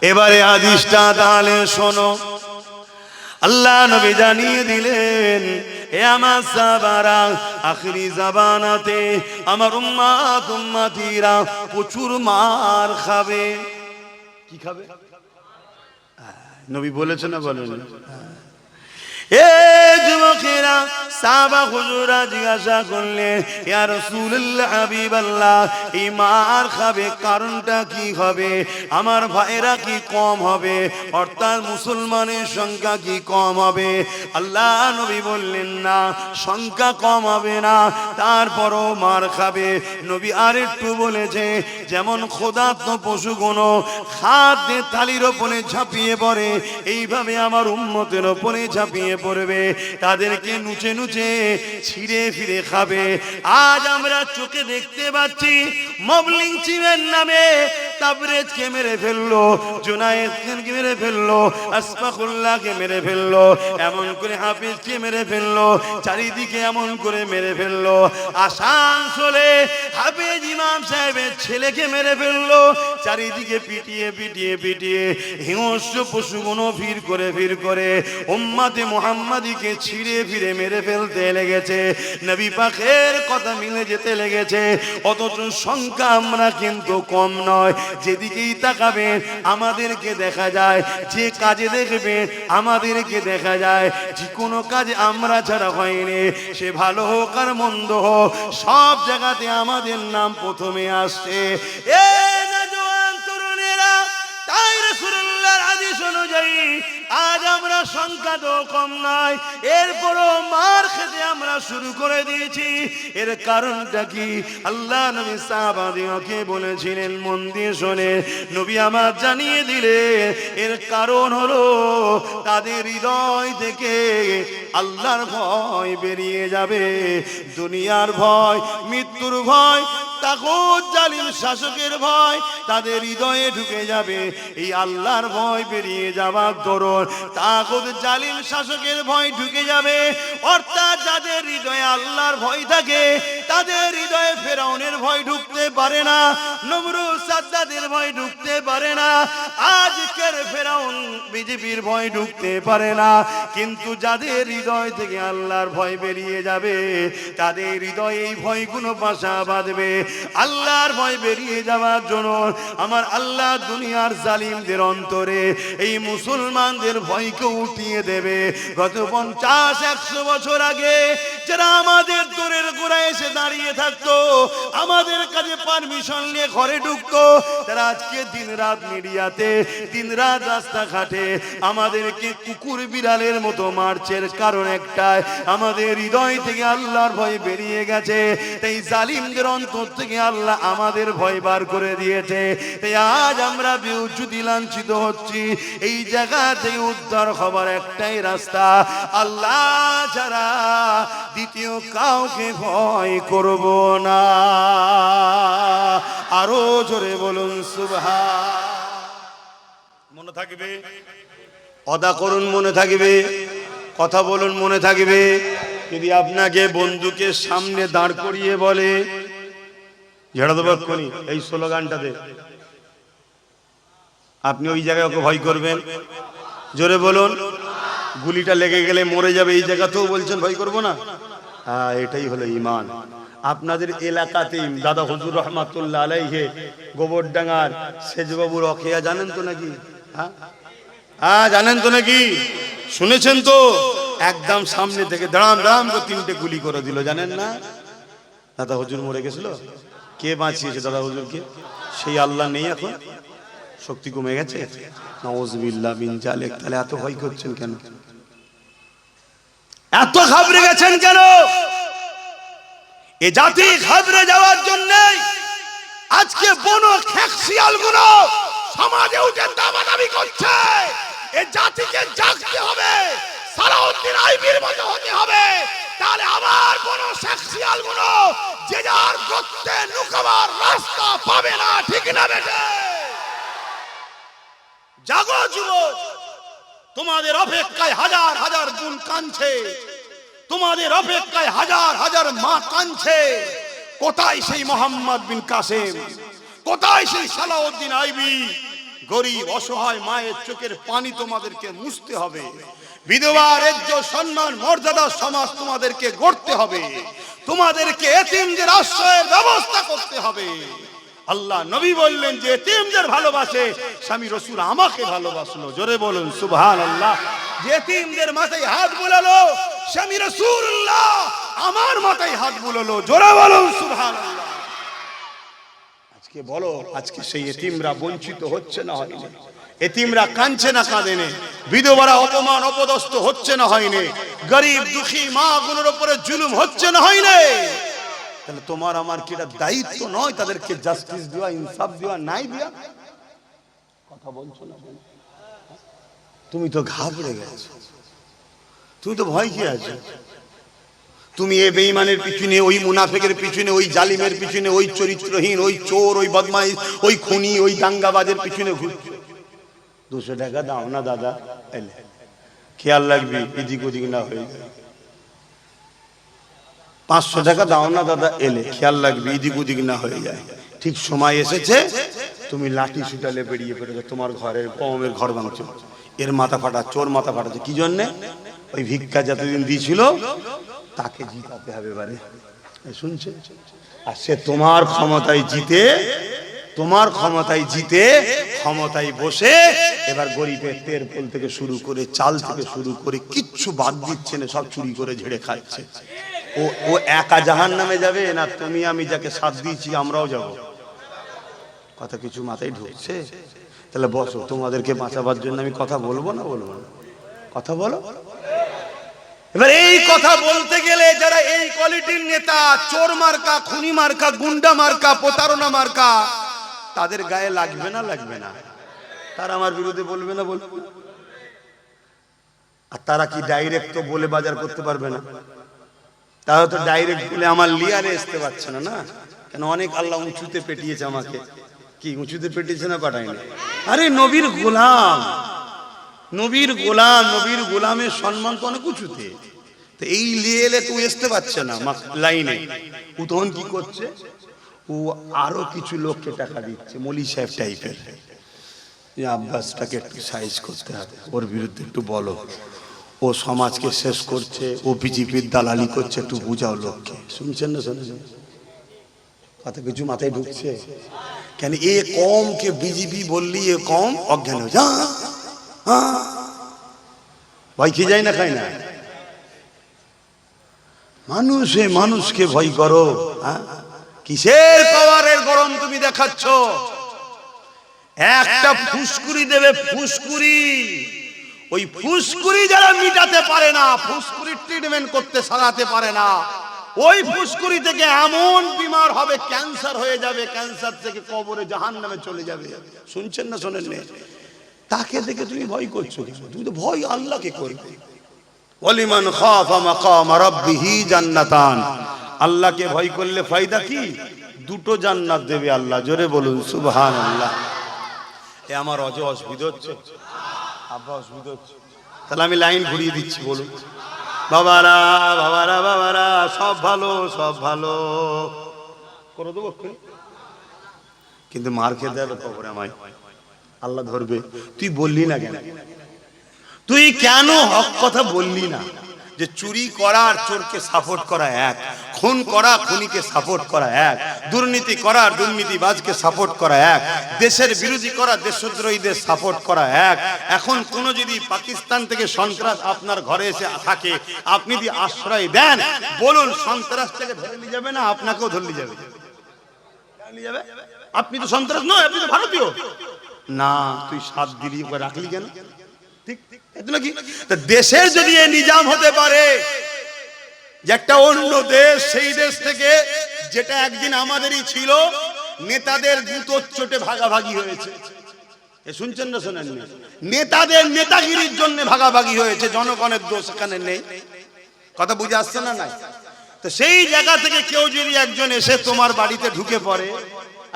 এবারে হাদিসটা তাহলে শোনো। আল্লাহ নবী জানিয়ে দিলেন, এ আমার সাহাবারা, আখিরি জামানাতে আমার উম্মতিরা প্রচুর মার খাবে। কি খাবে? নবী বলেছেন না বলেন? এ যুবকেরা, সাহাবা হুজুরা জিজ্ঞাসা করলেন, ইয়া রাসূলুল্লাহ, হাবিবাল্লাহ, এই মার খাবে কারণটা কি হবে? আমার ভাইরা কি কম হবে? অর্থাৎ মুসলমানের সংখ্যা কি কম হবে? আল্লাহ নবী বললেন, না, সংখ্যা কম হবে না, তারপরও মার খাবে। নবী আরেকটু বলেছে, যেমন ক্ষুধার্ত পশুগুলো খাদ্যের থালির ওপরে ঝাঁপিয়ে পড়ে, এইভাবে আমার উম্মতের ওপরে ঝাঁপিয়ে পড়বে, তাদেরকে নুচে নুচে ছিঁড়ে ফিরে খাবে। আজ আমরা চোখে দেখতে পাচ্ছি, মবলিং চিমের নামে তাবরেজকে মেরে ফেললো, জুনায়েদকে মেরে ফেললো, আসফাকুল্লাহকে মেরে ফেললো, এমন করে হাফিজকে মেরে ফেললো, চারিদিকে এমন করে মেরে ফেললো। আসানসোলে হাফিজ ইমাম সাহেবের ছেলেকে মেরে ফেললো, চারিদিকে পিটিয়ে পিটিয়ে পিটিয়ে হিংস্র পশুগুলো ভিড় করে উম্মতে মুহাম্মাদিকে ছিঁড়ে ফিরে মেরে ফেলতে লেগেছে। নবী পাকের কথা মিলে যেতে লেগেছে। অথচ সংখ্যা আমরা কিন্তু কম নয়। যেদিকেই তাকাবেন আমাদেরকে দেখা যায়, যে কাজে দেখবেন আমাদেরকে দেখা যায়, যে কোনো কাজে আমরা ছাড়া হয়নি, সে ভালো হোক আর মন্দ হোক, সব জায়গাতে আমাদের নাম প্রথমে আসছে। এ নওজোয়ান তরুণেরা, তাই রাসূলুল্লাহর হাদিস অনুযায়ী আজ আমরা সংখ্যা তো কম নয়, এরপরও মার খেতে আমরা শুরু করে দিয়েছি। এর কারণটা কি? আল্লাহ নবী সাহাবাদেরকে বলেছিলেন, মন দিয়ে শোনে, নবী আমার জানিয়ে দিলে, এর কারণ হলো তাদের হৃদয় থেকে আল্লাহর ভয় বেরিয়ে যাবে। দুনিয়ার ভয়, মৃত্যুর ভয়, তাগুত জালিম শাসকের ভয় তাদের হৃদয়ে ঢুকে যাবে। এই আল্লাহর ভয় বেরিয়ে যাবার দরুন তাগুত জালিম শাসকের ভয় ঢুকে যাবে। অর্থাৎ যাদের হৃদয়ে আল্লাহর ভয় থাকে, তাদের হৃদয়ে ফেরাউনের ভয় ঢুকতে পারে না, নমরুদ সাদ্দাদের ভয় ঢুকতে পারে না, আজকের ফেরাউন বিজেপির ভয় ঢুকতে পারে না। কিন্তু যাদের হৃদয় থেকে আল্লাহর ভয় বেরিয়ে যাবে, তাদের হৃদয়ে এই ভয়গুলো বাসা বাঁধবে। আল্লাহর ভয় বেরিয়ে যাওয়ার জন্য আমার আল্লাহ দুনিয়ার জালিমদের অন্তরে এই মুসলমানদের ভয়কে উঠিয়ে দেবে। গত 50-100 বছর আগে যারা আমাদের দূরের গোড়ায় এসে দাঁড়িয়ে থাকতো, আমাদের কাছে পারমিশন নিয়ে ঘরে ঢুকতো, তারা আজকে দিন রাত মিডিয়াতে, দিন রাত রাস্তাঘাটে আমাদেরকে কুকুর বিড়ালের মতো মারছের কারণ একটাই, আমাদের হৃদয় থেকে আল্লাহর ভয় বেরিয়ে গেছে। তাই জালিমদের অন্তর থেকে আল্লাহ আমাদের ভয় বার করে দিয়েছে। তাই আজ আমরা বিউজ্জতি লাঞ্ছিত হচ্ছি। এই জায়গা থেকে উদ্ধার হবার একটাই রাস্তা, আল্লাহ ছাড়া দ্বিতীয় কাউকে ভয় করব না। আরো জোরে বলুন সুবহান। মনে থাকবে, অদা করুন, মনে থাকবে, কথা বলুন, মনে থাকবে। যদি আপনাকে বন্ধুকে সামনে দাঁড় করিয়ে বলে, এই স্লোগানটাতে, আপনি ওই জায়গায় ওকে ভয় করবেন? জোরে বলুন। গুলিটা লেগে গেলে মরে যাবে, এই জায়গাতেও বলছেন ভয় করব না? হ্যাঁ, এটাই হলো ঈমান। আপনাদের এলাকাতেই দাদা হুজুর রহমাতুল্লাহ আলাইহি গোবরডাঙ্গার সেজবাবু রকেয়া জানেন তো নাকি? হ্যাঁ জানেন তো নাকি? শুনেছেন তো? একদম সামনে থেকে দাঁড়াম দাঁড়াম করে 3টে গুলি করে দিল, জানেন না? দাদা হুজুর মরে গেছিল। কে বাঁচিয়েছে দাদা হুজুরকে? সেই আল্লাহ নেই এখন? শক্তি কমে গেছে? নাউযুবিল্লাহ মিন জালিক। তাহলে এত ভয় করছেন কেন? এত ঘাবড়ে গেছেন কেন? এ জাতি ঘাবড়ে যাওয়ার জন্য আজকে বনো খেকশিয়াল গুলো সমাজে উঠে দামাদামি করছে। এ জাতিকে জাগতে হবে, সালাউদ্দিন আইবির মতো হতে হবে। তাহলে আমার বনো খেকশিয়াল গুলো যে যার গর্তে লুকাবার রাস্তা পাবে না, ঠিক না বেটে? জাগো যুবক, তোমাদের অপেক্ষায় হাজার হাজার বোন কাঁদছে, তোমাদের অপেক্ষায় হাজার হাজার মা কাঁদছে। কোথায় সেই মোহাম্মদ বিন কাসেম? কোথায় সেই সালাউদ্দিন আইবি? গরিব অসহায় মায়ের চোখের পানি তোমাদেরকে মুছতে হবে, বিধবার ইজ্জত সম্মান মর্যাদা সমাজ তোমাদেরকে গড়তে হবে, তোমাদেরকে এতিমদের আশ্রয়ের ব্যবস্থা করতে হবে। আল্লাহ নবী বললেন যে এতিমদের ভালোবাসে স্বামী রাসূল আমাকে ভালোবাসলো। জোরে বলুন সুবহানাল্লাহ। যে এতিমদের মাথায় হাত বুলালো স্বামী রাসূলুল্লাহ আমার মাথায় হাত বুলালো। জোরে বলুন সুবহানাল্লাহ। আজকে বলো, আজকে সেই এতিমরা বঞ্চিত হচ্ছে না হয়নি? এতিমরা কাঁদছে না কাঁদে না? বিধবারা অপমান অপদস্থ হচ্ছে না হয়নি? গরিব দুঃখী মা গুলোর উপরে জুলুম হচ্ছে না হয়নি? তাহলে তোমার আমার কি এটা দায়িত্ব নয় তাদেরকে জাস্টিস দেওয়া, ইনসাফ দেওয়া, নাই দেওয়া? কথা বলছো না? তুমি তো ঘাবড়ে গেছো, তুমি তো ভয় কি আছো? তুমি এই বেঈমানের পিছনে, ওই মুনাফিকের পিছনে, ওই জালিমের পিছনে, ওই চরিত্রহীন, ওই চোর, ওই বদমাইশ, ওই খুনি, ওই দাঙ্গাবাজের পিছনে ঘুরছো। 200 টাকা দাও না দাদা, এলে খেয়াল রাখবি এদিক ওদিক না হয়ে যায়। 500 টাকা দাও না দাদা, এলে খেয়াল রাখবি এদিক ওদিক না হয়ে যায়। ঠিক সময় এসেছে তুমি লাঠি ছুটালে বেরিয়ে পড়েছো, তোমার ঘরের কমের ঘর ভাঙছো, এর মাথা ফাটা, চোর মাথা ফাটাচ্ছে। কি জন্যে? ওই ভিক্ষা যতদিন দিয়েছিল তাকে জিতাতে হবে এবারে, শুনছে? আর সে তোমার ক্ষমতায় জিতে, তোমার ক্ষমতায় জিতে ক্ষমতায় বসে এবার গরিবের তেল থেকে শুরু করে চাল থেকে শুরু করে কিচ্ছু বাদ দিচ্ছে না, সব চুরি করে ঝেড়ে খাচ্ছে। ও একা জাহান্নামে যাবে না তুমি আমি যাকে সাথ দিয়েছি আমরাও যাব? কথা কিছু মাথায় ঢুকছে? তাহলে বসো, তোমাদেরকে বাঁচাবার জন্য আমি কথা বলবো না বলবো না? কথা বলো। এবার এই কথা বলতে গেলে যারা এই কোয়ালিটির নেতা, চোর মার্কা, খুনি মার্কা, গুন্ডা মার্কা, প্রতারণা মার্কা, তাদের গায়ে লাগবে না লাগবে না? তারা আমার বিরুদ্ধে বলবে না বলবে? আর তারা কি ডাইরেক্ট তো বলে বাজার করতে পারবে না? তারা তো ডাইরেক্ট বলে আমার লিয়ারে আসতে পারছে না। না কেন? অনেক আল্লাহ উঁচুতে পেটিয়েছে আমাকে। কি উঁচুতে পেটিয়েছে না পাঠায়নি? আরে নবীর গোলাম, নবীর গোলাম, নবীর গোলামের সম্মান তো অনেক উঁচুতে। তো এই লিয়ে এলে তুই আসতে পারছে না লাইনে। ও তখন কি করছে? ও আরো কিছু লোককে টাকা দিচ্ছে, মলি সাহেব টাইপের, আব্বাসটাকে একটু সাইজ করতে হবে, ওর বিরুদ্ধে একটু বলো, ও সমাজকে শেষ করছে, ও বিজেপির দালালি করছে, একটু বুঝাও লোককে। শুনছেন না? শুনছেন? কথা কিছু মাথায় ঢুকছে? কেন এ কমকে বিজেপি বললি এ কম অজ্ঞান হয়ে যা, ভয় খেয়ে যায় না, খায় না? মানুষে মানুষকে ভয় করো? কিসের পাওয়ারের গরম তুমি দেখাচ্ছ? একটা ফুসকুরি দেবে, ফুসকুরি, ওই ফুসকুরি যারা মিটাতে পারে না, ফুসকুরি ট্রিটমেন্ট করতে সারাতে পারে না, ওই ফুসকুরি থেকে এমন বিমার হবে, ক্যান্সার হয়ে যাবে, ক্যান্সার থেকে কবরে জাহান্নামে চলে যাবে। শুনছেন না শোনেন না? তাকে দেখে তুমি ভয় করছো? তুমি তো ভয় আল্লাহকে করবে। ওয়ালিমান খাফা মাকাম রাব্বিহি জান্নাতান। আল্লাহকে ভয় করলে ফায়দা কি? 2টো জান্নাত দেবে আল্লাহ। জোরে বলুন সুবহানাল্লাহ। এ আমার অসুবিধা হচ্ছে? আব্বা অসুবিধা হচ্ছে? তাহলে আমি লাইন ঘুরিয়ে দিচ্ছি, বলুন। বাবারা বাবারা বাবারা, সব ভালো, সব ভালো করে দেবো, কিন্তু মার খেতে হবে কবরে আমায়, আল্লাহ ধরবে। তুই বললি না কেন? তুই কেন হক কথা বললি না? যে চুরি করা আর চোরকে সাপোর্ট করা এক, খুন করা খুনিকে সাপোর্ট করা এক, দুর্নীতি করা দুর্নীতিবাজকে সাপোর্ট করা এক, দেশের বিরোধী করা দেশদ্রোহীদের সাপোর্ট করা এক। এখন কোন যদি পাকিস্তান থেকে সন্ত্রাস আপনার ঘরে এসে থাকে, আপনি যদি আশ্রয় দেন, বলুন সন্ত্রাস থেকে ধরে নিয়ে যাবে না আপনাকেও ধরে নিয়ে যাবে? আপনি তো সন্ত্রাস নয়, আপনি তো ভারতীয় না। তুই 7 দিলি রাখলি কেন? ঠিক নাকি? দেশের যদি এই নিজাম হতে পারে যে একটা অন্য দেশ, সেই দেশ থেকে যেটা একদিন আমাদেরই ছিল, নেতাদের গুঁতোর চোটে ভাগাভাগি হয়েছে। শুনছেন না শোনেন? নেতাদের নেতাগিরির জন্য ভাগাভাগি হয়েছে, জনগণের দোষ এখানে নেই। কথা বুঝে আসছে না? নাই তো সেই জায়গা থেকে কেউ যদি একজন এসে তোমার বাড়িতে ঢুকে পড়ে,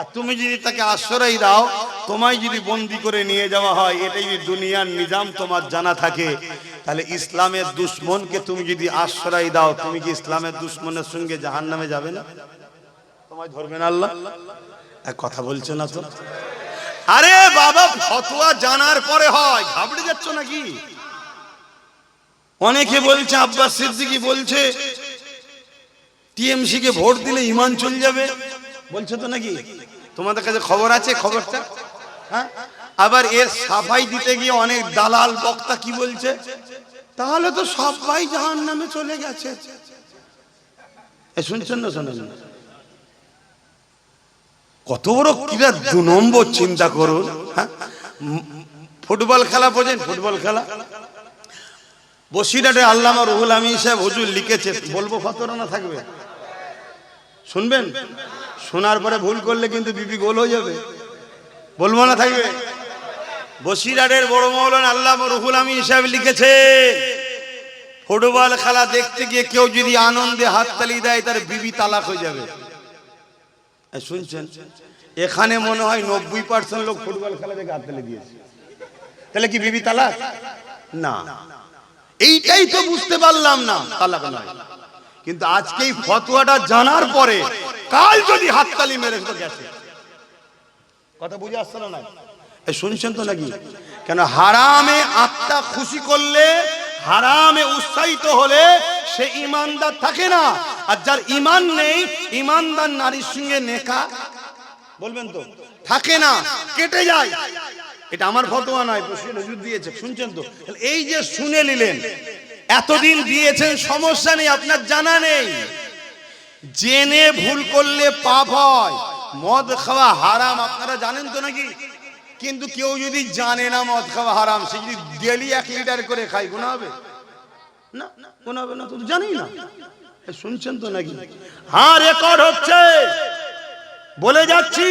আর তুমি যদি তাকে আশ্রয় দাও, তোমায় যদি বন্দি করে নিয়ে যাওয়া হয়, এটাই যদি দুনিয়ার নিজাম তোমার জানা থাকে, তাহলে ইসলামের দুশ্মনকে তুমি যদি আশ্রয় দাও, তুমি কি ইসলামের দুশ্মনের সঙ্গে জাহান্নামে যাবে না? তোমায় ধরবে না আল্লাহ? এক কথা বলছে না তো? আরে বাবা, ফতোয়া জানার পরে হয়, ঘাবড়ে যাচ্ছ নাকি? অনেকে বলছে, আব্বাস সিদ্দিকী বলছে টিএমসি কে ভোট দিলে ঈমান চলে যাবে, বলছে তো নাকি? তোমাদের কাছে খবর আছে খবরটা? হ্যাঁ, আবার এর সাফাই দিতে গিয়ে অনেক দালাল বক্তা কি বলছে, তাহলে তো সবাই জাহান্নামে চলে গেছে। শুনছেন না শোনেন? কত বড় কিরা দু নম্বর, চিন্তা করুন। হ্যাঁ, ফুটবল খেলা বোঝেন? ফুটবল খেলা বসিরহাটে আল্লামা রুহুল আমিন সাহেব হুজুর লিখেছে, বলবো ফতোয়া না থাকবে? শুনবেন? শোনার পরে ভুল করলে কিন্তু বিপি গোল হয়ে যাবে, বলবো না থাকবে? বসিরহাটের বড় মৌলানা আল্লামা রুহুল আমিন সাহেব লিখেছে, ফুটবল খেলা দেখতে গিয়ে কেউ যদি আনন্দে হাততালি দেয় তার বিবি তালাক হয়ে যাবে। শুনছেন? এখানে মনে হয় 90% লোক ফুটবল খেলা দেখে হাততালি দিয়েছে, তাহলে কি বিবি তালাক? না, এইটাই তো বুঝতে পারলাম না, তালাক নয়। কিন্তু আজকে এই ফতোয়াটা জানার পরে কাল যদি হাততালি মেরে তো গেছে। কথা বুঝে আসছে না? শুনছেন তো নাকি? কেন হারামে আত্মা খুশি করলে, হারামে উৎসাহিত হলে সে ইমানদার থাকে না। আর যার ইমান নেই, ইমানদার নারীর সঙ্গে নেকা, বলবেন তো, থাকে না, কেটে যায়। এটা আমার ফতোয়া নয়, হুজুর দিয়েছে, শুনছেন তো? এই যে শুনে নিলেন, এতদিন দিয়েছেন, সমস্যা নেই, আপনার জানা নেই। জেনে ভুল করলে পাপ হয়। মদ খাওয়া হারাম আপনারা জানেন তো নাকি? কিন্তু কেউ যদি জানে না মদ খাওয়া হারাম, সে যদি ডেলি 1 লিটার করে খায়, গুনাহ হবে না? গুনাহ হবে না তো, জানি না। শুনছেন তো নাকি? হ্যাঁ, রেকর্ড হচ্ছে, বলে যাচ্ছি,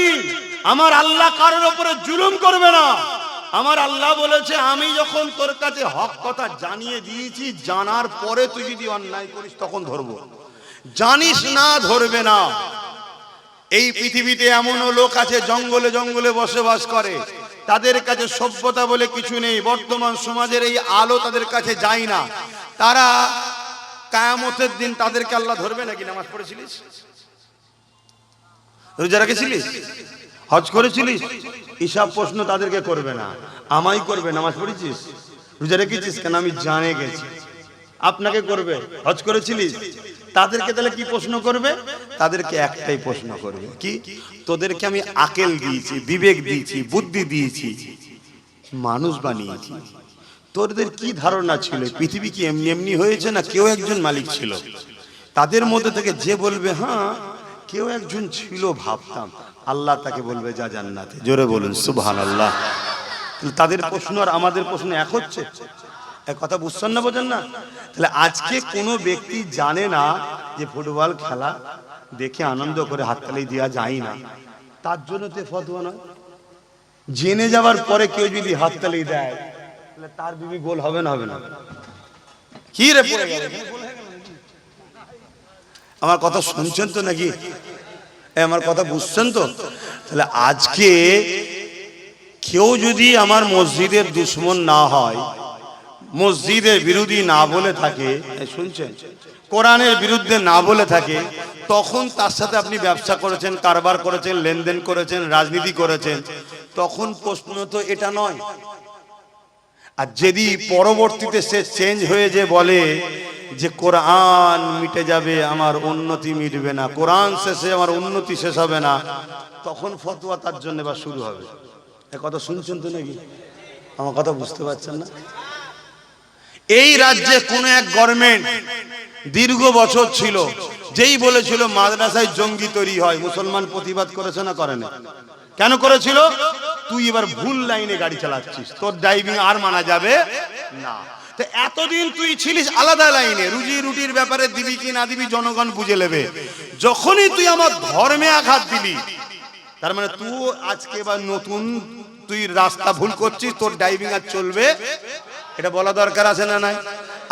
আমার আল্লাহ কারোর উপরে জুলুম করবে না। আমার আল্লাহ বলেছে, আমি যখন তোর কাছে হক কথা জানিয়ে দিয়েছি, জানার পরে তুই যদি অন্যায় করিস তখন ধরবো, জানিস না ধরবে না। এই পৃথিবীতে এমনও লোক আছে জঙ্গলে জঙ্গলে বসবাস করে, তাদের কাছে সভ্যতা বলে কিছু নেই। বর্তমান সমাজের এই আলো তাদের কাছে যায় না। তারা কিয়ামতের দিন তাদেরকে আল্লাহ ধরবে নাকি? নামাজ পড়েছিলিস, রোজা রেখেছিলিস, হজ করেছিলিস, হিসাব প্রশ্ন তাদেরকে করবে না, আমায় করবে। নামাজ পড়েছিস, রোজা রেখেছিস, কেন আমি জানে গেছি। আপনাকে করবে, হজ করেছিলিস, তাদেরকে তাহলে কি প্রশ্ন করবে? তাদেরকে একটাই প্রশ্ন করবে, কি? তোদেরকে আমি আকেল দিয়েছি, বিবেক দিয়েছি, বুদ্ধি দিয়েছি, মানুষ বানিয়েছি, তোদের কি ধারণা ছিল পৃথিবী কি এমনি এমনি হয়েছে, না কেউ একজন মালিক ছিল? তাদের মধ্যে থেকে যে বলবে হ্যাঁ কেউ একজন ছিল ভাবতাম, আল্লাহ তাকে বলবে যা জান্নাতে। জোরে বলুন সুবহানাল্লাহ। তাদের প্রশ্ন আর আমাদের প্রশ্ন এক হচ্ছে? এক কথা বুঝছেন না, বোঝেন না? তাহলে আজকে কোনো ব্যক্তি জানে না যে ফুটবল খেলা দেখে আনন্দ করে হাততালি দেওয়া যায় না, তার জন্য তো ফতোয়া নয়। জেনে যাওয়ার পরে কেউ যদি হাততালি দেয়, তাহলে তার বিবি গোল হবে না? হবে না? কি রে পড়ে গেল? আমার কথা শুনছেন তো নাকি? আমার কথা বুঝছেন তো? তাহলে আজকে কেউ যদি আমার মসজিদের দুশমন না হয়, মসজিদের বিরোধী না বলে থাকে, শুনছেন, কোরআনের বিরুদ্ধে না বলে থাকে, তখন তার সাথে আপনি ব্যবসা করেছেন, কারবার করেছেন, লেনদেন করেছেন, রাজনীতি করেছেন, তখন প্রশ্ন তো এটা নয়। আর যদি পরবর্তীতে সে চেঞ্জ হয়ে যে বলে যে কোরআন মিটে যাবে, আমার উন্নতি মিটবে না, কোরআন শেষে আমার উন্নতি শেষ হবে না, তখন ফতোয়া তার জন্য বা শুরু হবে। এ কথা শুনছেন তো নাকি? আমার কথা বুঝতে পারছেন না? এই রাজ্যে কোন এক গভর্নমেন্ট দীর্ঘ বছর ছিল, যেই বলেছিল মাদ্রাসায় জঙ্গি তৈরি হয়, মুসলমান প্রতিবাদ করেছে না করে না? কেন করেছিল? তুই এবার ভুল লাইনে গাড়ি চালাচ্ছিস, তোর ড্রাইভিং আর মানা যাবে না। তো এতদিন তুই ছিলিস আলাদা লাইনে, রুজি রুটির ব্যাপারে দিবি কি না দিবি জনগণ বুঝে নেবে। যখনই তুই আমার ধর্মে আঘাত দিলি, তার মানে তুই আজকে বা নতুন তুই রাস্তা ভুল করছিস, তোর ড্রাইভিং আর চলবে, এটা বলা দরকার আছে না নাই?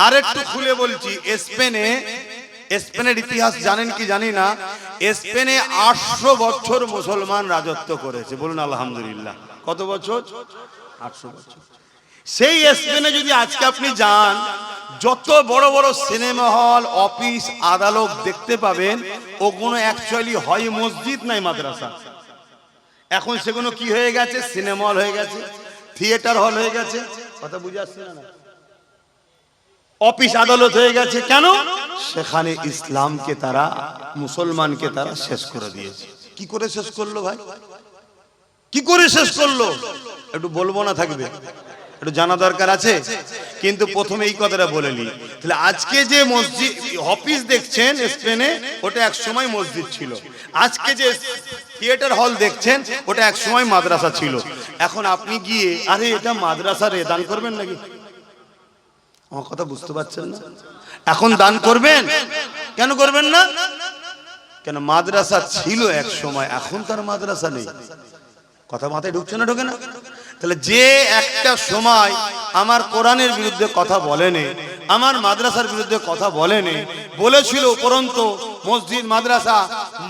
আর একটু খুলে বলছি, স্পেনের ইতিহাস জানেন কি জানি না, স্পেনে 800 বছর মুসলমান রাজত্ব করেছে। বলুন আলহামদুলিল্লাহ। কত বছর? 800 বছর। সেই স্পেনে যদি আজকে আপনি যান, যত বড় বড় সিনেমা হল, অফিস, আদালত দেখতে পাবেন, ওগুলো অ্যাকচুয়ালি হয় মসজিদ নাই মাদ্রাসা। এখন সেগুলো কি হয়ে গেছে? সিনেমা হল হয়ে গেছে, থিয়েটার হল হয়ে গেছে। কথা বুঝে আসছে না? অফিস আদালত হয়ে গেছে। কেন? সেখানে ইসলামকে তারা, মুসলমানকে তারা শেষ করে দিয়েছে। কি করে শেষ করলো ভাই? কি করে শেষ করলো? একটু বলবো না থাকবে? একটু জানা দরকার আছে। কিন্তু প্রথমে এই কথাটা বলে নি, তাহলে আজকে যে মসজিদ অফিস দেখছেন স্পেনে, ওটা এক সময় মসজিদ ছিল। আজকে যে থিয়েটার হল দেখছেন, ওটা এক সময় মাদ্রাসা ছিল। এখন আপনি গিয়ে আরে এটা মাদ্রাসা রে, দান করবেন নাকি? আমার কথা বুঝতে পারছেন না? এখন দান করবেন? কেন করবেন না? কেন? মাদ্রাসা ছিল এক সময়, এখন তার মাদ্রাসা নেই। কথা মাথায় ঢুকছে না? ঢোকে না? তাহলে যে একটা সময় আমার কোরআনের বিরুদ্ধে কথা বলেনি, আমার মাদ্রাসার বিরুদ্ধে কথা বলেনি, বলেছিল উপরন্তু মসজিদ মাদ্রাসা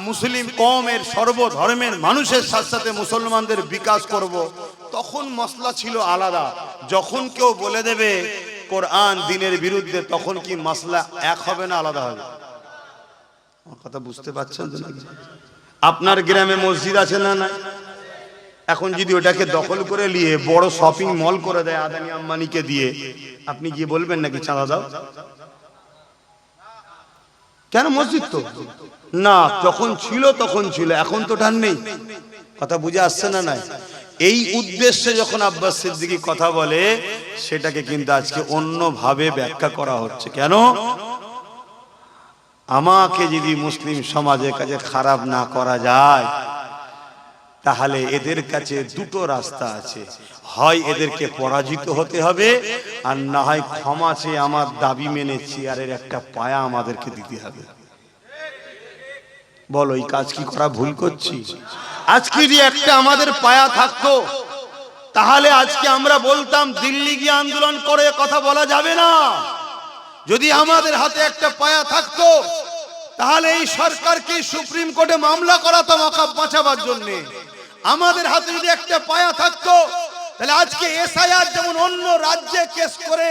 মুসলিম কওমের সর্বধর্মের মানুষের সাথে সাথে মুসলমানদের বিকাশ করব, তখন মসলা ছিল আলাদা। যখন কেউ বলে দেবে কোরআন দ্বীনের বিরুদ্ধে, তখন কি মসলা এক হবে না আলাদা হবে? কথা বুঝতে পারছেন তো নাকি? আপনার গ্রামে মসজিদ আছে না? নাই। এখন যদি ওটাকে দখল করে নিয়ে বড় শপিং মল করে দেয় আদানি আম্বানিকে দিয়ে, আপনি গিয়ে বলবেন নাকি চাঁদা দাও? কেন? মসজিদ তো না, যখন ছিল তখন ছিল, এখন তো ঠান নেই। কথা বুঝে আসছে না? নাই। এই উদ্দেশ্যে যখন আব্বাস সিদ্দিকী কথা বলে, সেটাকে কিন্তু আজকে অন্যভাবে ব্যাখ্যা করা হচ্ছে। কেন? আমাকে যদি মুসলিম সমাজের কাছে খারাপ না করা যায়, তাহলে এদের কাছে দুটো রাস্তা আছে, হয় এদেরকে পরাজিত হতে হবে, আর না হয় ক্ষমা চেয়ে আমার দাবি মেনে চেয়ারের একটা পায়া আমাদেরকে দিতে হবে। বলো, এই কাজ কি করা ভুল করছি? আজকে যদি একটা আমাদের পায়া থাকতো, তাহলে আজকে আমরা বলতাম দিল্লি গিয়ে আন্দোলন করে কথা বলা যাবে না। যদি আমাদের হাতে একটা পায়া থাকতো, তাহলে এই সরকারকে সুপ্রিম কোর্টে মামলা করাতাম ওয়াকফ বাঁচাবার জন্য। আমাদের হাতে যদি একটা পায়া থাকতো, তাহলে আজকে এসআইআর যেমন অন্য রাজ্যে কেস করে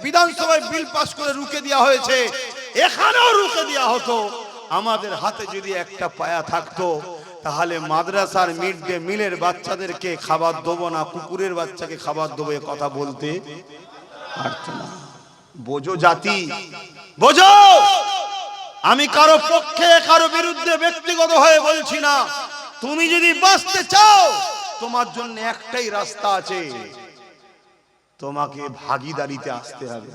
বিধানসভায় বিল পাস করে রুখে দেওয়া হয়েছে, এখানেও রুখে দেওয়া হতো। আমাদের হাতে যদি একটা পায়া থাকতো, তাহলে মাদ্রাসার মিড ডে মিলের বাচ্চাদেরকে খাবার দেবো না, কুকুরের বাচ্চাকে খাবার দেবো, এ কথা বলতে পারতো না। বোঝো জাতি, বোঝো। আমি কারো পক্ষে কারো বিরুদ্ধে ব্যক্তিগত হয়ে বলছি না। তুমি যদি বাঁচতে চাও, তোমার জন্য একটাই রাস্তা আছে, তোমাকে ভাগীদারিতে আসতে হবে।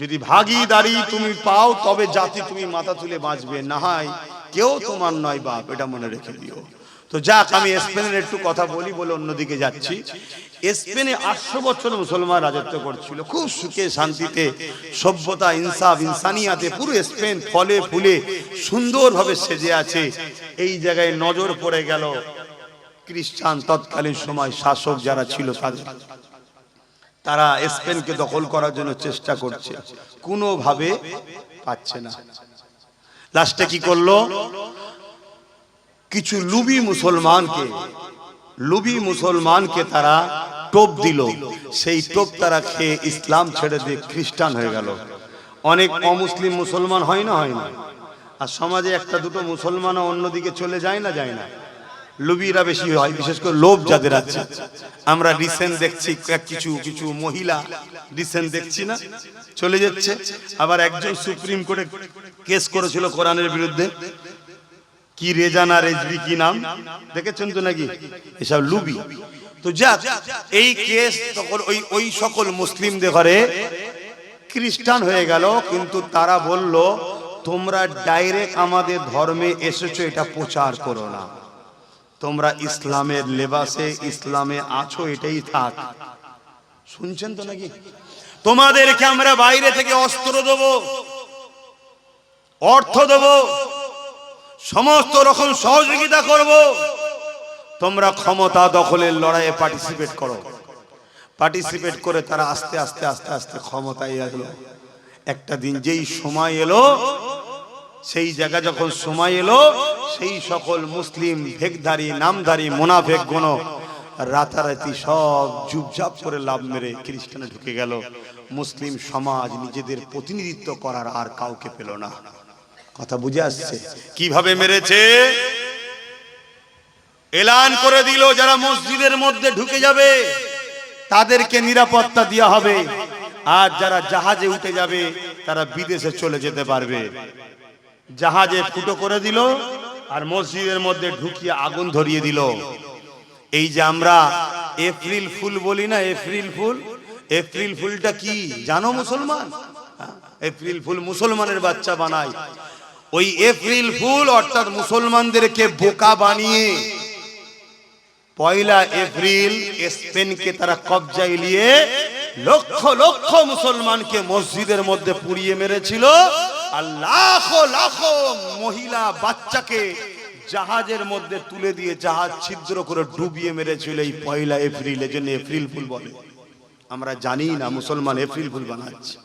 যদি ভাগীদারি তুমি পাও, তবে জাতি তুমি মাথা তুলে বাঁচবে, না হয় কেউ তোমার নয় বাপ, এটা মনে রেখে দিও। তো যাক, আমি স্পেনের একটু কথা বলি বলে অন্যদিকে যাচ্ছি। স্পেনে 800 বছর মুসলমান রাজত্ব করছিল, খুব সুখে শান্তিতে, সভ্যতা, ইনসাফ, ইনসানিয়াতে পুরো স্পেন ফলে ফুলে সুন্দরভাবে সেজে আছে। এই জায়গায় নজর পড়ে গেল খ্রিস্টান তৎকালীন সময় শাসক যারা ছিল তাদের। তারা স্পেনকে দখল করার জন্য চেষ্টা করছে, কোনোভাবে পাচ্ছে না। লাস্টে কি করলো? কিছু লুবি মুসলমানকে তারা টোপ দিল। সেই টোপ তারা খেয়ে ইসলাম ছেড়ে দিয়ে খ্রিস্টান হয়ে গেল। অনেক অমুসলিম মুসলমান হয় না? হয় না? আর সমাজে একটা দুটো মুসলমানও অন্যদিকে চলে যায় না? যায় না? লুবিরা বেশি হয়, বিশেষ করে লোভ যাদের আছে। আমরা রিসেন্ট দেখছি কিছু মহিলা রিসেন্ট দেখছি না, চলে যাচ্ছে। আবার একজন সুপ্রিম কোর্টে কেস করেছিল কোরআনের বিরুদ্ধে, কি রেজানা রেজবি কি নাম, দেখেছেন তো নাকি? এসব লুবি। তো যাক, এই কেস তখন ওই সকল মুসলিমদের ঘরে খ্রিস্টান হয়ে গেল। কিন্তু তারা বলল, তোমরা ডাইরেক্ট আমাদের ধর্মে এসেছো, এটা প্রচার করো না। তোমরা ইসলামের লেবাসে ইসলামে আছো, এটাই থাক। শুনছেন তো নাকি? তোমাদেরকে আমরা বাইরে থেকে অস্ত্র দেব, অর্থ দেব, সমস্ত রকম সহযোগিতা করব, তোমরা ক্ষমতা দখলের লড়াইয়ে পার্টিসিপেট করে তারা আস্তে আস্তে আস্তে আস্তে ক্ষমতায় এলো। একটা দিন যেই সময় এলো, সেই জায়গা যখন সময় এলো, সেই সকল মুসলিম ভেকধারী নামধারী মুনাফেক গুণ রাতারাতি সব চুপচাপ করে লাভ মেরে খ্রিস্টানে ঢুকে গেল। মুসলিম সমাজ নিজেদের প্রতিনিধিত্ব করার আর কাউকে পেল না। কথা বুঝে আসছে? কিভাবে মেরেছে? এলান করে দিল যারা মসজিদের মধ্যে ঢুকে যাবে তাদেরকে নিরাপত্তা দেওয়া হবে, আর যারা জাহাজে উঠে যাবে তারা বিদেশে চলে যেতে পারবে। জাহাজে ফুটো করে দিল আর মসজিদের মধ্যে ঢুকিয়ে আগুন ধরিয়ে দিল। এই যে আমরা এপ্রিল ফুল বলি না, এপ্রিল ফুল, এপ্রিল ফুলটা কি জানো মুসলমান? এপ্রিল ফুল মুসলমানের বাচ্চা বানায়। ওই এপ্রিল ফুল অর্থাৎ মুসলমানদেরকে বোকা বানিয়ে পয়লা এপ্রিল স্পেনকে তারা কবজায় নিয়ে লক্ষ লক্ষ মুসলমানকে মসজিদের মধ্যে পুড়িয়ে মেরেছিল, আর লাখো লাখো মহিলা বাচ্চাকে জাহাজের মধ্যে তুলে দিয়ে জাহাজ ছিদ্র করে ডুবিয়ে মেরেছিল এই পয়লা এপ্রিল। এর জন্য এপ্রিল ফুল বলে। আমরা জানি না মুসলমান এপ্রিল ফুল বানাচ্ছে।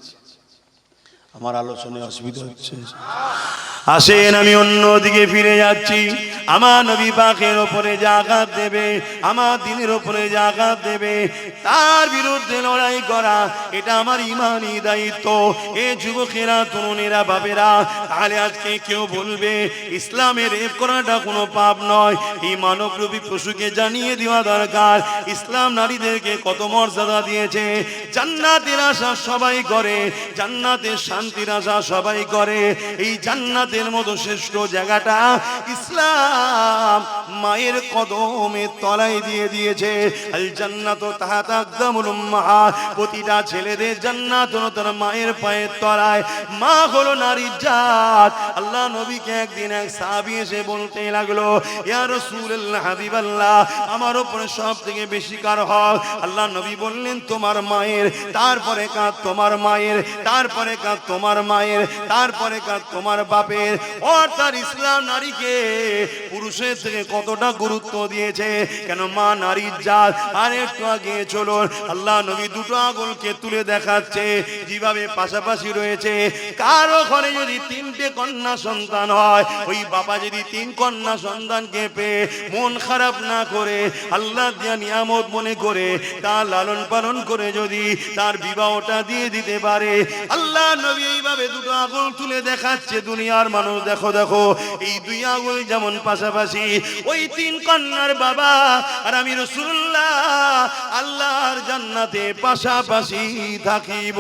আমার আলোচনায় অসুবিধা হচ্ছে, আসেন আমি অন্য দিকে ফিরে যাচ্ছি। আমার নবী পাকের ওপরে যে আঘাত দেবে, আমার দিনের ওপরে যে আঘাত দেবে, তার বিরুদ্ধে লড়াই করা এটা আমার ইমানি দায়িত্ব। এ যুবকেরা, তরুণেরা, বাবেরা, তাহলে আজকে কেউ বলবে ইসলামের রেপ করাটা কোনো পাপ নয়। এই মানবরূপী পশুকে জানিয়ে দেওয়া দরকার ইসলাম নারীদেরকে কত মর্যাদা দিয়েছে। জান্নাতের আশা সবাই করে, জান্নাতের শান্তির আশা সবাই করে। এই জান্নাতের মতো শ্রেষ্ঠ জায়গাটা ইসলাম মায়ের কদমের তলায় দিয়ে দিয়েছে। আল জান্নাতু তাহতা আকদামুল উম্মাহাত, প্রতিটা ছেলেদের জান্নাত হলো তার মায়ের পায়ের তলায়। মা হলো নারীর জাত। আল্লাহ নবীকে একদিন এক সাহাবী এসে বলতে লাগলো, ইয়া রাসূলুল্লাহ, হাবিবাল্লাহ, আমার উপরে সবথেকে বেশি কার হক? আল্লাহ নবী বললেন তোমার মায়ের, তারপরে কাঁদ তোমার মায়ের, তারপরে কাঁদ তোমার মায়ের, তারপরে কাঁদ তোমার বাপের। অর্থাৎ ইসলাম নারীকে পুরুষের থেকে কতটা গুরুত্ব দিয়েছে। কেন? মা নারীর জাত। আর একটু আগে চলুন, আল্লাহ নবী দুটো আঙুলকে তুলে দেখাচ্ছে যেভাবে পাশাপাশি রয়েছে। কারো ঘরে যদি তিনটে কন্যা সন্তান হয়, ওই বাবা যদি তিন কন্যা সন্তানকে পেয়ে মন খারাপ না করে আল্লাহ দিয়া নিয়ামত মনে করে তার লালন পালন করে যদি তার বিবাহটা দিয়ে দিতে পারে, আল্লাহ নবী এইভাবে দুটো আঙুল তুলে দেখাচ্ছে দুনিয়ার মানুষ, দেখো দেখো এই দুই আঙুল যেমন পাশাপাশি, ওই তিন কন্যার বাবা আর আমি রাসূলুল্লাহ আল্লাহর জান্নাতে পাশাপাশি থাকিব।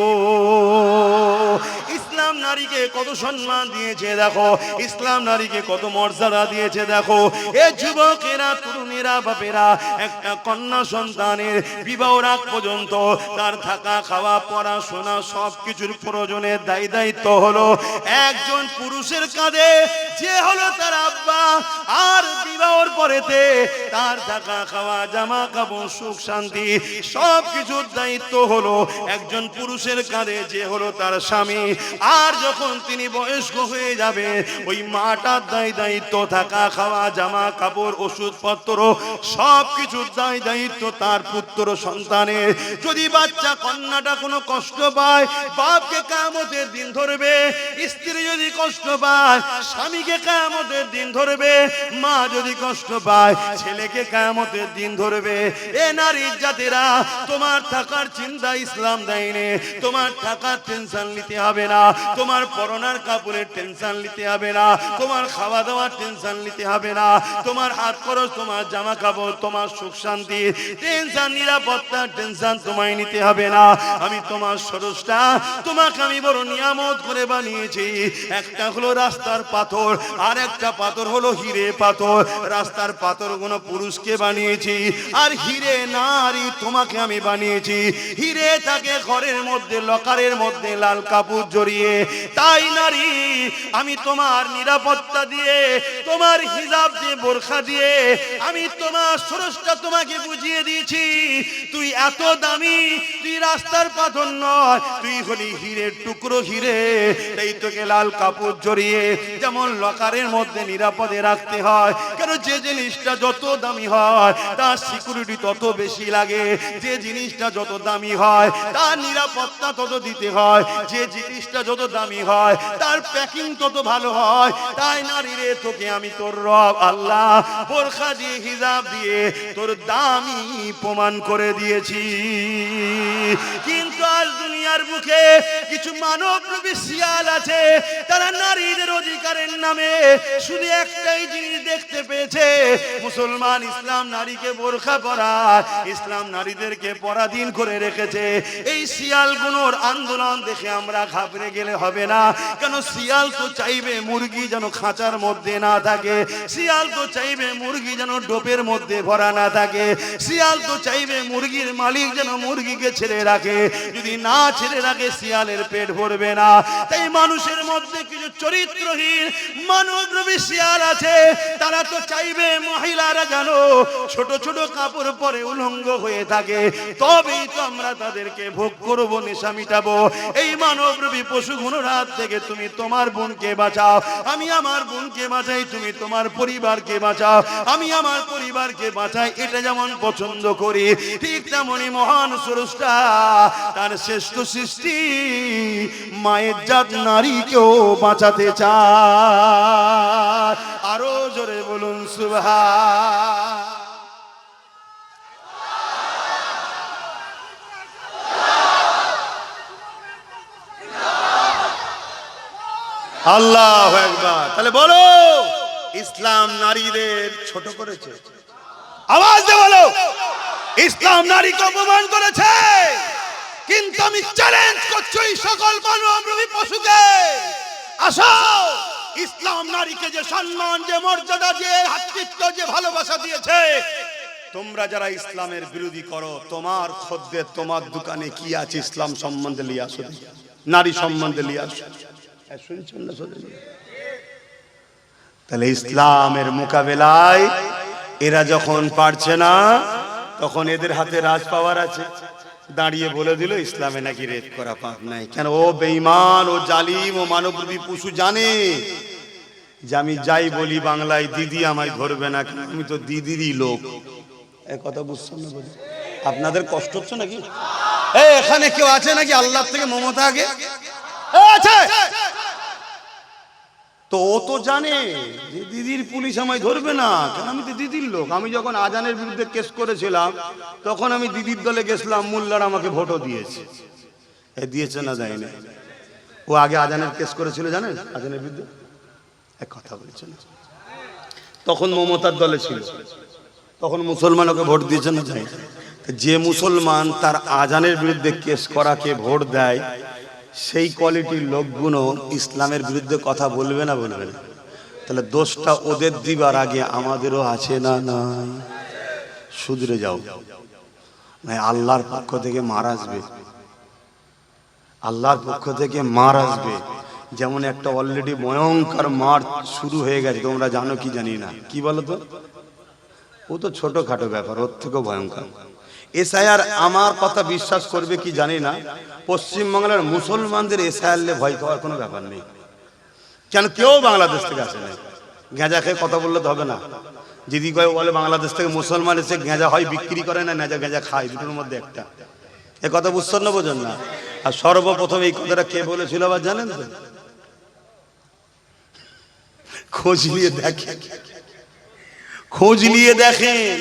ইসলাম নারীকে কত সম্মান দিয়েছে দেখো, ইসলাম নারীকে কত মর্যাদা দিয়েছে দেখো। এ যুবকেরা, তরুণেরা, বাপেরা, একটা কন্যা সন্তানের বিবাহ আগ পর্যন্ত তার থাকা, খাওয়া, পড়াশোনা সবকিছুর প্রয়োজনের দায়িত্ব হলো একজন পুরুষের কাঁধে, যে হলো তার আব্বা। আর বিবাহর পরেতে তার থাকা, খাওয়া, জামা কাপড়, সুখ শান্তি সবকিছুর দায়িত্ব হলো একজন পুরুষের কাঁধে, যে হলো তার স্বামী। আর যখন তিনি বয়স্ক হয়ে যাবে, ওই মাটার দায়িত্ব থাকা, খাওয়া, জামা কাপড়, ওষুধপত্র সবকিছুর দায়িত্ব তার পুত্র সন্তানের। যদি বাচ্চা কন্যাটা কোনো কষ্ট পায়, বাপকে কিয়ামতের দিন ধরবে। স্ত্রী যদি কষ্ট পায়, স্বামীকে কিয়ামতের দিন ধরবে। মা যদি কষ্ট পায়, ছেলেকে কিয়ামতের দিন ধরবে। এ নারীর জাতেরা, তোমার থাকার চিন্তা ইসলাম দেয়নি। তোমার থাকার টেনশন নিতে হবে না, তোমার পরনার কাপড়ের টেনশন নিতে হবে না, তোমার খাওয়া দাওয়ার টেনশন নিতে হবে না, তোমার হাত খরচ, তোমার জামা কাপড়, তোমার সুখ শান্তি টেনশন, নিরাপত্তার টেনশন তোমায় নিতে হবে না। আমি তোমার স্রষ্টা, তোমাকে আমি বড় নিয়ামত করে বানিয়েছি। একটা হলো রাস্তার পাথর, আর একটা পাথর হলো হিরে পাথর। রাস্তার পাথর গুলো পুরুষকে বানিয়েছি, আর হিরে নারী তোমাকে আমি বানিয়েছি। হিরে থাকে ঘরের মধ্যে, লকারের মধ্যে লাল কাপড় জড়িয়ে। তাই নারী, আমি তোমার নিরাপত্তা দিয়ে, তোমার হিজাব দিয়ে, বোরখা দিয়ে আমি তোমার স্রষ্টা তোমাকে বুঝিয়ে দিয়েছি। তুই এত দামি, তুই রাস্তার পাথর নয়, তুই হলি হিরের টুকরো হিরে। তাই তোকে লাল কাপড় জড়িয়ে যেমন লকারের মধ্যে নিরাপদে রাখতে হয়। কেন? যে জিনিসটা যত দামি হয় তার সিকিউরিটি তত বেশি লাগে। যে জিনিসটা যত দামি হয় তার নিরাপত্তা তত দিতে হয়। যে জিনিসটা যত দামি হয় তার প্যাকিং তত ভালো হয়। তাই নারী রে, তোকে আমি তোর রব আল্লাহ বোরখা দিয়ে, হিজাব দিয়ে তোর দামি প্রমাণ করে দিয়েছি। কিন্তু আজ দুনিয়া দুনিয়ার বুকে কিছু মানবরূপী শিয়াল আছে, তারা নারীদের অধিকারের নামে শুধু একটাই জিনিস দেখতে পেয়েছে, মুসলমান ইসলাম নারীকে বোরখা পরায়, ইসলাম নারীদেরকে পরাধীন করে রেখেছে। এই শিয়ালগুলোর আন্দোলন দেখে আমরা ঘাবড়ে গেলে হবে না, কেন শিয়াল তো চাইবে মুরগি যেন খাঁচার মধ্যে না থাকে, শিয়াল তো চাইবে মুরগি যেন ডোপের মধ্যে ভরা না থাকে, শিয়াল তো চাইবে মুরগির মালিক যেন মুরগিকে ছেড়ে রাখে, যদি না ছেড়ে রাখে শিয়ালের পেট ভরবে না। তাই মানুষের মধ্যে কিছু চরিত্রহীন মানবরূপী শিয়াল আছে, তারা তো চাইবে মহিলারা যেন ছোট ছোট কাপড় পরে উলঙ্গ হয়ে থাকে, তবেই তো আমরা তাদেরকে ভোগ করব, নেশা মিটাবো। এই মানবরূপী পশুগুলোর হাত থেকে তুমি তোমার বোনকে বাঁচাও, আমি আমার বোনকে বাঁচাই, তুমি তোমার পরিবারকে বাঁচাও, আমি আমার পরিবারকে বাঁচাই, এটা যেমন পছন্দ করি, ঠিক তেমনি মহান স্রষ্টা তার শ্রেষ্ঠ সৃষ্টি মায়ের জাত নারীকেও বাঁচাতে চায়। আরো জোরে বলুন সুবহান। আল্লাহু আকবার। তাহলে বলো, ইসলাম নারীদের ছোট করেছে? আওয়াজ দিয়ে বলো, ইসলাম নারীকে অপমান করেছে। কিন্তু আমি চ্যালেঞ্জ করছি এই সকল মানবরূপী পশুকে, আসো, ইসলাম নারীকে যে সম্মান, যে মর্যাদা, যে ভ্রাতৃত্ব, যে ভালোবাসা দিয়েছে, তোমরা যারা ইসলামের বিরোধী করো, তোমার খদ্দের তোমার দোকানে কি আছে ইসলাম সম্বন্ধে নিয়ে আসো, নারী সম্বন্ধে নিয়ে আসো। শুনছেন না? তাহলে ইসলামের মোকাবেলায় এরা যখন পারছে না, তখন এদের হাতে রাজ পাওয়ার আছে, দাঁড়িয়ে বলে দিল ইসলামে নাকি রেপ করা পাপ নাই। কেন? ও বেঈমান, ও জালিম, ও মানবরূপী পশু জানে যে আমি যাই বলি বাংলায় দিদি আমায় ধরবে না, আমি তো দিদিরই লোক। এই কথা বুঝছেন না? বলি আপনাদের কষ্ট হচ্ছে নাকি? এখানে কেউ আছে নাকি আল্লাহ থেকে মমতা আগে আছে? তো ও তো জানে যে দিদির পুলিশ আমায় ধরবে না, কারণ আমি তো দিদির লোক। আমি যখন আজানের বিরুদ্ধে কেস করেছিলাম, তখন আমি দিদির দলে গেছিলাম, মোল্লার আমাকে ভোটও দিয়েছে। দিয়েছে না দেয়নি? ও আগে আজানের কেস করেছিল, জানেন, আজানের বিরুদ্ধে। এক কথা বলছেন, তখন মমতার দলে ছিল, তখন মুসলমান ওকে ভোট দিয়েছে না যাই? যে মুসলমান তার আজানের বিরুদ্ধে কেস করাকে ভোট দেয়, সেই কোয়ালিটির লোকগুলো ইসলামের বিরুদ্ধে কথা বলবে না? বলবে না? তাহলে দোষটা ওদের দিবার আগে আমাদেরও আছে না? নাই? শুধরে যাও, নাই আল্লাহর পক্ষ থেকে মার আসবে, আল্লাহর পক্ষ থেকে মার আসবে। যেমন একটা অলরেডি ভয়ঙ্কর মার শুরু হয়ে গেছে, তোমরা জানো কি জানি না, কি বলো তো? ও তো ছোটখাটো ব্যাপার, ওর থেকেও ভয়ঙ্কর। এসআইআর, আমার কথা বিশ্বাস করবে কি জানি না, পশ্চিমবাংলার মুসলমানদের এসআইআর ভয় পাওয়ার কোনো ব্যাপার নেই। কেন? কেউ বাংলাদেশ থেকে আসে না। গেঁজা খেয়ে কথা বললে তো হবে না। যদি কয় বলে বাংলাদেশ থেকে মুসলমান এসে গেঁজা হয় বিক্রি করে না, নেজা গেঁজা খায়, দুটোর মধ্যে একটা। এ কথা বুঝছেন না? বোঝেন না? আর সর্বপ্রথম এই কথাটা কে বলেছিল আবার জানেন তো? খোঁজ নিয়ে দেখেন, খোঁজ নিয়ে দেখেন।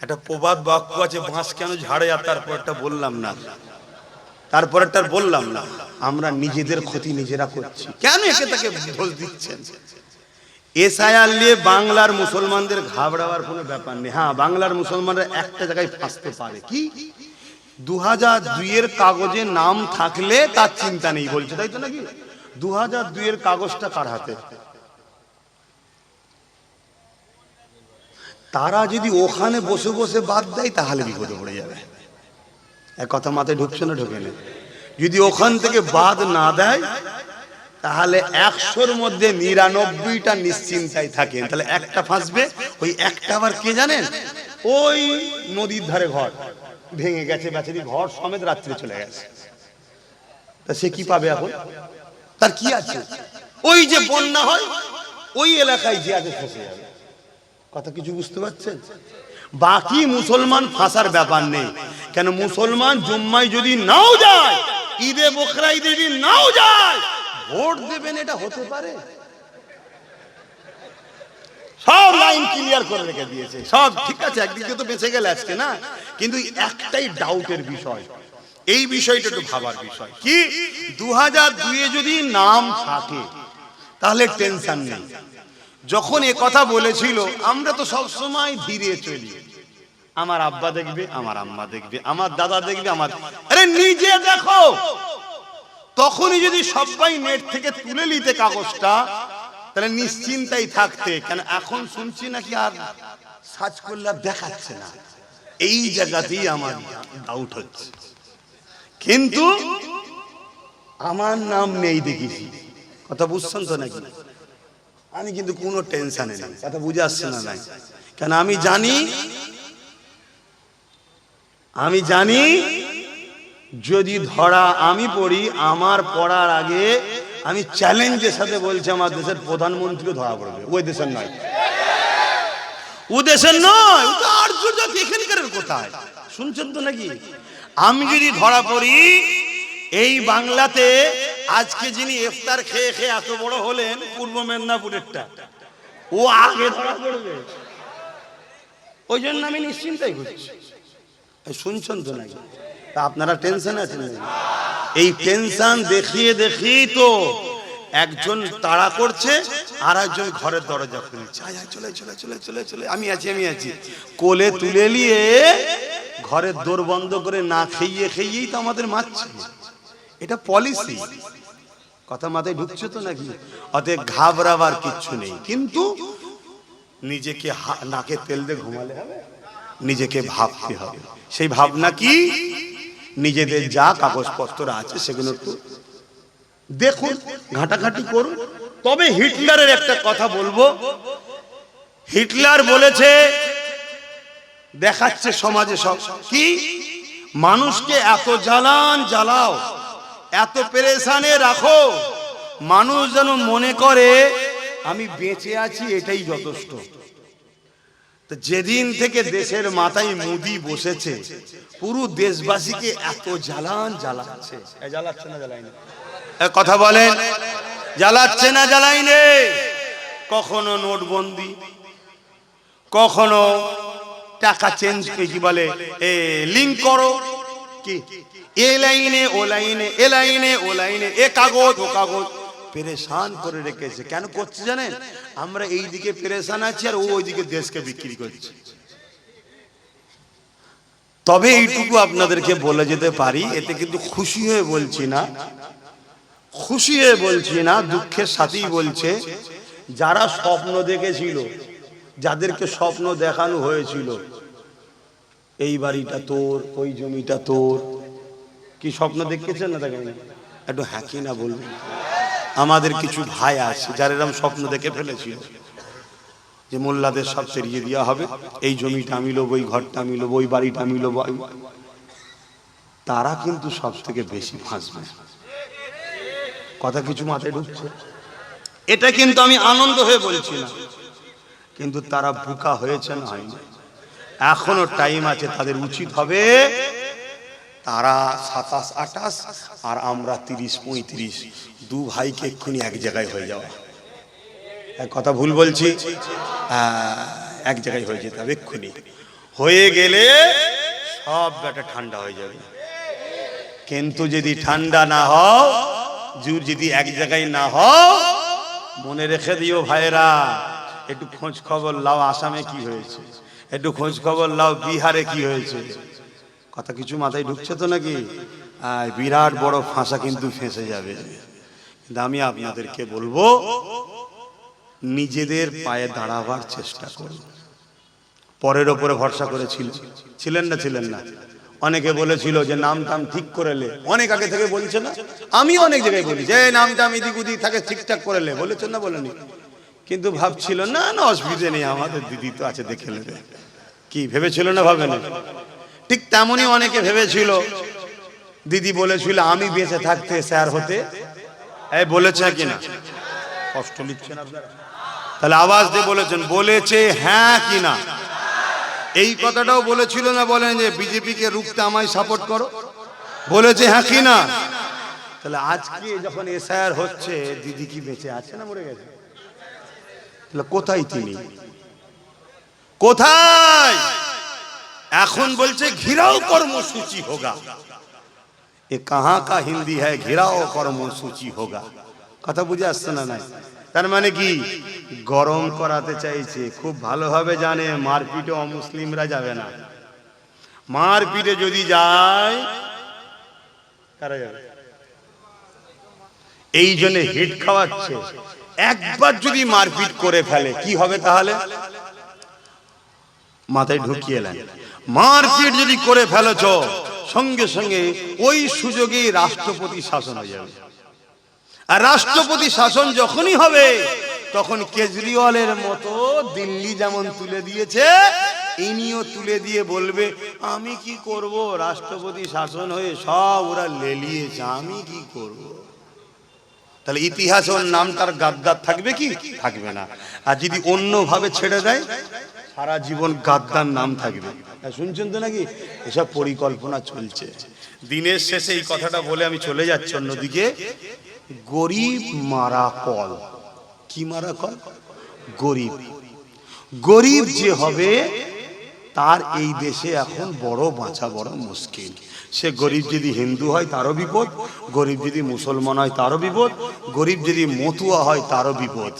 একটা প্রবাদ বাক্য আছে, বাঁশ কেন ঝাড়ে, আর তারপরটা বললাম না, তারপরটা বললাম না। আমরা নিজেদের ক্ষতি নিজেরা করছি। কেন একে তাকে দোষ দিচ্ছেন? এসআইআর নিয়ে বাংলার মুসলমানদের ঘাবড়াবার কোনো ব্যাপার নেই। হ্যাঁ, বাংলার মুসলমানরা একটা জায়গায় ফাঁসতে পারে, কি 2002 কাগজে নাম থাকলে তার চিন্তা নেই বলছে, তাই তো নাকি? 2002 কাগজটা কার হাতে? তারা যদি ওখানে বসে বসে বাদ দেয়, তাহলে বিপদে পড়ে যাবে। এক কথা মাথায় ঢুকছে না? ঢোকে না? যদি ওখান থেকে বাদ না দেয়, তাহলে 100-র মধ্যে 99টা নিশ্চিন্তায় থাকেন, তাহলে একটা ফাঁসবে। ওই একটা আবার কে জানেন? ওই নদীর ধারে ঘর ভেঙে গেছে, বেচারি ঘর সমেত রাত্রে চলে গেছে, তা সে কি পাবে এখন? তার কি আছে? ওই যে বন্যা হয়, ওই এলাকায় যে আগে ফেসে যাবে। কথা কিছু বুঝতে পারছেন? বাকি মুসলমান ফাঁসার ব্যাপার নেই। কেন? মুসলমান জুম্মায় যদি নাও যায়, ঈদে বকরা ঈদে যদি নাও যায়, ভোট দেবেন, এটা হতে পারে? সব লাইন ক্লিয়ার করে রেখে দিয়েছে, সব ঠিক আছে, একদিকে তো বেঁচে গেল আজকে না। কিন্তু একটাই ডাউটের বিষয়, এই বিষয়টা একটু ভাবার বিষয়। কি 2002 যদি নাম থাকে তাহলে টেনশন নেই। যখন এ কথা বলেছিল আমরা তো সব সময় ধীরে চলি, আমার আব্বা দেখবে, আমার আম্মা দেখবে, আমার দাদা দেখবে, আমার আরে নিজে দেখো। তখনই যদি সবাই নেট থেকে তুলে নিতে কাগজটা তাহলে নিশ্চিন্তাই থাকতে। কেন এখন শুনছি নাকি আর সার্চ করলে দেখাচ্ছে না, এই জায়গাতেই আমার ডাউট হচ্ছে। কিন্তু আমার নাম নেই দেখেছি, কথা বুঝছেন তো নাকি? আমি কিন্তু কোনো টেনশনে নেই, কথা বুঝে আসছে না নাই? কেন আমি জানি যদি ধরা আমি পড়ি, আমার পড়ার আগে আমি চ্যালেঞ্জের সাথে বলছি আমার দেশের প্রধানমন্ত্রীও ধরা পড়বে। ওই দেশের নয়, ও দেশের নয়, ও তো আর্য জাতি, এখানকার কোথায় শুনছেন তো নাকি? আমি যদি ধরা পড়ি এই বাংলাতে, আজকে যিনি ইফতার খেয়ে খেয়ে এত বড় হলেন পূর্ব মেদিনীপুরেরটা, ও আগে ধরা পড়বে। ওই জন্য আমি নিশ্চিন্তাই করছি। শুনছেন তো নাকি? তা আপনারা টেনশন আছেন নাকি? এই টেনশন দেখিয়ে দেখিয়ে তো একজন তাড়া করছে আর একজন ঘরের দরজা খুলছে, চলে চলে চলে চলে চলে, আমি আছি কোলে তুলে নিয়ে ঘরের দোর বন্ধ করে না খেয়েই তো আমাদের মারছে। এটা পলিসি, কথা মাথায় ঢুকছে তো নাকি? অতএব ঘাবড়াবার কিচ্ছু নেই। কিন্তু নিজেকে নাকে তেল দিয়ে ঘুমালে হবে, নিজেকে ভাবতে হবে। সেই ভাবনা কি? নিজেদের যা কাগজপত্র আছে সেগুলো একটু দেখুন, ঘাটাঘাটি করুন। তবে হিটলারের একটা কথা বলবো, হিটলার বলেছে, দেখাচ্ছে সমাজে সব কি, মানুষকে এত জ্বালাও, এত পেরেশানে রাখো, মানুষ যেন মনে করে আমি বেঁচে আছি, এটাই যথেষ্ট। যেদিন থেকে দেশের মাথায় মোদি বসেছে, পুরো দেশবাসীকে এত জ্বালাচ্ছে, জ্বালাচ্ছে না জ্বালাইনি? কথা বলেন, জ্বালাচ্ছে না জ্বালাইনি? কখনো নোটবন্দি, কখনো টাকা চেঞ্জ, কি বলে লিঙ্ক করো, কি এ লাইনে ও লাইনে, এ লাইনে ও লাইনে, এ কাগজ ও কাগজ, পেরেশান করে রেখেছে। কেন করছে জানেন? আমরা এই দিকে পেরেশান আছি আর ও ওইদিকে দেশকে বিক্রি করছে। তবে এইটুকু আপনাদেরকে বলে যেতে পারি, এতে কিন্তু খুশি হয়ে বলছি না, দুঃখের সাথেই বলছে, যারা স্বপ্ন দেখেছিল, যাদেরকে স্বপ্ন দেখানো হয়েছিল এই বাড়িটা তোর, ওই জমিটা তোর, কি স্বপ্ন দেখেছেন না দেখেন? একটু হ্যাঁ কি না বলবেন? আমাদের কিছু ভাই আছে যারা এরকম স্বপ্ন দেখে ফেলেছিল যে মোল্লাদের সব সেরিয়ে দেওয়া হবে, এই জমিটা আমি লোবো, ওই ঘরটা আমি লোবো, ওই বাড়িটা আমি লোবো। তারা কিন্তু সব থেকে বেশি ফাঁসবে। কথা কিছু মাথায় ঢুকছে? এটা কিন্তু আমি আনন্দ হয়ে বলছি না, কিন্তু তারা বোকা হয়েছে না হয়নি? এখনো টাইম আছে, তাদের উচিত হবে তারা 27, 28 আর আমরা 30, 35, দু ভাইকে এক্ষুনি এক জায়গায় হয়ে যাওয়া। কথা ভুল বলছি? এক জায়গায় হয়ে যেতে হবে এক্ষুনি। হয়ে গেলে সব ব্যাটা ঠান্ডা হয়ে যাবে। কিন্তু যদি ঠান্ডা না হও, যদি এক জায়গায় না হও, মনে রেখে দিও ভাইরা, একটু খোঁজ খবর লাও আসামে কি হয়েছে, একটু খোঁজ খবর লাও বিহারে কি হয়েছে। কথা কিছু মাথায় ঢুকছে তো নাকি? বিরাট বড় ফাঁসা কিন্তু ফেঁসে যাবে। কিন্তু আমি আপনাদেরকে বলবো, নিজেদের পায়ে দাঁড়াবার চেষ্টা করুন। পরের ওপরে ভরসা করে ছিলেন না? অনেকে বলেছিল যে নাম টাম ঠিক করে লে, অনেক আগে থেকে বলছে না? আমি অনেক জায়গায় বলি যে নাম টাম এদিক ওদিক থাকে ঠিকঠাক করে লে, বলেছেন না বলেনি? কিন্তু ভাবছিল না অসুবিধে নেই, আমাদের দিদি তো আছে, দেখে নেবে। কি ভেবেছিল না? ভাবেনি? ঠিক তেমনই অনেকে ভেবেছিল, দিদি বলেছিল আমি বেঁচে থাকতে স্যার হতে, বলেছে কিনা? কষ্ট লিখছেন আপনারা? তাহলে আওয়াজ দিয়ে বলেছে হ্যাঁ কিনা? এই কথাটাও বলেছিল না? বলেন যে বিজেপি কে রুখতে আমায় সাপোর্ট করো, বলেছে হ্যাঁ কিনা? তাহলে আজকে যখন এসআইআর হচ্ছে, দিদি কি বেঁচে আছে না মরে গেছে? তাহলে কোথায় তিনি? কোথায়? এখন বলছে ঘিরাও কর্মসূচি হোগা। এ কাহা কা হিন্দি হ্যায়, ঘেরাও কর্মসূচি হোগা। কথা বুঝে আসছে না? নাই তার মানে কি গরম করাতে চাইছে। খুব ভালোভাবে জানে মারপিটে অমুসলিমরা যাবে না। মারপিটে যদি যায় কারা যাবে? এই জন্য হিট খাওয়াচ্ছে। একবার যদি মারপিট করে ফেলে কি হবে তাহলে? মাথায় ঢুকিয়ে নেন, মারপিট যদি করে ফেলেছ সঙ্গে সঙ্গে ওই সুযোগেই রাষ্ট্রপতি শাসন হয়ে যাবে। আর রাষ্ট্রপতি শাসন যখনই হবে তখন কেজরিওয়ালের মতো দিল্লি যেমন তুলে দিয়েছে ইনিও তুলে দিয়ে বলবে আমি কি করব, রাষ্ট্রপতি শাসন হয়ে সব ওরা লেলিয়েছে, আমি কি করব। তাহলে ইতিহাসে ওর নামটার গাদ্দার থাকবে কি? থাকবে না। আর যদি অন্যভাবে ছেড়ে দেয় সারা জীবন গাদ্দার নাম থাকবে। শুনছেন তো নাকি? এসব পরিকল্পনা চলছে। দিনের শেষে এই কথাটা বলে আমি চলে যাচ্ছি অন্যদিকে। গরিব মারা কল। কি মারা কল? গরিব। গরিব যে হবে তার এই দেশে এখন বড় বাঁচা বড় মুশকিল। সে গরিব যদি হিন্দু হয় তারও বিপদ, গরিব যদি মুসলমান হয় তারও বিপদ, গরিব যদি মতুয়া হয় তারও বিপদ।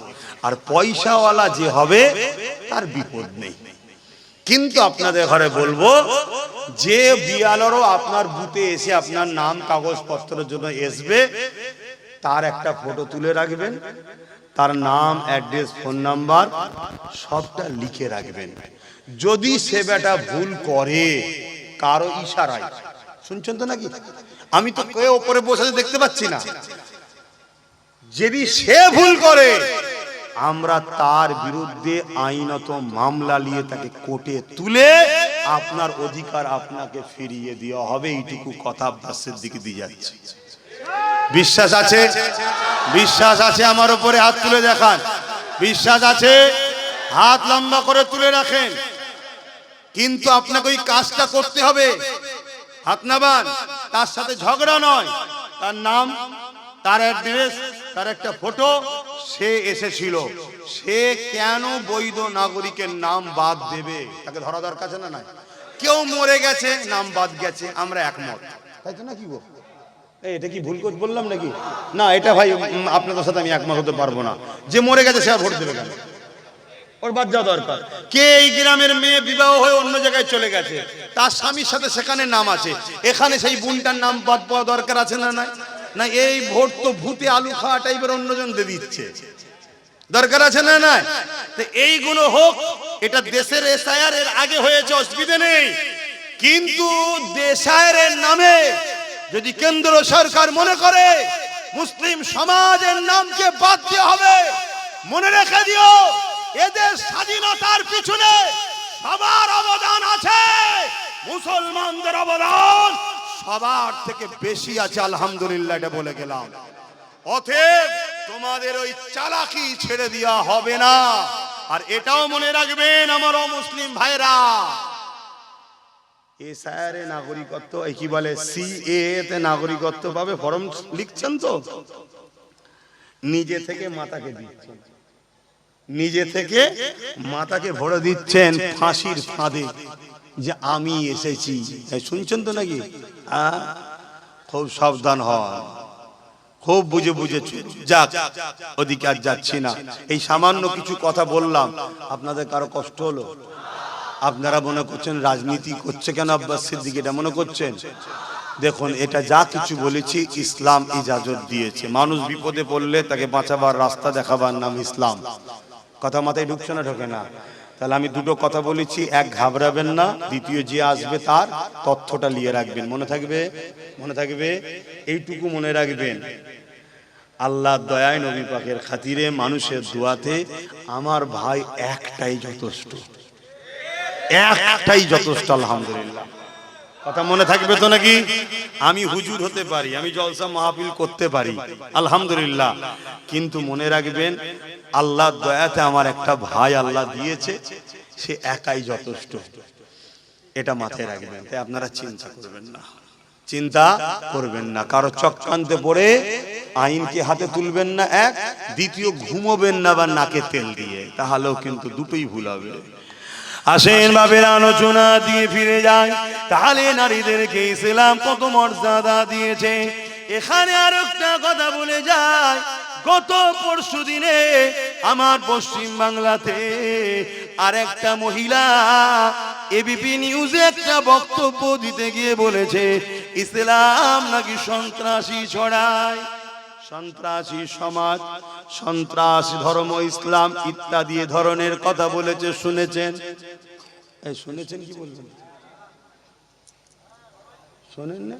আর পয়সাওয়ালা যে হবে তার বিপদ নেই। কিন্তু আপনাদের ঘরে বলবো, যে বিয়ালরও আপনার বুথে এসে আপনার নাম কাগজপত্রের জন্য আসবে তার একটা ফটো তুলে রাখবেন, তার নাম, অ্যাড্রেস, ফোন নাম্বার সবটা লিখে রাখবেন। যদি সে বেটা ভুল করে কারো ইশারায়, শুনছেন তো নাকি? আমি তো কেউ ওপরে বসে দেখতে পাচ্ছি না। যদি সে ভুল করে আমরা তার বিরুদ্ধে আইনত মামলা নিয়ে তাকে কোর্টে তুলে আপনার অধিকার আপনাকে ফিরিয়ে দেওয়া হবে। এইটুকু কথা আব্বাসের দিকে দিয়ে যাচ্ছে। বিশ্বাস আছে? বিশ্বাস আছে আমার উপরে হাত তুলে দেখান। বিশ্বাস আছে? হাত লম্বা করে তুলে রাখেন। কিন্তু আপনাকে ওই কাজটা করতে হবে। হাত নামান, তার সাথে ঝগড়া নয়, তার নাম, তার অ্যাড্রেস, তার একটা ফটো, সে এসেছিল, সে কেন বৈধ নাগরিকের নাম বাদ দেবে? তাকে ধরা দরকার আছে না? নাই। কেউ মরে গেছে, নাম বাদ গেছে, আমরা একমত, তাই তো নাকি গো? এটা কি ভুল করে বললাম নাকি? না, এটা ভাই আপনাদের সাথে আমি একমত হতে পারবো না। যে মরে গেছে সে আর ভোট দেবে কেন? ওর বাদ যাওয়া দরকার। কে এই গ্রামের মেয়ে বিবাহ হয়ে অন্য জায়গায় চলে গেছে, তার স্বামীর সাথে সেখানে নাম আছে, এখানে সেই বোনটার নাম বাদ পাওয়া দরকার আছে না? নাই না। এই ভোট তো ভূতে আলু খাওয়া টাইপের অন্যজন দিয়ে দিচ্ছে, দরকার আছে না? নাই। তো এইগুলো হোক, এটা দেশের এসআইআর এর আগে হয়েছে, অসুবিধা নেই। কিন্তু দেশায়ের নামে যদি কেন্দ্র সরকার মনে করে মুসলিম সমাজের নামকে বাদ দেওয়া হবে, মনে রেখে দিও এদের স্বাধীনতার পিছনে সবার অবদান আছে, মুসলমানদের অবদান সবার থেকে বেশি আছে, আলহামদুলিল্লাহ। এটা বলে গেলাম। অতএব তোমাদের ওই চালাকি ছেড়ে দেওয়া হবে না। আর এটাও মনে রাখবেন আমার অমুসলিম ভাইরা, এসআইআরে নাগরিকত্ব, কি বলে সিএ তে নাগরিকত্ব পাবে, ফর্ম লিখছেন তো, নিজে থেকে মাতাকে দিচ্ছেন, নিজে থেকে মাতাকে ভরে দিচ্ছেন ফাঁসির ফাঁদে যে আমি এসেছি। শুনছেন তো নাকি? খুব সাবধান হন, খুব বুঝে বুঝে যাক। ওদিকে আর যাচ্ছি না। এই সামান্য কিছু কথা বললাম, আপনাদের কারো কষ্ট হলো? আপনারা মনে করছেন রাজনীতি করছে কেন আব্বাস সিদ্দিক, এটা মনে করছেন? দেখুন, এটা যা কিছু বলেছি ইসলাম ইজাজত দিয়েছে। মানুষ বিপদে পড়লে তাকে বাঁচাবার রাস্তা দেখাবার নাম ইসলাম। কথা মাথায় ঢুকছে না? ঢোকে না? তাহলে আমি দুটো কথা বলেছি, এক ঘাবড়াবেন না, দ্বিতীয় যে আসবে তার তথ্যটা নিয়ে রাখবেন। মনে থাকবে? মনে থাকবে? এইটুকু মনে রাখবেন, আল্লাহ দয়ায় নবী পাকের খাতিরে মানুষের দোয়াতে আমার ভাই একটাই যথেষ্ট, একটাই যথেষ্ট, আলহামদুলিল্লাহ। কথা মনে থাকবে তো নাকি? আমি হুজুর হতে পারি, আমি জলসা মাহফিল করতে পারি, আলহামদুলিল্লাহ, কিন্তু মনে রাখবেন আল্লাহর দয়াতে আমার একটা ভাই আল্লাহ দিয়েছে, সে একাই যথেষ্ট। এটা মাথায় রাখবেন। তাই আপনারা চিন্তা করবেন না, চিন্তা করবেন না, কারো চক্রান্তে পড়ে আইনকে হাতে তুলবেন না। এক, দ্বিতীয় ঘুমোবেন না বা নাকে তেল দিয়ে, তাহলেও কিন্তু দুটোই ভুল হবে। আসেন বাবের আলোচনা দিয়ে ফিরে যায়। তাহলে নারীদেরকে ইসলাম কত মর্যাদা দিয়েছে। এখানে আর একটা কথা বলে যায়, গত পরশু দিনে আমার পশ্চিম বাংলাতে আর একটা মহিলা এবিপি নিউজে একটা বক্তব্য দিতে গিয়ে বলেছে ইসলাম নাকি সন্ত্রাসী ছড়ায়, সন্ত্রাসী সমাজ, সন্ত্রাসী ধর্ম, ইসলাম ইত্যাদি ধরনের কথা বলেছে। শুনেছেন? এই শুনেছেন কি বলবেন? শোনেন না?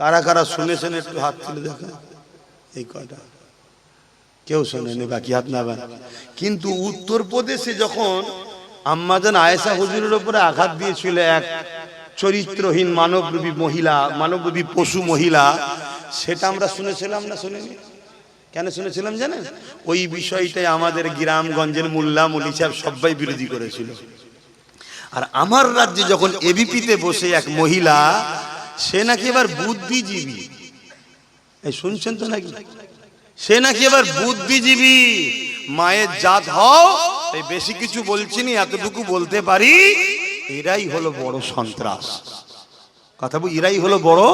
কারা কারা শুনেছেন একটু হাত তুলে দেখেন। এই কয়টা কেউ শোনেনি, বাকি হাত নামান। কিন্তু উত্তরপ্রদেশে যখন আম্মাজান আয়েশা হুজুরের উপরে আঘাত দিয়েছিল এক চরিত্রহীন মানবরূপী মহিলা, মানবরূপী পশু মহিলা, সেটা আমরা শুনেছিলাম না শুনিনি? কেন শুনেছিলাম জানেন? ওই বিষয়টাই আমাদের গ্রামগঞ্জের মোল্লা মৌলী সাহেব সবাই বিরোধী করেছিল। আর আমার রাজ্যে যখন এবিপিতে বসে এক মহিলা, সে নাকি এবার বুদ্ধিজীবী, এই শুনছেন তো নাকি? সে নাকি এবার বুদ্ধিজীবী, মায়ের জাত হও, এই বেশি কিছু বলছি না, এতটুকু বলতে পারি, এরাই হলো বড় সন্ত্রাস। কথা বল, এরাই হলো বড়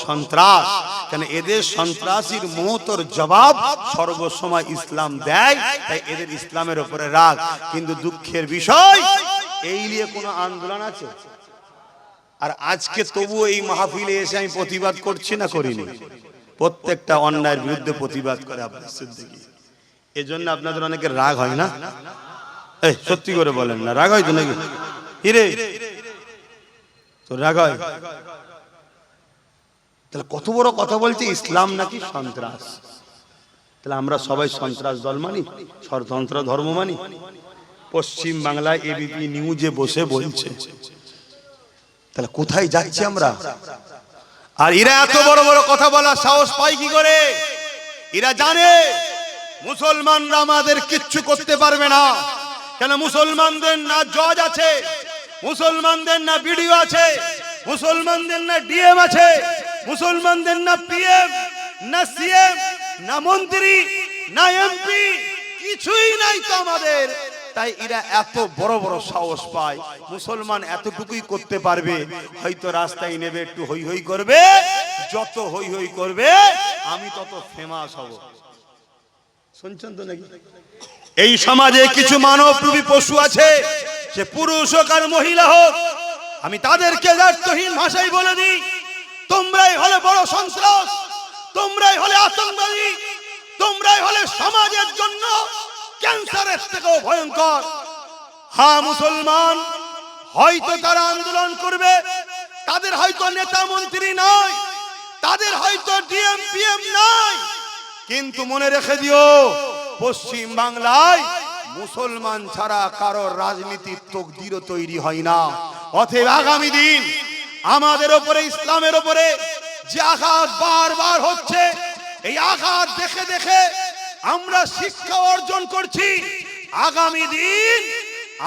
সন্ত্রাস। কেন এদের সন্ত্রাসীর মুহূর্তের জবাব সর্বসময় ইসলাম দেয়, তাই এদের ইসলামের উপরে রাগ। কিন্তু দুঃখের বিষয়, এই নিয়ে কোনো আন্দোলন আছে? আর আজকে তবু এই মাহফিলে এসে আমি প্রতিবাদ করছি না করিনি? প্রত্যেকটা অন্যায়ের বিরুদ্ধে প্রতিবাদ করে আপনার সিদ্দিকী। এজন্য আপনাদের অনেকের রাগ হয় না? এই সত্যি করে বলেন না, রাগ হয় তো নাকি? হিরে তো রাগ হয়? তাহলে কত বড় কথা বলছে, ইসলাম নাকি সন্ত্রাস। তাহলে আমরা সবাই সন্ত্রাস দল মানি, স্বতন্ত্র ধর্ম মানি? পশ্চিম বাংলায় এবিপি নিউজে বসে বলছে। তাহলে কোথায় যাচ্ছি আমরা? আর এরা এত বড় বড় কথা বলার সাহস পায় কি করে? এরা জানে মুসলমানরা আমাদের কিচ্ছু করতে পারবে না। কেন? মুসলমানদের না জজ আছে, মুসলমানদের না বিডিও আছে, মুসলমানদের না ডিএম আছে, মুসলমানদের না পিএম, না সিএম, না মন্ত্রী, না এমপি, কিছুই নাই তো আমাদের। তাই এরা এত বড় বড় সাহস পায়। মুসলমান এতটুকুই করতে পারবে, হয়তো রাস্তায় নেবে, একটু হই হই করবে, যত হই হই করবে আমি তত ফেমাস হব। শুনছেন তো নাকি? এই সমাজে কিছু মানবরূপী পশু আছে, সে পুরুষ হোক আর মহিলা হোক, আমি তাদেরকে দায়িত্বহীন ভাষায় বলে দিই, তোমরাই হলে বড় সন্ত্রাস, তোমরাই হলে আতঙ্কবাদী, তোমরাই হলে সমাজের জন্য ক্যান্সারের থেকেও ভয়ঙ্কর। হ্যাঁ, মুসলমান হয়তো তারা আন্দোলন করবে, তাদের হয়তো নেতা মন্ত্রী নয়, তাদের হয়তো ডিএম পিএম নয়, কিন্তু মনে রেখে দিও, পশ্চিম বাংলায় মুসলমান ছাড়া কারোর রাজনীতির তকদিরও তৈরি হয় না। অতএব আগামী দিন আমাদের উপরে, ইসলামের উপরে যে আঘাত বারবার হচ্ছে, এই আঘাত দেখে দেখে আমরা শিক্ষা অর্জন করছি। আগামী দিন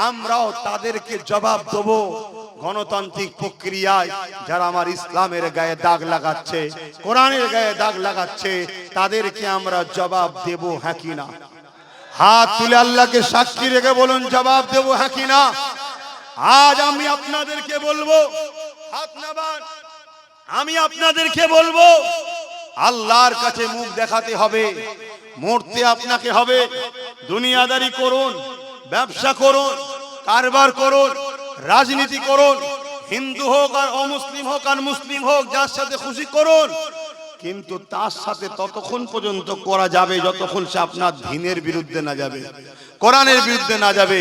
আমরাও তাদেরকে জবাব দেব। গণতান্ত্রিক প্রক্রিয়ায় যারা আমার ইসলামের গায়ে দাগ লাগাচ্ছে, কোরআনের গায়ে দাগ লাগাচ্ছে, তাদেরকে আমরা জবাব দেব, হ্যাঁ কি না? হাত তুলে আল্লাহকে সাক্ষী রেখে বলুন, জবাব দেব, হ্যাঁ কি না? আজ আমি আপনাদেরকে বলবো, হাত নামান, আমি আপনাদেরকে বলবো, আল্লাহর কাছে মুখ দেখাতে হবে, মরতে আপনাকে হবে। দুনিয়াদারি করুন, ব্যবসা করুন, কারবার করুন, রাজনীতি করুন, হিন্দু হোক আর অমুসলিম হোক আর মুসলিম হোক, যার সাথে খুশি করুন, কিন্তু তার সাথে ততক্ষণ পর্যন্ত করা যাবে যতক্ষণ সে আপনার দ্বীনের বিরুদ্ধে না যাবে, কোরআনের বিরুদ্ধে না যাবে।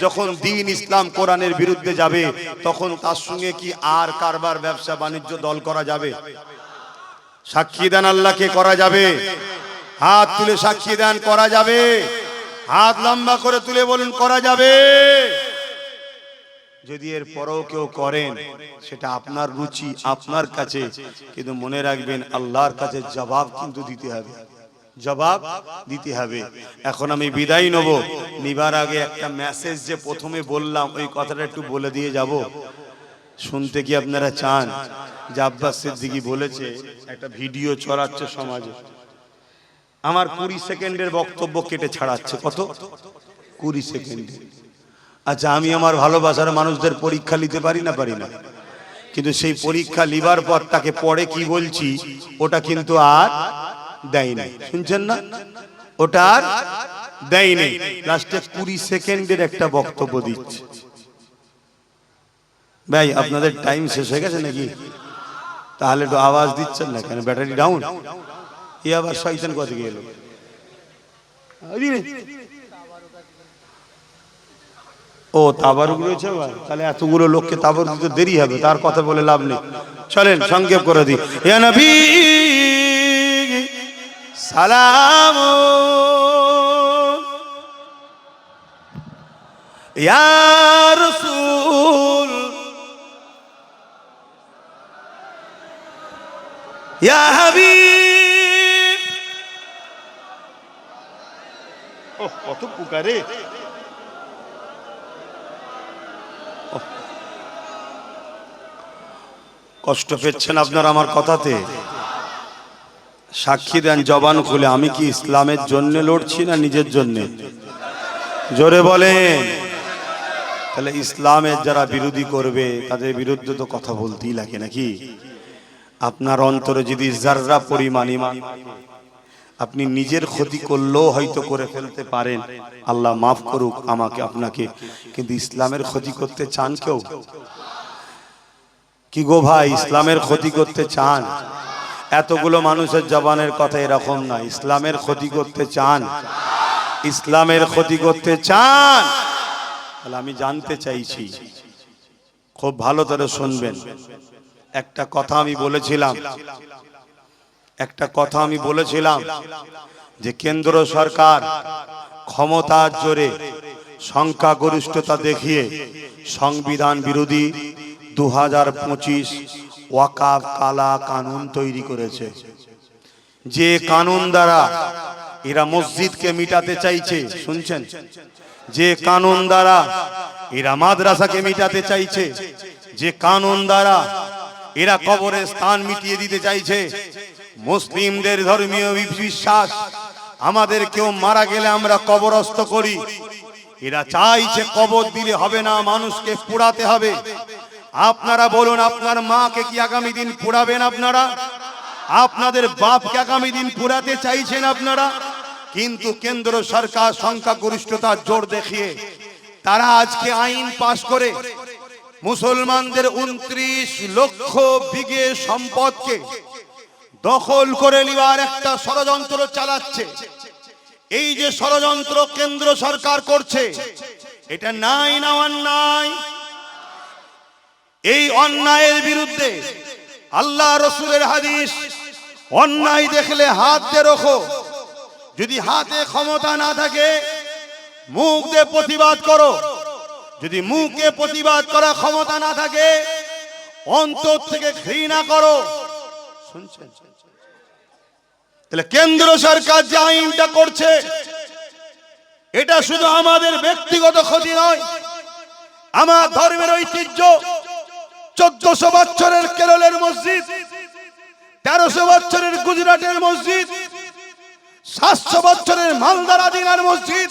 যখন দ্বীন ইসলাম কোরআনের বিরুদ্ধে যাবে, তখন তার সঙ্গে কি আর কারবার ব্যবসা বাণিজ্য দল করা যাবে? সাক্ষী দেন আল্লাহকে, করা যাবে? হাত তুলে সাক্ষী দেন, করা যাবে? হাত লম্বা করে তুলে বলুন, করা যাবে? যদি এর পরেও কেউ করেন, সেটা আপনার রুচি, আপনার কাছে, কিন্তু মনে রাখবেন আল্লাহর কাছে জবাব কিন্তু দিতে হবে, জবাব দিতে হবে। এখন আমি বিদায় নেব, নিবার আগে একটা মেসেজ যে প্রথমে বললাম, ওই কথাটা একটু বলে দিয়ে যাব। শুনতে কি আপনারা চান? যে আব্বাস সিদ্দিকী বলেছে একটা ভিডিও ছড়াচ্ছে সমাজে, আমার 20 সেকেন্ডের বক্তব্য কেটে ছাড়াচ্ছে। কত? 20 সেকেন্ডে। আচ্ছা, আমি আমার ভালোবাসার মানুষদের পরীক্ষা নিতে পারি না? পারি না। কিন্তু সেই পরীক্ষা লিবার পর তাকে পরে কি বলছি ওটা কিন্তু আর দেয় নাই। শুনছেন না? ওটা আর দেয় নাই। লাস্টে 20 সেকেন্ডের একটা বক্তব্য দিচ্ছে। ভাই আপনাদের টাইম শেষ হয়ে গেছে নাকি? তাহলে একটু আওয়াজ দিচ্ছেন না কেন? Battery down? এই আবার শয়তান কোথা থেকে এলো? ও তাবারুক রয়েছে ভাই, তাহলে এতগুলো লোককে তাবারুক দিতে দেরি হবে, তার কথা বলে লাভ নেই। চলেন সংক্ষেপ করে দিই। ইয়া নবী সালাম, ইয়া রাসূল, ইয়া হাবিব। ও কত পুকারে! কষ্ট পেচ্ছেন আপনার আমার কথাতে? সাক্ষী দেন জবান খুলে, আমি কি ইসলামের জন্য লড়ছি না নিজের জন্য? জোরে বলেন। তাহলে ইসলামের যারা বিরোধী করবে তাদের বিরুদ্ধে তো কথা বলতেই লাগে নাকি? আপনার অন্তরে যদি যাররা পরিমাণ ঈমান, আপনি নিজের ক্ষতি করলেও হয়তো করে ফেলতে পারেন, আল্লাহ মাফ করুক আমাকে আপনাকে, কিন্তু ইসলামের ক্ষতি করতে চান কেউ? কি গো ভাই, ইসলামের ক্ষতি করতে চান? এতগুলো মানুষের জবানের কথা এরকম না। ইসলামের ক্ষতি করতে চান? ইসলামের ক্ষতি করতে চান? তাহলে আমি জানতে চাইছি, খুব ভালো করে শুনবেন। একটা কথা আমি বলেছিলাম যে কেন্দ্র সরকার ক্ষমতার জোরে সংখ্যাগরিষ্ঠতা দেখিয়ে সংবিধান বিরোধী 2025 ওয়াকাফ কালা কানুন তৈরি করেছে। যে কানুন দ্বারা এরা মসজিদকে মিটাতে চাইছে, শুনছেন? যে কানুন দ্বারা এরা মাদ্রাসাকে মিটাতে চাইছে, যে কানুন দ্বারা এরা কবরের স্থান মিটিয়ে দিতে চাইছে। মুসলিমদের ধর্মীয় বিশ্বাস, আমাদের কেউ মারা গেলে আমরা কবরস্থ করি। এরা চাইছে কবর দিলে হবে না, মানুষকে পোড়াতে হবে। আপনারা বলুন, আপনার মাকে কি আগামী দিন পোড়াবেন আপনারা? আপনাদের বাপকে আগামী দিন পোড়াতে চাইছেন আপনারা? কিন্তু কেন্দ্র সরকার সংখ্যাগরিষ্ঠতার জোর দেখিয়ে তারা আজকে আইন পাশ করে মুসলমানদের 29 লক্ষ বিঘে সম্পদকে দখল করে নেওয়ার একটা ষড়যন্ত্র চালাচ্ছে। এই যে ষড়যন্ত্র কেন্দ্র সরকার করছে, এটা নাই না অন্যায়? এই অন্যায়ের বিরুদ্ধে আল্লাহ রসুলের হাদিস, অন্যায় দেখলে হাত দিয়ে রোখো। যদি হাতে ক্ষমতা না থাকে মুখ দিয়ে প্রতিবাদ করো। যদি মুখে প্রতিবাদ করা ক্ষমতা না থাকে অন্তর থেকে ঘৃণা করো। শুনছেন? তাহলে কেন্দ্র সরকার যে আইনটা করছে, এটা শুধু আমাদের ব্যক্তিগত ক্ষতি নয়, আমার ধর্মের ঐতিহ্য। 1400 বছরের কেরলের মসজিদ, 1300 বছরের গুজরাটের মসজিদ, 700 বছরের মালদার আদিনার মসজিদ,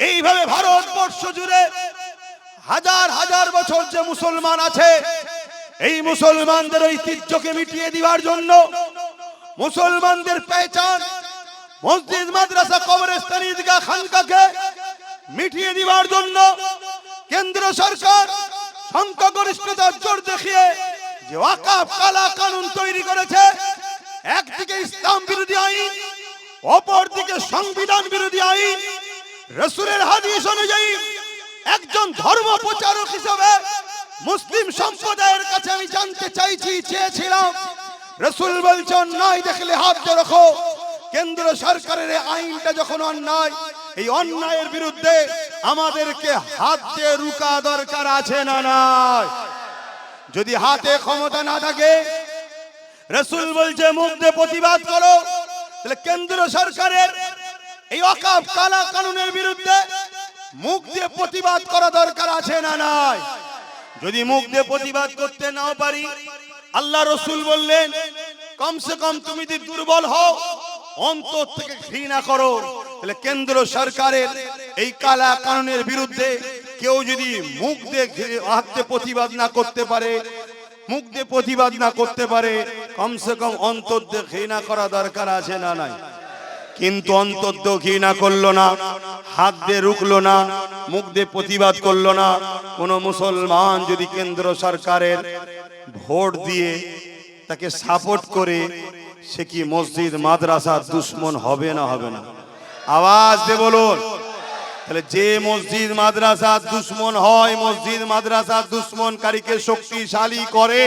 এইভাবে ভারতবর্ষ জুড়ে হাজার হাজার বছর যে মুসলমান আছে, এই মুসলমানদের ঐতিহ্যকে মিটিয়ে দেওয়ার জন্য, মুসলমানদের পেহচান মসজিদ, মাদ্রাসা, কবরস্থান, ঈদগাহ, খানকাকে মিটিয়ে দেওয়ার জন্য কেন্দ্র সরকার সংখ্যাগরিষ্ঠতার জোর দেখিয়ে যে ওয়াকাফ কালা কানুন তৈরি করেছে। একদিকে ইসলাম বিরোধী আইন, অপরদিকে সংবিধান বিরোধী আইন। রাসূলের হাদিস অনুযায়ী একজন ধর্ম প্রচারক হিসেবে মুসলিম সম্প্রদায়ের কাছে আমি জানতে চেয়েছিলাম, রাসূল বলছেন অন্যায় দেখলে হাত দিয়ে রাখো। কেন্দ্র সরকারের এই আইনটা যখন অন্যায়, এই অন্যায়ের বিরুদ্ধে আমাদেরকে হাত দিয়ে রুকা দরকার আছে না নাই? যদি হাতে ক্ষমতা না থাকে, রাসূল বলছে মুখ দিয়ে প্রতিবাদ করো। তাহলে কেন্দ্র সরকারের এই ওয়াকাফ কালা কানুনের বিরুদ্ধে মুখ দিয়ে প্রতিবাদ করা দরকার আছে না নাই? যদি মুখ দিয়ে প্রতিবাদ করতে নাও পারি, আল্লাহ রসুল বললেন কমসে কম তুমি যদি দুর্বল হও, অন্তর থেকে ঘৃণা করো। তাহলে কেন্দ্র সরকারের এই কালা কানুনের বিরুদ্ধে কেউ যদি মুখ দিয়ে হাতে প্রতিবাদ না করতে পারে, মুখ দিয়ে প্রতিবাদ না করতে পারে, কমসে কম অন্তর দিয়ে ঘৃণা করা দরকার আছে না নাই? কিন্তু অন্তর দিয়ে ঘৃণা করলো না, হাত দিয়ে রুখলো না, মুখ দিয়ে প্রতিবাদ করলো না। কোন মুসলমান যদি কেন্দ্র সরকারের ভোট দিয়ে তাকে সাপোর্ট করে, সে কি মসজিদ মাদ্রাসার দুশ্মন হবে না হবে না? আওয়াজ দিয়ে বলুন। তাহলে যে মসজিদ মাদ্রাসার দুশ্মন হয়, মসজিদ মাদ্রাসার দুশ্মনকারীকে শক্তিশালী করে,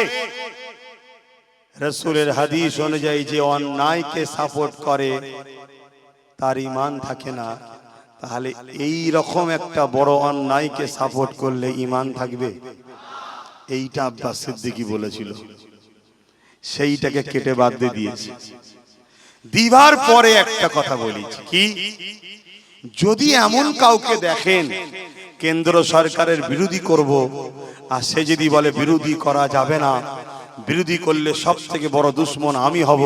রাসূলের হাদিস অনুযায়ী যে অন্যায়কে সাপোর্ট করে তার ঈমান থাকে না। তাহলে এই রকম একটা বড় অন্যায়কে সাপোর্ট করলে ঈমান থাকবে? এইটা আব্বাস সিদ্দিকী বলেছিল, সেইটাকে কেটে বাদ দিয়ে দিয়েছে। দিবার পরে একটা কথা বলেছি কি, যদি এমন কাউকে দেখেন কেন্দ্র সরকারের বিরোধী করব, আর সে যদি বলে বিরোধী করা যাবে না, বিরোধী করলে সব থেকে বড় দুশ্মন আমি হব,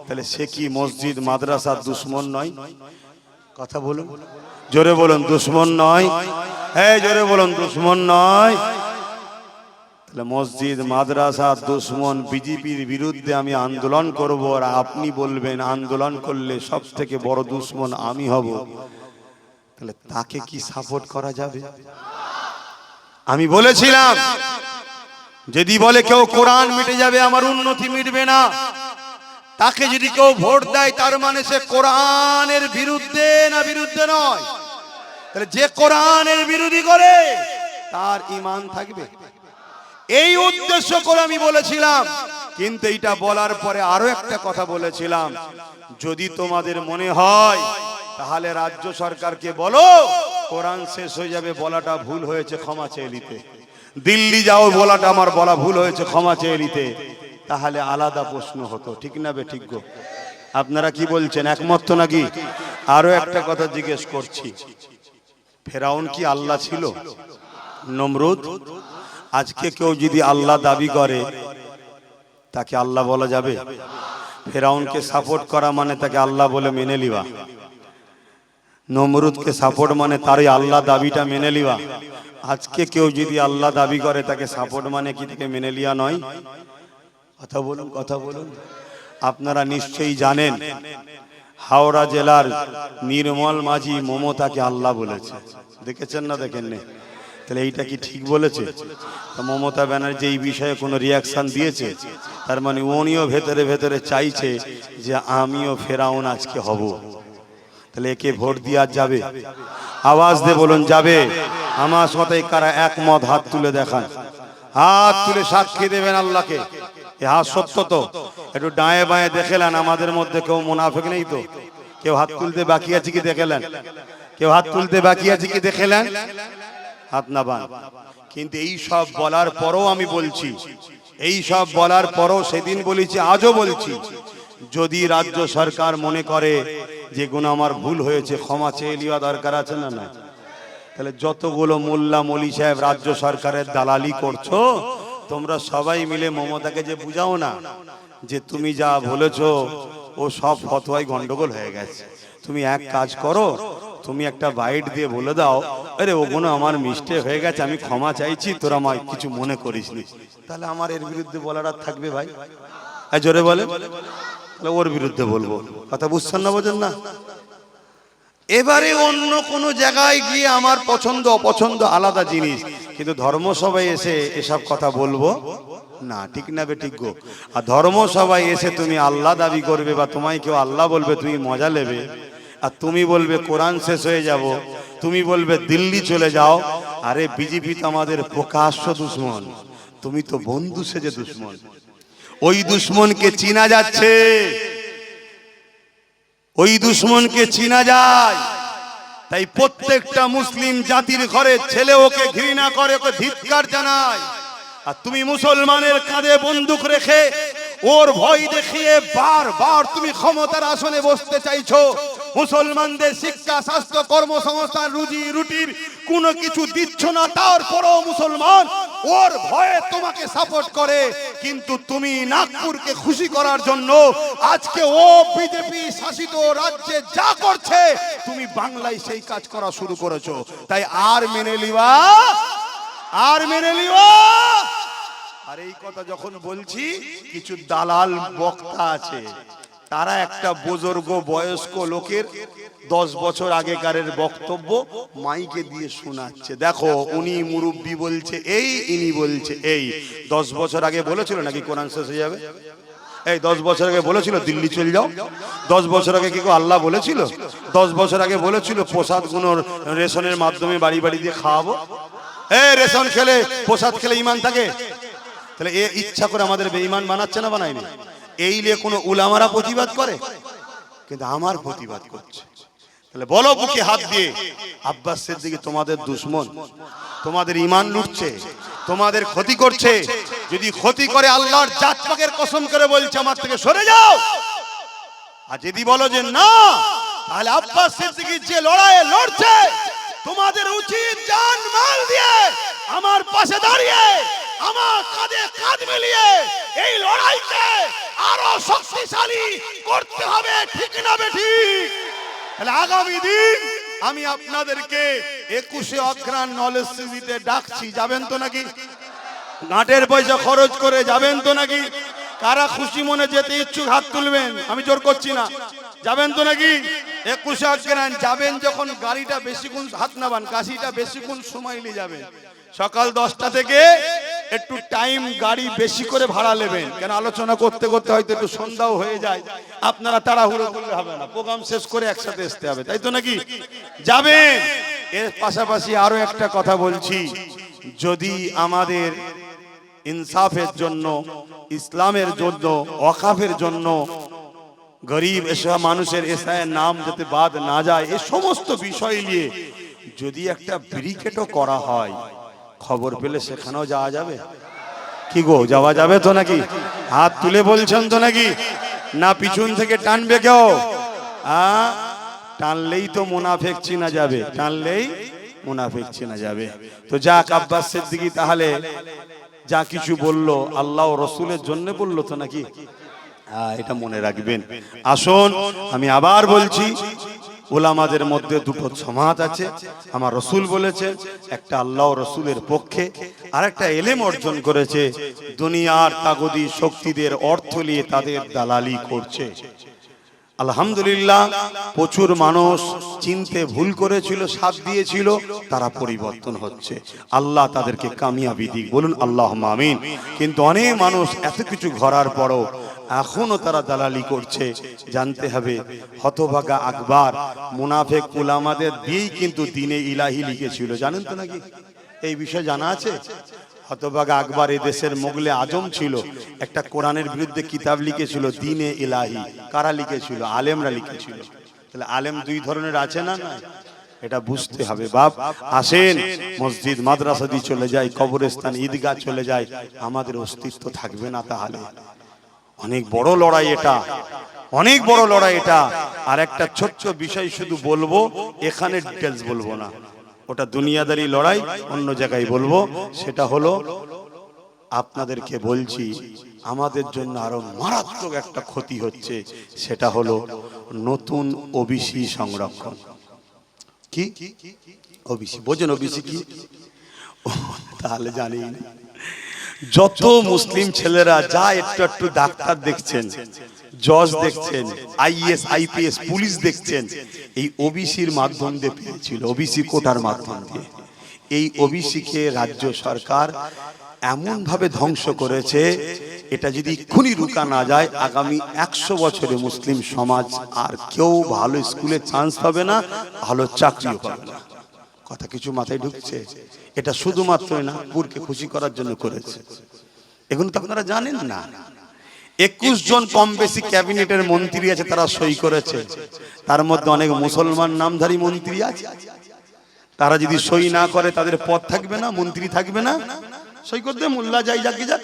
তাহলে সে কি মসজিদ মাদ্রাসার দুশ্মন নয়? কথা বলুন, জোরে বলুন, দুশ্মন নয়? হ্যাঁ, জোরে বলুন, দুশ্মন নয়? তাহলে মসজিদ মাদ্রাসার দুশ্মন বিজেপির বিরুদ্ধে আমি আন্দোলন করব, আর আপনি বলবেন আন্দোলন করলে সব থেকে বড় দুশ্মন আমি হব, তাহলে তাকে কি সাপোর্ট করা যাবে? আমি বলেছিলাম যদি বলে কেউ কোরআন মিটে যাবে, আমার উন্নতি মিটবে না, তাকে যদি কেউ ভোট দেয় তার মানে সে কোরআনের বিরুদ্ধে না বিরুদ্ধে নয়? তাহলে যে কোরআনের বিরোধী করে তার ঈমান থাকবে? এই উদ্দেশ্য করে আমি বলেছিলাম। কিন্তু এইটা বলার পরে আরো একটা কথা বলেছিলাম, যদি তোমাদের মনে হয় তাহলে রাজ্য সরকারকে বলো কোরআন শেষ হয়ে যাবে, বলাটা ভুল হয়েছে, ক্ষমা চেয়ে নিতে। দিল্লি যাও, বলাটা আমার বলা ভুল হয়েছে, ক্ষমা চেয়ে নিতে। তাহলে আলাদা প্রশ্ন হতো, ঠিক না বে ঠিক গো? আপনারা কি বলছেন, একমত তো নাকি? আরো একটা কথা জিজ্ঞেস করছি, ফেরাউন কি আল্লাহ ছিল? নমরুদ? আজকে কেউ যদি আল্লাহ দাবি করে তাকে আল্লাহ বলা যাবে? ফেরাউনকে সাপোর্ট করা মানে তাকে আল্লাহ বলে মেনে লিবা, নমরুদকে সাপোর্ট মানে তারই আল্লাহ দাবিটা মেনে লিবা। আজকে কেউ যদি আল্লাহ দাবি করে তাকে সাপোর্ট মানে কি তাকে মেনে লিয়া নয়? কথা বলুন, কথা বলুন। আপনারা নিশ্চয়ই জানেন হাওড়া জেলার নির্মল মাঝি মমতাকে আল্লাহ বলেছে, দেখেছেন না দেখেননি? তাহলে এইটা কি ঠিক বলেছে? মমতা ব্যানার্জি এই বিষয়ে কোনো রিয়াকশন দিয়েছে? তার মানে উনিও ভেতরে ভেতরে চাইছে যে আমিও ফেরাউন আজকে হব। তাহলে একে ভোট দেওয়া যাবে? আওয়াজ দিয়ে বলুন, যাবে? আমার সাথে কারা একমত হাত তুলে দেখান, হাত তুলে সাক্ষী দেবেন আল্লাহকে। এ হাত সত্য তো? একটু ডায়ে বাঁয়ে দেখেলেন, আমাদের মধ্যে কেউ মুনাফিক নেই তো? কেউ হাত তুলতে বাকি আছে কি দেখেলেন? কেউ হাত তুলতে বাকি আছে কি দেখেলেন? হাত না বান। কিন্তু এই সব বলার পরও আমি বলছি, এই সব বলার পরও সেদিন বলেছি, আজও বলছি, যদি রাজ্য সরকার মনে করে যে গুণ আমার ভুল হয়েছে, ক্ষমা চেয়ে নেওয়া দরকার আছে না না? তাহলে যতগুলো মোল্লা মলি সাহেব রাজ্য সরকারের দালালি করছো, তোমরা সবাই মিলে মমতাকে যে বুঝাও না যে তুমি যা বলেছো ও সব ফতোয়ায় গন্ডগোল হয়ে গেছে, তুমি এক কাজ করো, তুমি একটা বাইট দিয়ে বলে দাও, আরে ওগুলো আমার মিস্টেক হয়ে গেছে, আমি ক্ষমা চাইছি, তোরা আমায় কিছু মনে করিসনি। তাহলে আমার এর বিরুদ্ধে বলার আর থাকবে ভাই? জোরে বলে, তাহলে ওর বিরুদ্ধে বলবো। কথা বুঝছেন না, বোঝেন না? এবারে অন্য কোন জায়গায় গিয়ে আমার পছন্দ অপছন্দ আলাদা জিনিস, কিন্তু ধর্মসভায় এসে এসব কথা বলবো না, ঠিক না বে ঠিক গো? আর ধর্মসভায় এসে তুমি আল্লাহ দাবি করবে বা তোমায় কেউ আল্লাহ বলবে, তুমি মজা নেবে, আর তুমি বলবে কোরআন শেষ হয়ে যাব, তুমি বলবে দিল্লি চলে যাও। আরে বিজেপি তো আমাদের প্রকাশ্য দুশ্মন, তুমি তো বন্ধু সেজে দুশ্মন। ওই দুশ্মনকে চিনা যাচ্ছে, ওই দুশ্মনকে চিনা যায়। তাই প্রত্যেকটা মুসলিম জাতির ঘরে ছেলে ওকে ঘৃণা করে, ওকে ধিক্কার জানায়। আর তুমি মুসলমানের কাঁধে বন্দুক রেখে ওর ভয় দেখিয়ে বারবার তুমি ক্ষমতার আসনে বসতে চাইছো। মুসলমানদের শিক্ষা, স্বাস্থ্য, কর্মসংস্থান, রুজি রুটির কোনো কিছু দিচ্ছ না, তারপরেও মুসলমান ওর ভয়ে তোমাকে সাপোর্ট করে। কিন্তু তুমি নাগপুরকে খুশি করার জন্য আজকে ও বিজেপি শাসিত রাজ্যে যা করছে তুমি বাংলায় সেই কাজ করা শুরু করেছো। তাই আর মেনে লিবা, আর মেনে লিবা। আর এই কথা যখন বলছি, কিছু দালাল বক্তা আছে, তারা একটা বুজুর্গ বয়স্ক লোকের 10 বছর আগেকারের বক্তব্য মাইকে দিয়ে শোনাচ্ছে। দেখো উনি মুরব্বি বলছে এই, ইনি বলছে এই। 10 বছর আগে বলেছিল নাকি কোরআন শেষ হয়ে যাবে? এই 10 বছর আগে বলেছিল দিল্লি চলে যাও? 10 বছর আগে কি আল্লাহ বলেছিল? 10 বছর আগে বলেছিল প্রসাদ গুলো রেশনের মাধ্যমে বাড়ি বাড়ি দিয়ে খাওয়াবো? এই রেশন খেলে, প্রসাদ খেলে ইমান থাকে? তাহলে এ ইচ্ছা করে আমাদের বেঈমান বানাচ্ছে না বানায়নি? এই নিয়ে কোনো উলামারা প্রতিবাদ করে? কিন্তু আমার প্রতিবাদ করছে। তাহলে বলো বুকে হাত দিয়ে, আব্বাস সিদ্দিকী তোমাদের দুশমন, তোমাদের ঈমান লুটছে, তোমাদের ক্ষতি করছে। যদি ক্ষতি করে আল্লাহর জাত পাকের কসম করে বলছে আমার থেকে সরে যাও। আর যদি বলো যে না, তাহলে আব্বাস সিদ্দিকী যে লড়াইয়ে লড়ছে, তোমাদের উচিত জান মাল দিয়ে আমার পাশে দাঁড়িয়ে আমার কাঁধে কাঁধ মিলিয়ে এই লড়াইকে আরো শক্তিশালী করতে হবে। ঠিক না বেঠিক? তাহলে আগামী দিন আমি আপনাদেরকে 21শে অগ্রহায়ণ নলেজ সিটিতে ডাকছি, যাবেন তো নাকি? ঘাটের পয়সা খরচ করে যাবেন তো নাকি? কারা খুশি মনে যেতে ইচ্ছুক হাত তুলবেন, আমি জোর করছি না। যাবেন তো নাকি? 21শে অগ্রহায়ণ যাবেন যখন গাড়িটা বেশিক্ষণ হাত নাবান, কাশিটা বেশিক্ষণ সময় নিয়ে যাবেন। সকাল 10টা থেকে একটু টাইম গাড়ি বেশি করে ভাড়া নেবেন, কেন আলোচনা করতে করতে হয়তো একটু সন্ধ্যাও হয়ে যায়। আপনারা তাড়াহুড়ো করলে হবে না, প্রোগ্রাম শেষ করে একসাথে আসতে হবে, তাই তো নাকি? যাবেন। এর পাশাপাশি আরো একটা কথা বলছি, যদি আমাদের ইনসাফের জন্য, ইসলামের জন্য, ওয়াকাফের জন্য, গরিব এসব মানুষের এসআইয়ের নাম যাতে বাদ না যায়, এই সমস্ত বিষয় নিয়ে যদি একটা ব্রিকেটও করা হয়, খবর পেলে সেখানেও যাওয়া যাবে? কি গো, যাওয়া যাবে তো নাকি? হাত তুলে বলছেন তো নাকি? না পিছন থেকে টানবে কেউ? টানলেই তো মুনাফিক চিনা যাবে, টানলেই মুনাফিক চিনা যাবে। তো যাক, আব্বাস সিদ্দিকী তাহলে যা কিছু বললো আল্লাহ ও রসুলের জন্য বললো তো নাকি? এটা মনে রাখবেন। আসুন আমি আবার বলছি, উলামাদের মধ্যে দুটো জমাত আছে। আমার রসুল বলেছেন, একটা আল্লাহ ও রসুলের পক্ষে, আর একটা এলেম অর্জন করেছে, দুনিয়ার তাগদি শক্তিদের অর্থ নিয়ে তাদের দালালি করছে। আলহামদুলিল্লাহ, প্রচুর মানুষ চিনতে ভুল করেছিল, সাথ দিয়েছিল, তারা পরিবর্তন হচ্ছে। আল্লাহ তাদেরকে কামিয়াবি দিক, বলুন আল্লাহুম্মা আমিন। কিন্তু অনেক মানুষ এত কিছু ঘরার পরও এখনো তারা দালালি করছে। জানতে হবে, হতভাগা আকবর মুনাফিক উলামাদের দিয়েই কিন্তু দ্বীনে ইলাহি লিখেছিল, জানেন তো নাকি? এই বিষয় জানা আছে? হতভাগা আকবর এই দেশের মোগলে আজম ছিল, একটা কোরআনের বিরুদ্ধে কিতাব লিখেছিল, দ্বীনে ইলাহি। কারা লিখেছিল? আলেমরা লিখেছিল। তাহলে আলেম দুই ধরনের আছে না? না, এটা বুঝতে হবে বাপ। আসেন, মসজিদ মাদ্রাসা দিয়ে চলে যায়, কবরস্থান ঈদগাহ চলে যায়, আমাদের অস্তিত্ব থাকবে না। তাহলে অনেক বড় লড়াই এটা, অনেক বড় লড়াই এটা। আর একটা ছোট্ট বিষয় শুধু বলবো, এখানে ডিটেলস বলবো না, ওটা দুনিয়াদারি লড়াই, অন্য জায়গায় বলবো। সেটা হলো, আপনাদেরকে বলছি, আমাদের জন্য আরো মারাত্মক একটা ক্ষতি হচ্ছে। সেটা হলো নতুন ওবিসি সংরক্ষণ। কি ওবিসি বোঝেন? ওবিসি কি? তাহলে জানি না। যত মুসলিম ছেলেরা যা একটু একটু ডাক্তার দেখছেন, জজ দেখছেন, আইএস আইপিএস পুলিশ দেখছেন, এই ওবিসির মাধ্যম দিয়ে পেয়েছিল, ওবিসি কোটার মাধ্যম দিয়ে। এই ওবিসিকে রাজ্য সরকার এমন ভাবে ধ্বংস করেছে, এটা যদি এক্ষুনি রুকা না যায়, আগামী 100 বছরে মুসলিম সমাজ আর কেউ ভালো স্কুলে চান্স পাবে না, ভালো চাকরিও পাবে না। কথা কিছু মাথায় ঢুকছে? এটা শুধুমাত্র নাগপুরকে খুশি করার জন্য করেছে। এগুলো তো আপনারা জানেন না। 21 জন কম বেশি ক্যাবিনেটের মন্ত্রী আছে, তারা সই করেছে। তার মধ্যে অনেক মুসলমান নামধারী মন্ত্রী আছে। তারা যদি সই না করে, তাদের পদ থাকবে না, মন্ত্রী থাকবে না। সই করতে মোল্লা যাই, যাকে যাক,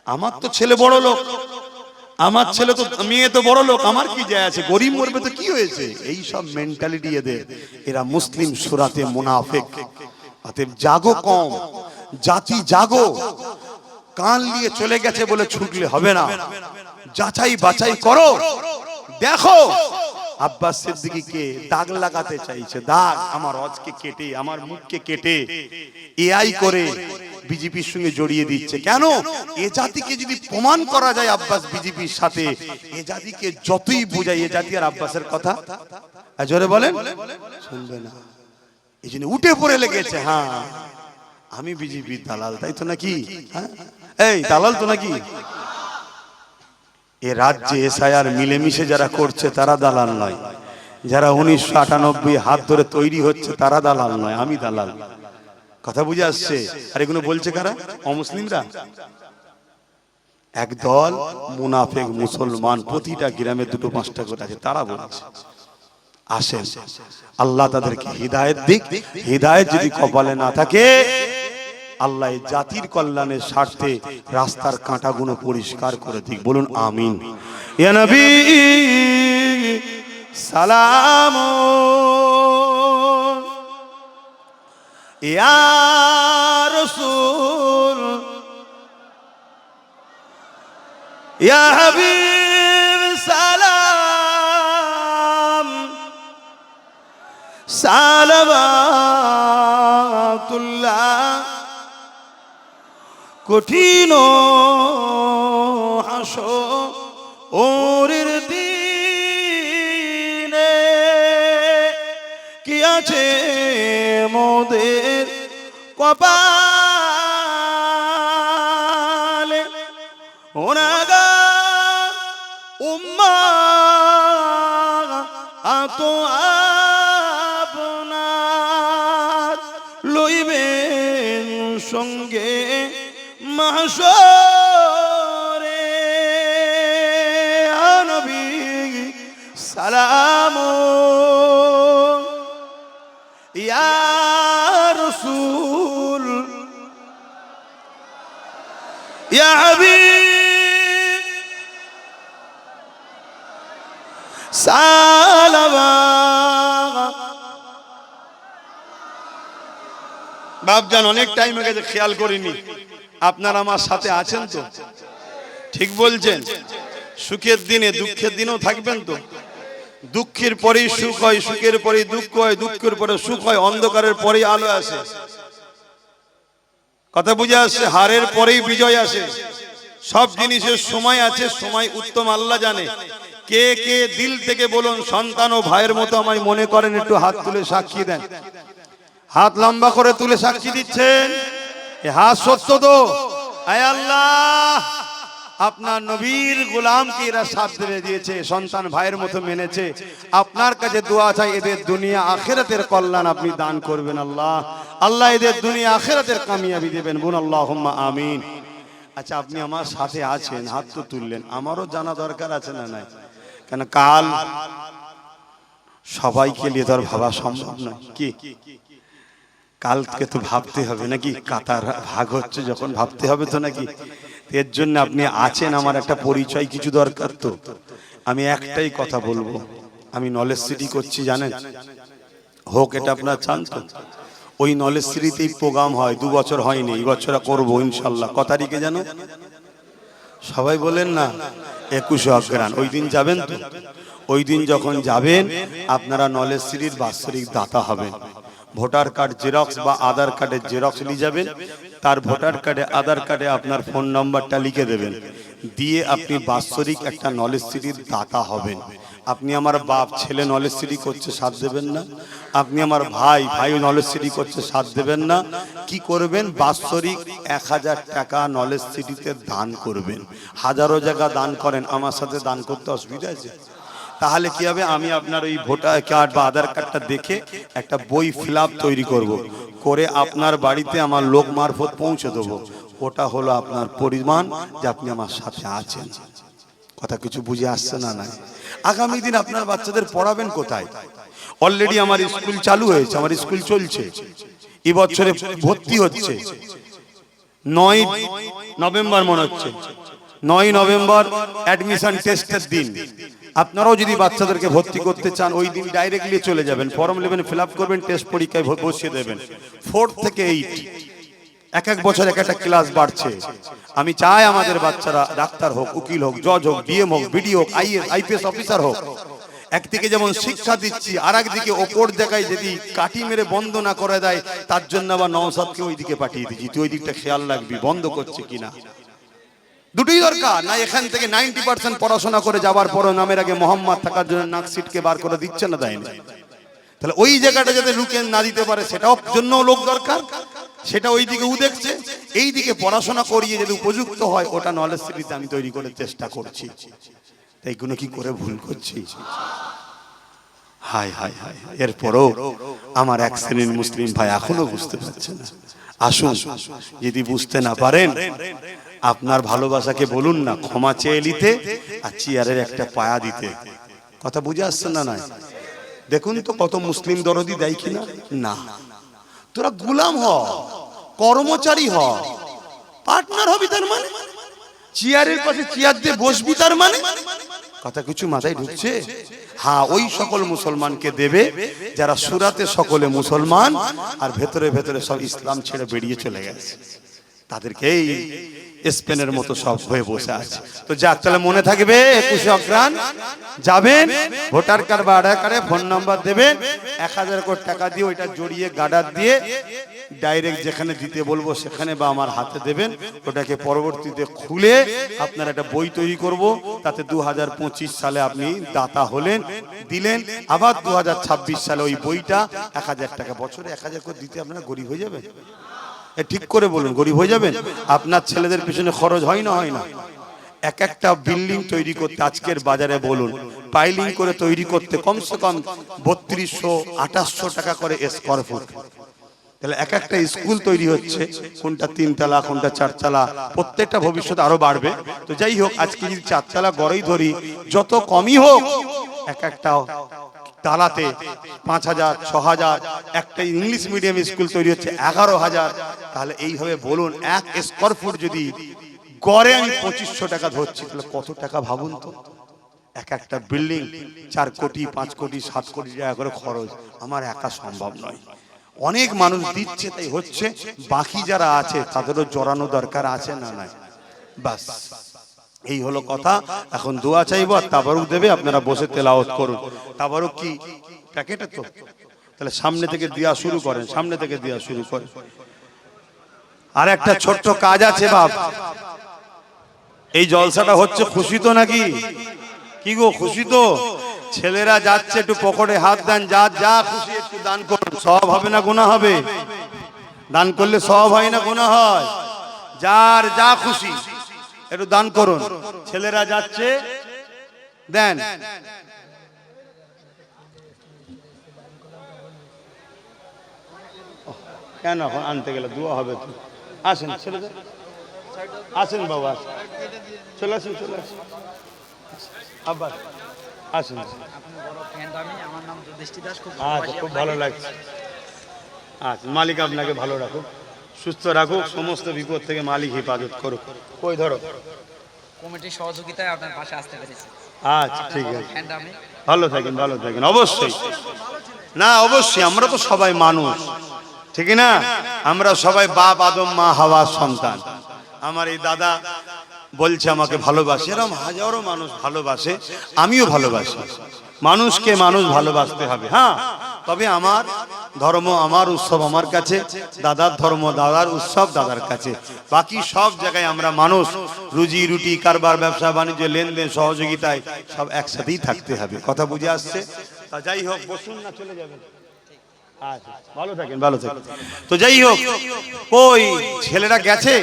আমার তো ছেলে বড় লোক, আমার ছেলে তো, মেয়ে তো বড় লোক, আমার কি যায় আছে, গরিব মরবে তো কি হয়েছে? এই সব মেন্টালিটি এদের। এরা মুসলিম সুরাতে মুনাফিক। অতএব জাগো কম, জাতি জাগো। কান নিয়ে চলে গেছে বলে ছুটলে হবে না, যাচাই বাছাই করো, দেখো আব্বাস সিদ্দিকীকে দাগ লাগাতে চাইছে, দাগ আমার হজকে কেটে, আমার মুখকে কেটে এআই করে বিজেপির সঙ্গে জড়িয়ে দিচ্ছে। কেন? এ জাতিকে যদি প্রমাণ করা যায় আব্বাস বিজেপির সাথে, এ জাতিকে যতই বোঝায়, এ জাতি আর আব্বাসের কথা জোরে বলেন শুনবে না। এই জন্য উঠে পড়ে লেগেছে, হ্যাঁ আমি বিজেপির দালাল, তাই তো নাকি? হ্যাঁ এই দালাল তো নাকি? এ রাজ্যে এসআইআর মিলেমিশে যারা করছে তারা দালাল নয়, যারা 1998 হাত ধরে তৈরি হচ্ছে তারা দালাল নয়, আমি দালাল। কথা বুঝে আসছে? আর এগুলো বলছে কারা? অমুসলিমরা। একদল মুনাফিক মুসলমান প্রতিটা গ্রামে 2-5টা করে আছে, তারা বলছে। আসেন আল্লাহ তাদেরকে হিদায়াত দিক, হিদায়াত যদি কপালে না থাকে আল্লাহ এই জাতির কল্যাণের স্বার্থে রাস্তার কাঁটাগুলো পরিষ্কার করে দিক। বলুন আমিন। ইয়া নবী সালাম, ইয়া রাসূল, ইয়া হাবিব সালাম, সালাওয়াতুল্লাহ। কঠিন হাসরের দিনে কি আছে মোদের কপালে, গুনাহগার উম্মাত আপনার লইবেন সঙ্গে মাহশরে। ইয়া নবী সালাম, ইয়া রাসূল, ইয়া হাবিব সালাম। বাপজান অনেক টাইম হয়ে গেছে, খেয়াল করিনি। আপনারা আমার সাথে আছেন তো? ঠিক বলছেন? সুখের দিনে দুঃখের দিনেও থাকবেন তো? দুঃখের পরেই সুখ হয়, সুখের পরেই দুঃখ হয়, দুঃখের পরে সুখ হয়, অন্ধকারের পরেই আলো আসে। কথা বুঝে আসছে? হারের পরেই বিজয় আসে। সব জিনিসের সময় আছে, সময় উত্তম আল্লাহ জানে। কে কে দিল থেকে বলুন সন্তান ও ভাইয়ের মতো আমায় মনে করেন, একটু হাত তুলে সাক্ষী দেন। হাত লম্বা করে তুলে সাক্ষী দিচ্ছেন, এ হাত সত্য তো? আয় আল্লাহ, আপনার নবীর গোলামকে এরা সাথ দেবে দিয়েছে, সন্তান ভাইয়ের মতো মেনেছে। আপনার কাছে দোয়া চাই, এদের দুনিয়া আখিরাতের কল্যাণ আপনি দান করবেন আল্লাহ। আল্লাহ এদের দুনিয়া আখিরাতের কামিয়াবি দেবেন। বলুন আল্লাহুম্মা আমিন। আচ্ছা, আপনি আমার সাথে আছেন, হাত তো তুললেন, আমারও জানা দরকার আছে না নাই? কেন কাল সবাইকে নিয়ে তো আর ভাবা সম্ভব নয়। কি কালকে তো ভাবতে হবে নাকি? কাতার ভাগ হচ্ছে যখন ভাবতে হবে তো নাকি? এর জন্য আপনি আছেন, আমার একটা পরিচয় কিছু দরকার। তো আমি একটাই কথা বলবো, আমি নলেজ সিটি করছি, জানেন হোক, এটা আপনার চান তো? ওই নলেজ সিটিতেই প্রোগ্রাম হয়, 2 বছর হয়নি, এই বছর করবো ইনশাল্লাহ। ক তারিখে জানো? সবাই বলেন না, 21 অগ্রহায়ণ। ওই দিন যাবেন তো? ওই দিন যখন যাবেন আপনারা নলেজ সিটির বাৎসরিক দাতা হবেন। ভোটার কার্ড জেরক্স বা আধার কার্ডের জেরক্স নিয়ে যাবেন, তার ভোটার কার্ডে আধার কার্ডে আপনার ফোন নাম্বারটা লিখে দেবেন, দিয়ে আপনি বাৎসরিক একটা নলেজ সিটির দাতা হবেন। আপনি আমার বাপ, ছেলে নলেজ সিটি করছে, সাথ দেবেন না? আপনি আমার ভাই, ভাই নলেজ সিটি করছে, সাথ দেবেন না? কি করবেন? বাৎসরিক 1000 টাকা নলেজ সিটিতে দান করবেন। হাজারো জায়গা দান করেন, আমার সাথে দান করতে অসুবিধা আছে? তাহলে কি হবে? আমি আপনার ওই ভোটার কার্ড বা আধার কার্ডটা দেখে একটা বই ফিলআপ তৈরি করব, করে আপনার বাড়িতে আমার লোক মারফত পৌঁছে দেবো। ওটা হলো আপনার পরিমাণ যে আপনি আমার সাথে আছেন। কথা কিছু বুঝে আসছে না? নাই। আগামী দিন আপনার বাচ্চাদের পড়াবেন কোথায়? অলরেডি আমার স্কুল চালু হয়েছে, আমার স্কুল চলছে, এবছরে ভর্তি হচ্ছে। 9 নভেম্বর মনে হচ্ছে, 9 নভেম্বর অ্যাডমিশন টেস্টের দিন। আপনারাও যদি বাচ্চাদেরকে ভর্তি করতে চান, ওই দিন ডাইরেক্টলি চলে যাবেন, ফর্ম নেবেন, ফিল আপ করবেন, টেস্ট পরীক্ষায় বসিয়ে দেবেন। 4 থেকে 8 এক এক বছর এক একটা ক্লাস বাড়ছে। আমি চাই আমাদের বাচ্চারা ডাক্তার হোক, উকিল হোক, জজ হোক, ডিএম হোক, বিডি হোক, আইএস আইপিএস অফিসার হোক। একদিকে যেমন শিক্ষা দিচ্ছি, আর একদিকে ওপর জায়গায় যদি কাটি মেরে বন্ধ না করে দেয়, তার জন্য আবার নওশাদকে ওই দিকে পাঠিয়ে দিচ্ছি, তুই ওই দিকটা খেয়াল রাখবি বন্ধ করছে কিনা। দুটোই দরকার না। এখান থেকে 90% পড়াশোনা করে যাবার পরও নামের আগে মোহাম্মদ থাকার জন্য নাকশিটকে বার করে দিচ্ছে না, দেয় না। তাহলে ওই জায়গাটা যাতে লুকে না দিতে পারে সেটাও জন্য লোক দরকার, সেটা ওই দিকে ও দেখছে। এই দিকে পড়াশোনা করিয়ে যদি উপযুক্ত হয়, ওটা নলেজ সিটিতে আমি তৈরি করার চেষ্টা করছি। তাই কোনো কি করে ভুল করছি? হায় হায় হায়, এরপরও আমার এক শ্রেণীর মুসলিম ভাই এখনো বুঝতে পারছে না। আসুন, যদি বুঝতে না পারেন আপনার ভালোবাসাকে বলুন না ক্ষমা চেয়ে নিতে আর চেয়ারের একটা পায়া দিতে। কথা বুঝে আসছে না? নয় দেখুন তো কত মুসলিম দরদি দেয় কিনা। না, তোরা গোলাম হ, কর্মচারী হ, পার্টনার হবি তার মানে, চেয়ারের পাশে চেয়ার দিয়ে বসবি তার মানে। কথা কিছু মাথায় ঢুকছে? হ্যাঁ, ওই সকল মুসলমানকে দেবে যারা সুরাতে সকলে মুসলমান আর ভেতরে ভেতরে সব ইসলাম ছেড়ে বেরিয়ে চলে গেছে, তাদেরকেই স্পেনের মতো সব হয়ে বসে আছে। তো যাক, তাহলে মনে থাকবে 21 অগ্রহায়ণ যাবেন, ভোটার কার্ড বা আধার কার্ডে ফোন নাম্বার দেবেন, 1000 কোটি টাকা দিয়ে ওইটা জড়িয়ে গার্ডার দিয়ে ডাইরেক্ট যেখানে দিতে বলবো সেখানে বা আমার হাতে দেবেন। ওটাকে পরবর্তীতে খুলে আপনার একটা বই তৈরি করব, তাতে 2025 সালে আপনি দাতা হলেন, দিলেন, আবার 2026 সালে ওই বইটা 1000 টাকা, বছরে 1000 করে দিতে আপনারা গরিব হয়ে যাবেন। ঠিক করে বলুন, গরিব হয়ে যাবেন? আপনার ছেলেদের পিছনে খরচ হয় না? হয় না? এক একটা বিল্ডিং তৈরি করতে আজকের বাজারে বলুন, পাইলিং করে তৈরি করতে কমসে কম 3200-2800 টাকা করে স্কয়ার ফুট। তাহলে এক একটা স্কুল তৈরি হচ্ছে, কোনটা 3 তলা, কোনটা 4 তলা, প্রত্যেকটা ভবিষ্যতে আরো বাড়বে। তো যাই হোক, আজকে যদি 4 তলা গড়েই ধরি, যত কমই হোক এক একটা তালাতে 5000, 6000, একটা ইংলিশ মিডিয়াম স্কুল তৈরি হচ্ছে 11000। তাহলে এইভাবে বলুন, 1 স্কয়ার ফুট যদি গড়ে আমি 2500 টাকা ধরছি, তাহলে কত টাকা ভাবুন তো। এক একটা বিল্ডিং 4 কোটি, 5 কোটি, 7 কোটি টাকা করে খরচ, আমার একা সম্ভব নয়। অনেক মানুষ দিচ্ছে তাই হচ্ছে, বাকি যারা আছে তাদেরও জড়ানো দরকার আছে না? নাই? বাস এই হলো কথা। এখন দোয়া চাইবো আর তাবারুক দেবে, আপনারা বসে তেলাওয়াত করুন। তাবারুক কি প্যাকেটে? তো তাহলে সামনে থেকে দেওয়া শুরু করেন, সামনে থেকে দেওয়া শুরু করেন। আর একটা ছোট্ট কাজ আছে বাপ, এই জলসাটা হচ্ছে খুশি তো নাকি? কি গো, খুশি তো? ছেলেরা যাচ্ছে, একটু পকেটে হাত দেন, যা যা খুশি একটু দান করুন। সওয়াব হবে না গুনাহ হবে? দান করলে সওয়াব হয় না গুনাহ হয়? যার যা খুশি একটু দান করুন। ছেলেরা যাচ্ছে, দেন। কেন এখন আনতে গেলে দোয়া হবে তো? আসেন ছেলেদের, আসেন বাবা, চলে আসেন, চলে আসেন, আবার আসেন। আচ্ছা, খুব ভালো লাগছে। আচ্ছা, মালিক আপনাকে ভালো রাখুক, সুস্থ রাখুক, সমস্ত বিপদ থেকে মালিক হেফাজত করুক। কই ধরো, কমিটির সহযোগিতায় আপনার পাশে আসতে পেরেছি। আচ্ছা, ঠিক আছে, ভালো থাকেন, ভালো থাকেন। অবশ্যই না, অবশ্যই আমরা তো সবাই মানুষ, ঠিক না? আমরা সবাই বাপ আদম মা হাওয়ার সন্তান। আমার এই দাদা বলছে আমাকে ভালোবাসে, এরকম হাজারো মানুষ ভালোবাসে, আমিও ভালোবাসি। মানুষকে মানুষ ভালোবাসতে হবে। হ্যাঁ, তবে আমার ধর্ম আমার উৎসব আমার কাছে, দাদার ধর্ম দাদার উৎসব দাদার কাছে। বাকি সব জায়গায় আমরা মানুষ, রুজি রুটি, কারবার, ব্যবসা বাণিজ্য, লেনদেন, সহযোগিতায় সব একসাথেই থাকতে হবে। কথা বুঝে আসছে? তা যাই হোক, বসুন না, চলে যাবেন। আচ্ছা, ভালো থাকেন, ভালো থাকেন। তো যাই হোক, ওই ছেলেরা গেছে,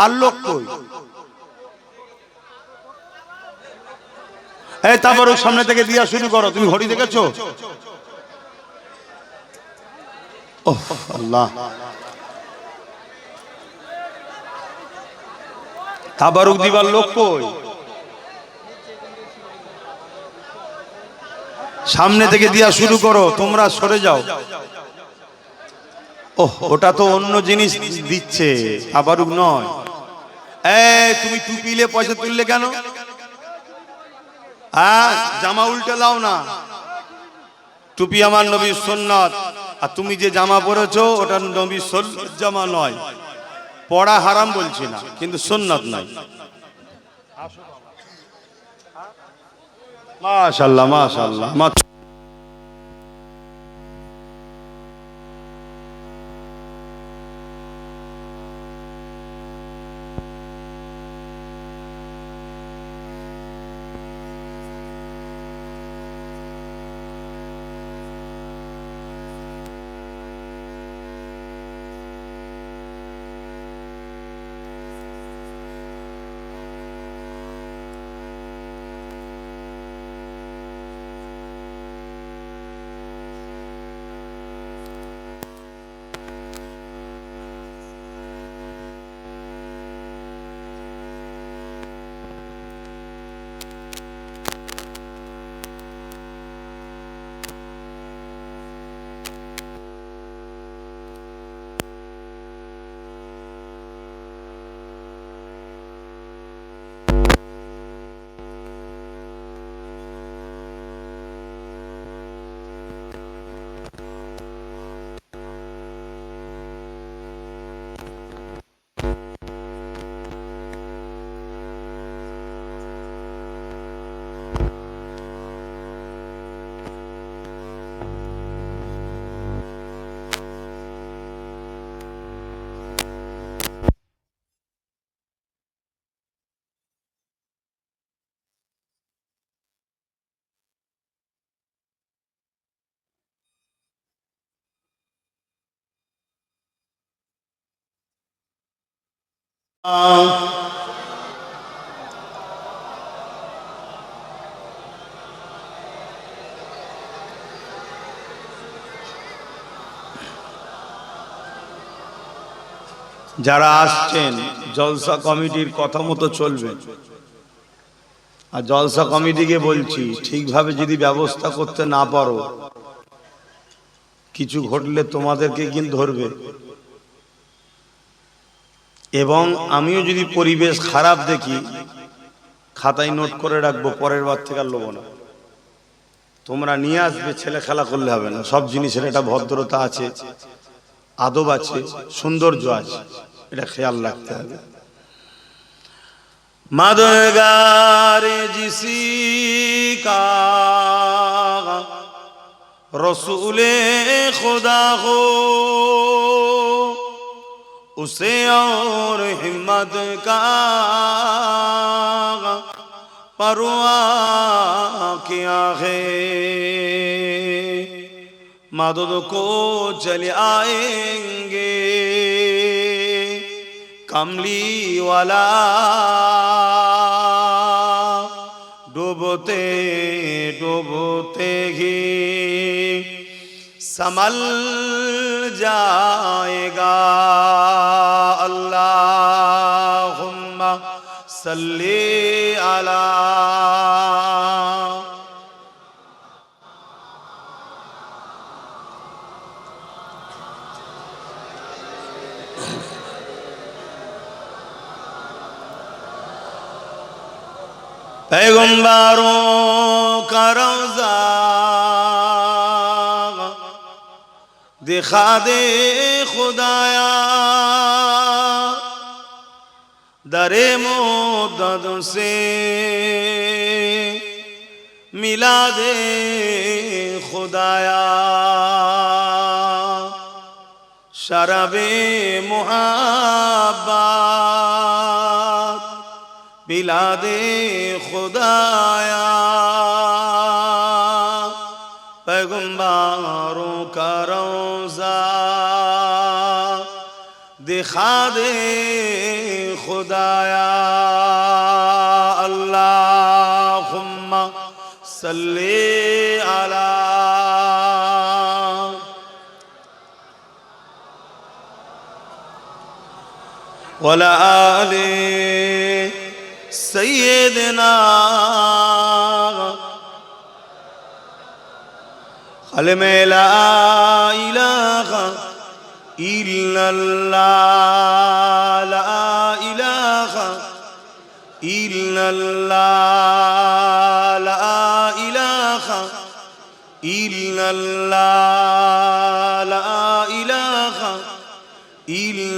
আর লোক কই? এই তারপর সামনে থেকে দিয়া শুরু করো। তুমি ঘড়ি দেখেছো? ওহ আল্লাহ, তাবারুক দিবার লোক কই? সামনে থেকে দিয়া শুরু করো, তোমরা সরে যাও। ওহ, ওটা তো অন্য জিনিস দিচ্ছে, তাবারুক নয়। এই তুমি টুপিলে পয়সা তুললে কেন? হ্যাঁ, জামা উল্টে দাও না। টুপি আমার নবীর সুন্নাত, আর তুমি যে জামা পরেছো ওটা নবীর জামা নয়। পড়া হারাম বলছি না, কিন্তু সুন্নাত নাই। মাশাআল্লাহ মাশাআল্লাহ। যারা আসছেন জলসা কমিটির কথা মতো চলবে। আর জলসা কমিটিকে বলছি, ঠিকভাবে যদি ব্যবস্থা করতে না পারো, কিছু ঘটলে তোমাদেরকে কিন্তু ধরবে। এবং আমিও যদি পরিবেশ খারাপ দেখি, খাতায় নোট করে রাখবো, পরের বার থেকে আর লোবো না। তোমরা নিয়ে আসবে, ছেলে খেলা করলে হবে না। সব জিনিসের একটা ভদ্রতা আছে, আদব আছে, সৌন্দর্য আছে, এটা খেয়াল রাখতে হবে। मददगार जिसी का रसूले खुदा हो, उसे और हिम्मत का परवाह किया है। मदद को चले आएंगे कमली वाला, डूबते डूबते ही संभल जाएगा। अल्लाहुम्मा सल्ली अला। पैगंबरों का रोज़ा दिखा दे खुदाया, दरे मुद्दत से मिला दे खुदाया। शराबे मुहब्बत पिला दे खुदाया। पैगंबरों का रोज़ा दिखा दे खुदाया। अल्लाहुम्मा सल्ली अला। वला आले सैयदना कलमे ला इलाहा इल्लल्लाह, ला इलाहा इल्लल्लाह, ला इलाहा इल्लल्लाह, ला इलाहा इल्लल्लाह।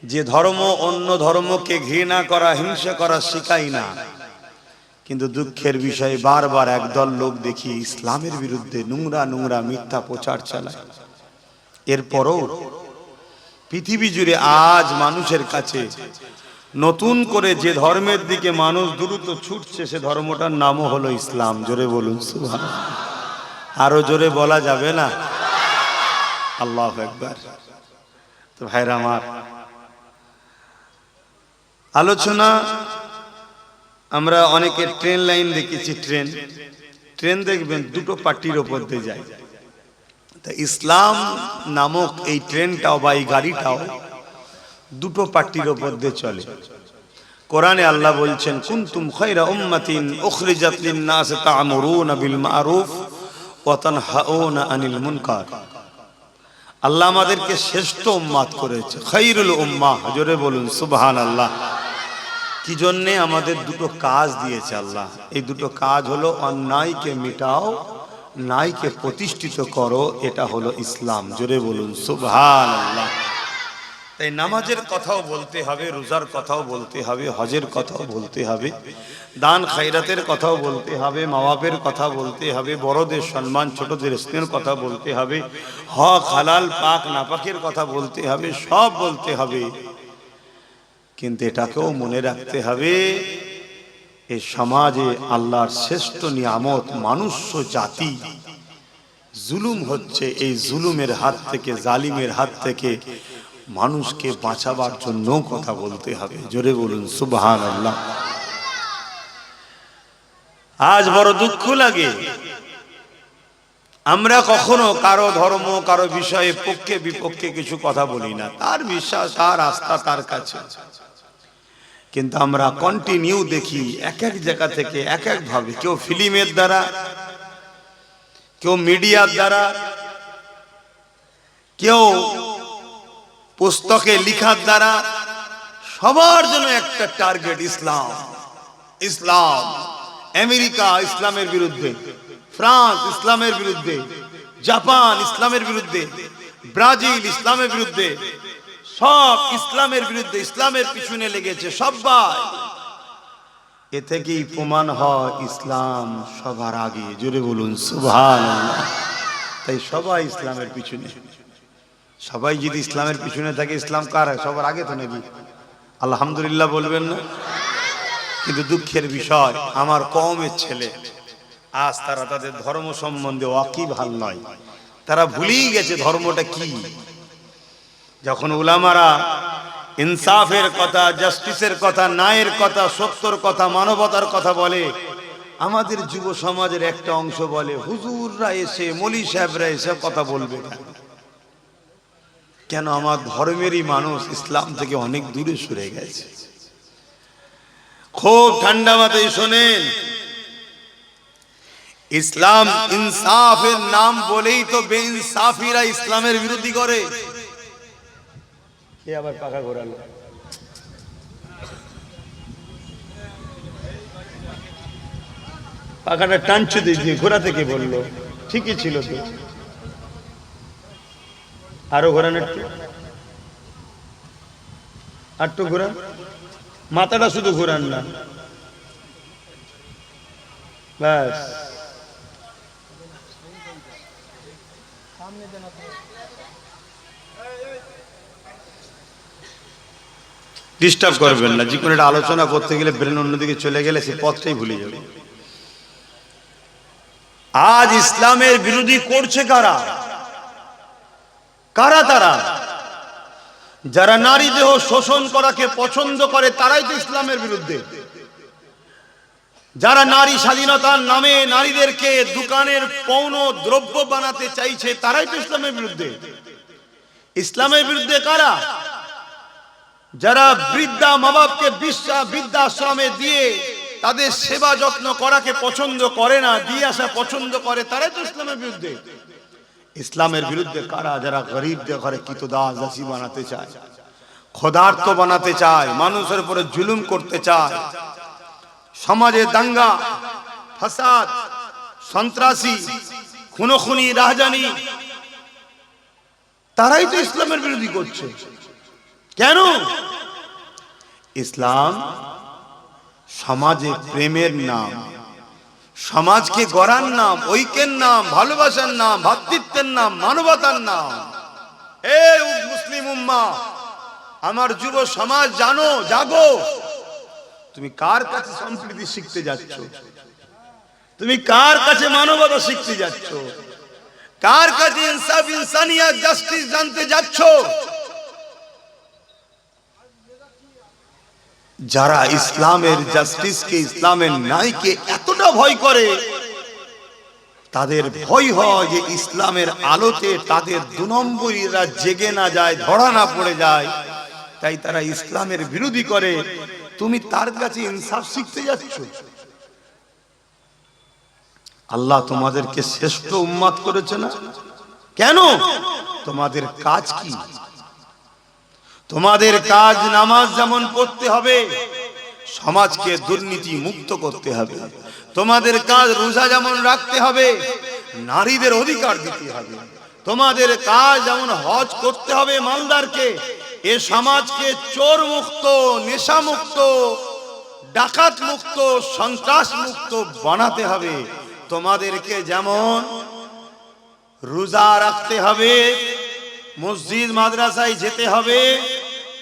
যে ধর্ম অন্য ধর্মকে ঘৃণা করা হিংসা করা শেখায় না, কিন্তু দুঃখের বিষয় বারবার একদল লোক দেখি ইসলামের বিরুদ্ধে নোংরা নোংরা মিথ্যা প্রচার চালায়। এরপরও পৃথিবী জুড়ে আজ মানুষের কাছে নতুন করে যে ধর্মের দিকে মানুষ দ্রুত ছুটছে, সে ধর্মটার নামও হলো ইসলাম। জোরে বলুন সুবহানাল্লাহ। আরো জোরে বলা যাবে না? আল্লাহু আকবার। তো ভাইরা আমার, আলোচনা আমরা অনেকে ট্রেন লাইন দেখেছি, ট্রেন দেখবেন দুটো পার্টির ওপর দিয়ে যায়। তা ইসলাম নামক এই ট্রেনটাও বা এই গাড়িটাও দুটো পার্টির ওপর দিয়ে চলে। কোরআনে আল্লাহ বলছেন, কুনতুম খায়রা উম্মাতিন উখরিজাত লিন-নাস তা'মুরুনা বিল মা'রুফ ওয়া তানহাউনা আনিল মুনকার। আল্লাহ আমাদেরকে শ্রেষ্ঠ উম্মাত করেছে, খায়রুল উম্মাহ। জোরে বলুন সুবহানাল্লাহ। কি জন্যে? আমাদের দুটো কাজ দিয়েছে আল্লাহ। এই দুটো কাজ হলো অন্যায়কে মিটাও, ন্যায়কে প্রতিষ্ঠিত করো। এটা হলো ইসলাম। জোরে বলুন সুবহানাল্লাহ। তাই নামাজের কথাও বলতে হবে, রোজার কথাও বলতে হবে, হজের কথাও বলতে হবে, দান খায়রাতের কথাও বলতে হবে, মা বাপের কথা বলতে হবে, বড়দের সম্মান ছোটদের স্নেহের কথা বলতে হবে, হক হালাল পাক নাপাকের কথা বলতে হবে, সব বলতে হবে। কিন্তু এটাকেও মনে রাখতে হবে, এই সমাজে আল্লাহর শ্রেষ্ঠ নিয়ামত মানুষ্য জাতি জুলুম হচ্ছে। এই জুলুমের হাত থেকে, জালিমের হাত থেকে মানুষকে বাঁচাবার জন্য কথা বলতে হবে। জোরে বলুন সুবহানাল্লাহ। আজ বড় দুঃখ লাগে, আমরা কখনো কারো ধর্ম কারো বিষয়ে পক্ষে বিপক্ষে কিছু কথা বলি না। তার বিশ্বাস, তার আস্থা তার কাছে। কিন্তু আমরা কন্টিনিউ দেখি এক এক জায়গা থেকে এক এক ভাবে, কেউ ফিল্মের দ্বারা, কেউ মিডিয়ার দ্বারা, কেউ পুস্তকে লিখার দ্বারা, সবার জন্য একটা টার্গেট ইসলাম। ইসলাম। আমেরিকা ইসলামের বিরুদ্ধে, ফ্রান্স ইসলামের বিরুদ্ধে, জাপান ইসলামের বিরুদ্ধে, ব্রাজিল ইসলামের বিরুদ্ধে, সব ইসলামের বিরুদ্ধে, ইসলামের পিছনে লেগেছে সবাই। এ থেকেই প্রমাণ হয় ইসলাম সবার আগে। জোরে বলুন সুবহানাল্লাহ। তাই সবাই ইসলামের পিছনে। সবাই যদি ইসলামের পিছনে থাকে, ইসলাম কার সবার আগে? তো নাকি আলহামদুলিল্লাহ বলবেন না? কিন্তু দুঃখের বিষয়, আমার কওমের ছেলে আজ তারা তাদের ধর্ম সম্বন্ধে ওয়াকিবহাল নয়। তারা ভুলেই গেছে ধর্মটা কি। যখন উলামারা ইনসাফের কথা, জাস্টিসের কথা, ন্যায়ের কথা, সত্যর কথা, মানবতার কথা বলে, আমাদের যুব সমাজের একটা অংশ বলে হুজুররা এসে, মৌলী সাহেবরা এসে কথা বলবে কেন? আমার ধর্মেরই মানুষ ইসলাম থেকে অনেক দূরে সরে গেছে। খুব ঠান্ডা মাথায় শোনেন, ইসলাম ইনসাফের নাম বলেই তো বেইনসাফিরা ইসলামের বিরোধী করে। কে আবার পাখা ঘোরালো? পাখাটা টানছে দিয়ে ঘোরাতে কে বললো? ঠিকই ছিল তো। আরো ঘোরান একটু, আরটু ঘোরান, মাথাটা শুধু ঘোরান না, ব্যাস। ডিস্টার্ব করবেন না। যে কোনো একটা আলোচনা করতে গেলে ব্রেন অন্যদিকে চলে গেলে সে পথটাই ভুলে যাবে। আজ ইসলামের বিরোধী করছে কারা? কারা তারা? যারা নারী দেহ শোষণ করাকে পছন্দ করে তারাই তো ইসলামের বিরুদ্ধে। যারা নারী স্বাধীনতার নামে নারীদেরকে দোকানের পণ্য দ্রব্য বানাতে চাইছে তারাই তো ইসলামের বিরুদ্ধে। ইসলামের বিরুদ্ধে কারা? যারা বৃদ্ধা মা বাপকে বৃদ্ধাশ্রমে দিয়ে তাদের সেবা যত্ন করাকে পছন্দ করে না, দিয়ে আসা পছন্দ করে, তারাই তো ইসলামের বিরুদ্ধে। ইসলামের বিরুদ্ধে কারা? যারা গরিবদের ঘরে কিতদাস দাসী বানাতে চায়, ক্ষুধার্ত বানাতে চায়, মানুষের উপরে জুলুম করতে চায়, সমাজে দাঙ্গা ফাসাদ, সন্ত্রাসী, খুনোখুনি, রাহজানি, তারাই তো ইসলামের বিরোধী করছে। কেন? ইসলাম সমাজে প্রেমের নাম, সমাজকে গড়ার নাম, ঐক্যের নাম, ভালোবাসার নাম, ভ্রাতৃত্বের নাম, মানবতার নাম। এই মুসলিম উম্মাহ, আমার যুব সমাজ, জানো, জাগো। তুমি কার কাছে সম্প্রীতি শিখতে যাচ্ছ? তুমি কার কাছে মানবতা শিখতে যাচ্ছ? কার কাছে ইনসাফ, ইনসানিয়ত, জাস্টিস জানতে যাচ্ছ? যারা ইসলামের জাস্টিসকে, ইসলামের ন্যায়কে এতটা ভয় করে, তাদের ভয় হয় যে ইসলামের আলোতে তাদের 2 নম্বরীরা জেগে না যায়, ধরা না পড়ে যায়, তাই তারা ইসলামের বিরোধী করে। তুমি তার কাছে ইনসাফ শিখতে যাচ্ছ? আল্লাহ তোমাদেরকে শ্রেষ্ঠ উম্মত করেছে না? কেন? তোমাদের কাজ কি? তোমাদের কাজ নামাজ যেমন পড়তে হবে, সমাজকে দুর্নীতি মুক্ত করতে হবে। তোমাদের কাজ রোজা যেমন রাখতে হবে, নারীদের অধিকার দিতে হবে। তোমাদের কাজ যেমন হজ করতে হবে মালদারকে, এ সমাজকে চোর মুক্ত, নেশা মুক্ত, ডাকাত মুক্ত, সন্ত্রাস মুক্ত বানাতে হবে। তোমাদেরকে যেমন রোজা রাখতে হবে, মসজিদ মাদ্রাসায় যেতে হবে,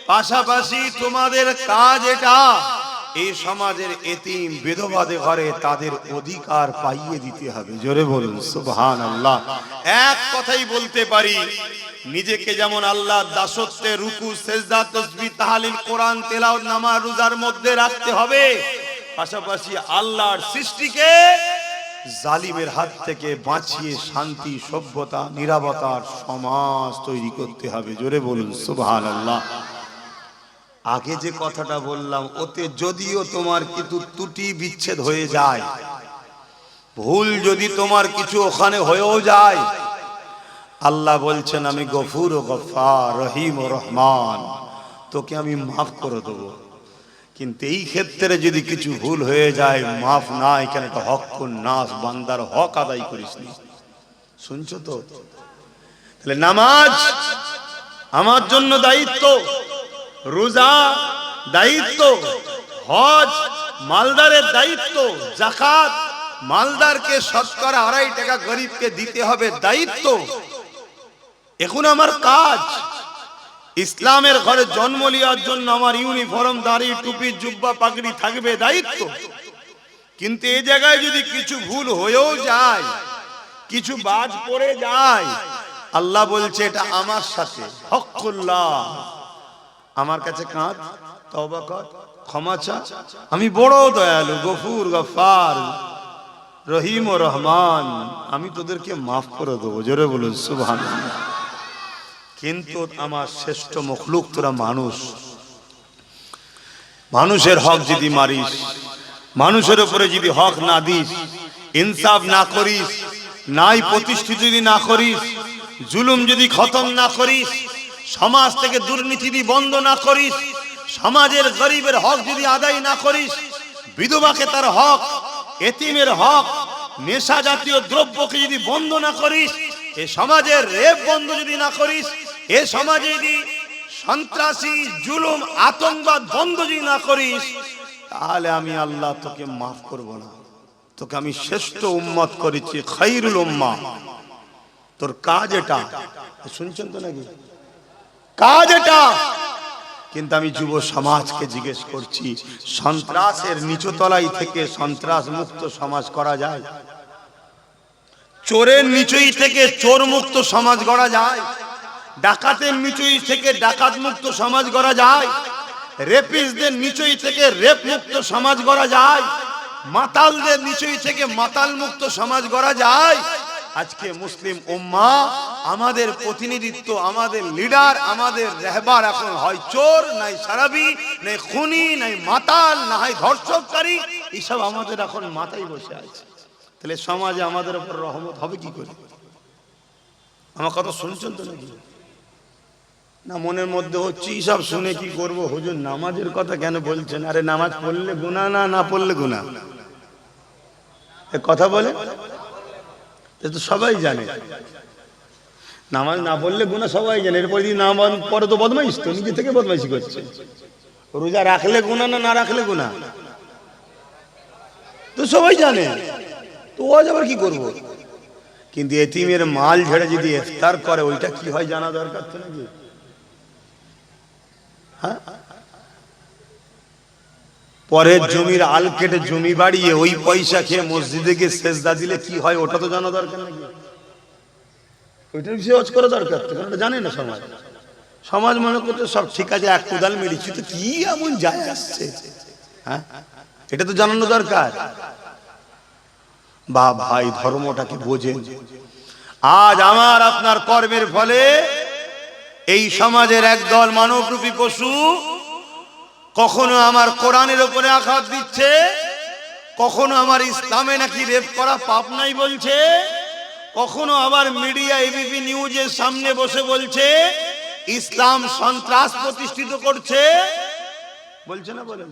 পাশাপাশি তোমাদের কাজ এটা, এই সমাজের এতিম বিধবাদের ঘরে তাদের অধিকার পাইয়ে দিতে হবে। জোরে বলুন সুবহানাল্লাহ। এক কথাই বলতে পারি, নিজেকে যেমন আল্লাহর দাসত্বে রুকু, সেজদা, তাসবিহ, তাহলিল, কোরআন তেলাওয়াত, নামাজ, রোজার মধ্যে রাখতে হবে, পাশাপাশি আল্লাহর সৃষ্টিকে জালিমের হাত থেকে বাঁচিয়ে শান্তি, সভ্যতা, নিরাপত্তার সমাজ তৈরি করতে হবে। জোরে বলুন সুবহানাল্লাহ। আগে যে কথাটা বললাম, ওতে যদিও তোমার কিছু ত্রুটি বিচ্ছেদ হয়ে যায়, ভুল যদি তোমার কিছু ওখানে হয়েও যায়, আল্লাহ বলছেন আমি গফুর ও গফফার, রহিম ও রহমান, তোকে আমি মাফ করে দেবো। কিন্তু এই ক্ষেত্রে যদি কিছু ভুল হয়ে যায়, মাফ নাই, কেন? এটা হকুন নাস, বান্দার হক আদায় করিস নি। শুনছো তো? তাহলে নামাজ আমার জন্য দায়িত্ব, রোজা দায়িত্ব, হজ মালদারের দায়িত্ব, যাকাত মালদারকে শতকরা 2.5 টাকা গরিবকে দিতে হবে, দায়িত্ব। এখন আমার কাজ, ইসলামের ঘরে জন্ম নেওয়ার জন্য আমার ইউনিফর্ম, দাড়ি, টুপি, জুব্বা, পাগড়ি থাকবে, দায়িত্ব। কিন্তু এই জায়গায় যদি কিছু ভুল হয়েও যায়, কিছু বাদ পড়ে যায়, আল্লাহ বলছে এটা আমার সাথে হকুল্লাহ, আমার কাছে কাঁদ, তওবা কর, ক্ষমা চা, আমি বড় দয়ালু, গফুর, গফফার, রহিম ও রহমান, আমি তোদেরকে মাফ করে দেবো। জোরে বলুন সুবহানাল্লাহ। কিন্তু আমার শ্রেষ্ঠ মখলুক তোরা মানুষ, মানুষের হক যদি মারিস, মানুষের উপরে যদি হক না দিস, ইনসাফ না করিস, ন্যায় প্রতিষ্ঠিত যদি না করিস, জুলুম যদি খতম না করিস, সমাজ থেকে দুর্নীতি যদি বন্ধ না করিস, সমাজের গরিবের হক যদি আদায় না করিস, বিধবাকে তার হক, এতিমের হক, নেশা জাতীয় দ্রব্যকে যদি বন্ধ না করিস, এ সমাজের রেপ বন্ধ যদি না করিস, এ সমাজে যদি সন্ত্রাসী, জুলুম, আতঙ্কবাদ বন্ধ যদি না করিস, তাহলে আমি আল্লাহ তোকে মাফ করব না। তোকে আমি শ্রেষ্ঠ উম্মত করেছি, খায়রুল উম্মাহ। তোর কাজ এটা, শুনছেন তো নাকি? কাজ এটা। কিন্তু আমি যুব সমাজকে জিজ্ঞেস করছি, সন্ত্রাসের নিচতলায় থেকে সন্ত্রাস মুক্ত সমাজ করা যায়? চোরের নিচই থেকে চোর মুক্ত সমাজ গড়া যায়? ডাকাতের নিচই থেকে ডাকাত মুক্ত সমাজ গড়া যায়? রেপিস্টদের নিচই থেকে রেপ মুক্ত সমাজ গড়া যায়? মাতালদের নিচই থেকে মাতাল মুক্ত সমাজ গড়া যায়? আজকে মুসলিম উম্মাহ, আমাদের প্রতিনিধিত্ব, আমাদের লিডার, আমাদের রাহবার এখন হয় চোর, নাই সারাবি, নাই খুনি, নাই মাতাল, না হয় ধর্ষণকারী, এইসব আমাদের এখন মাথায় বসে আছে। তাহলে সমাজে আমাদের উপর রহমত হবে কি করে? আমার কথা শুনছেন তো নাকি? না মনের মধ্যে হচ্ছে এইসব শুনে কি করব? হুজুর নামাজের কথা কেন বলছেন? আরে নামাজ পড়লে গুনাহ, না না পড়লে গুনাহ, এ কথা বলে তো সবাই জানে। নামাজ না পড়লে গুনাহ সবাই জানে, এরপরে যদি নামাজ পড়ে তো বদমাইশ, তো নিজে থেকে বদমাইশি করছে। রোজা রাখলে গুনাহ না না রাখলে গুনাহ তো সবাই জানে, তো আজ আবার কি করব। কিন্তু এতিমের মাল ঝেড়ে যদি ইফতার করে ওইটা কি হয় জানা দরকার তো নাকি? হ্যাঁ, পরের জমির আল কেটে জমি বাড়িয়ে ওই পয়সা খেয়ে মসজিদে গিয়ে সেজদা দিলে কি হয় ওটা তো জানা দরকার নাকি? ওইটার বিষয়ে ওয়াজ করা দরকার তো, কারণ জানে না সমাজ। সমাজ মনে করতে সব ঠিক আছে, এক কোদাল মেরেছি তো কি এমন যায় আসছে, হ্যাঁ এটা তো জানানো দরকার। বা ভাই ধর্মটাকে বোঝেন। আজ আমার আপনার কর্মের ফলে এই সমাজের একদল মানবরূপী পশু কখনো আমার কোরআনের উপরে আঘাত দিচ্ছে, কখনো আমার ইসলামে নাকি রেপ করা পাপ নাই বলছে, কখনো আবার মিডিয়া এবিপি নিউজের সামনে বসে বলছে ইসলাম সন্ত্রাস প্রতিষ্ঠিত করছে, বলছে না বলেন?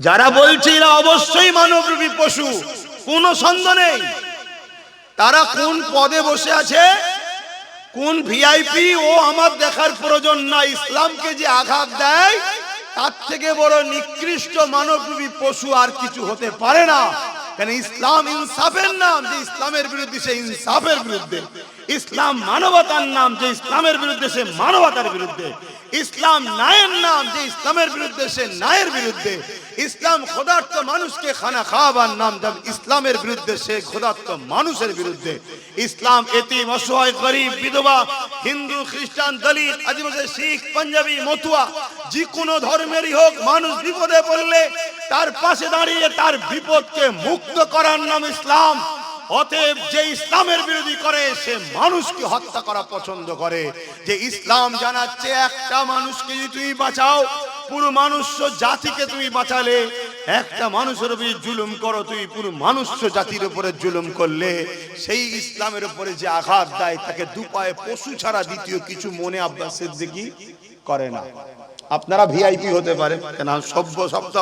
যারা বলছে এরা অবশ্যই মানবরূপী পশু, কোনো সন্দেহ নেই। তারা কোন পদে বসে আছে, কোন ভিআইপি, ও আমার দেখার প্রয়োজন না। ইসলামকে যে আঘাত দেয় তার থেকে বড় নিকৃষ্ট মানবরূপী পশু আর কিছু হতে পারে না। কেন ইসলাম ইনসাফের নাম, যে ইসলামের বিরুদ্ধে সে ইনসাফের বিরুদ্ধে। ইসলাম মানবতার নাম, যে ইসলামের বিরুদ্ধে সে মানবতার বিরুদ্ধে। ইসলাম ন্যায়ের নাম, যে ইসলামের বিরুদ্ধে সে ন্যায়ের বিরুদ্ধে। ইসলাম ক্ষুধার্ত মানুষকে খানা খাওয়াবার নাম, যে ইসলামের বিরুদ্ধে সে ক্ষুধার্ত মানুষের বিরুদ্ধে। ইসলাম এতিম, অসহায়, গরিব, বিধবা, হিন্দু, খ্রিস্টান, দলিত, আদিবাসী, শিখ, পাঞ্জাবি, মতুয়া, যে কোনো ধর্মেরই হোক, মানুষ বিপদে পড়লে তার পাশে দাঁড়িয়ে তার বিপদকে মুক্ত করার নাম ইসলাম। অতএব যে ইসলামের বিরোধী করে সে মানুষকে হত্যা করা পছন্দ করে। যে ইসলাম জানাচ্ছে একটা মানুষকে যদি তুমি বাঁচাও, পুরো মানুষ জাতিকে তুমি বাঁচালে। একটা মানুষের উপর জুলুম করো তুমি, পুরো মানুষ জাতির উপরে জুলুম করলে সেই ইসলামের উপরে যে আঘাত দেয় তাকে দুপায়ে পশু ছাড়া দ্বিতীয় কিছু মনে আব্বাস সিদ্দিকী করে না। আপনারা ভিআইপি হতে পারে, কেন সভ্য শব্দ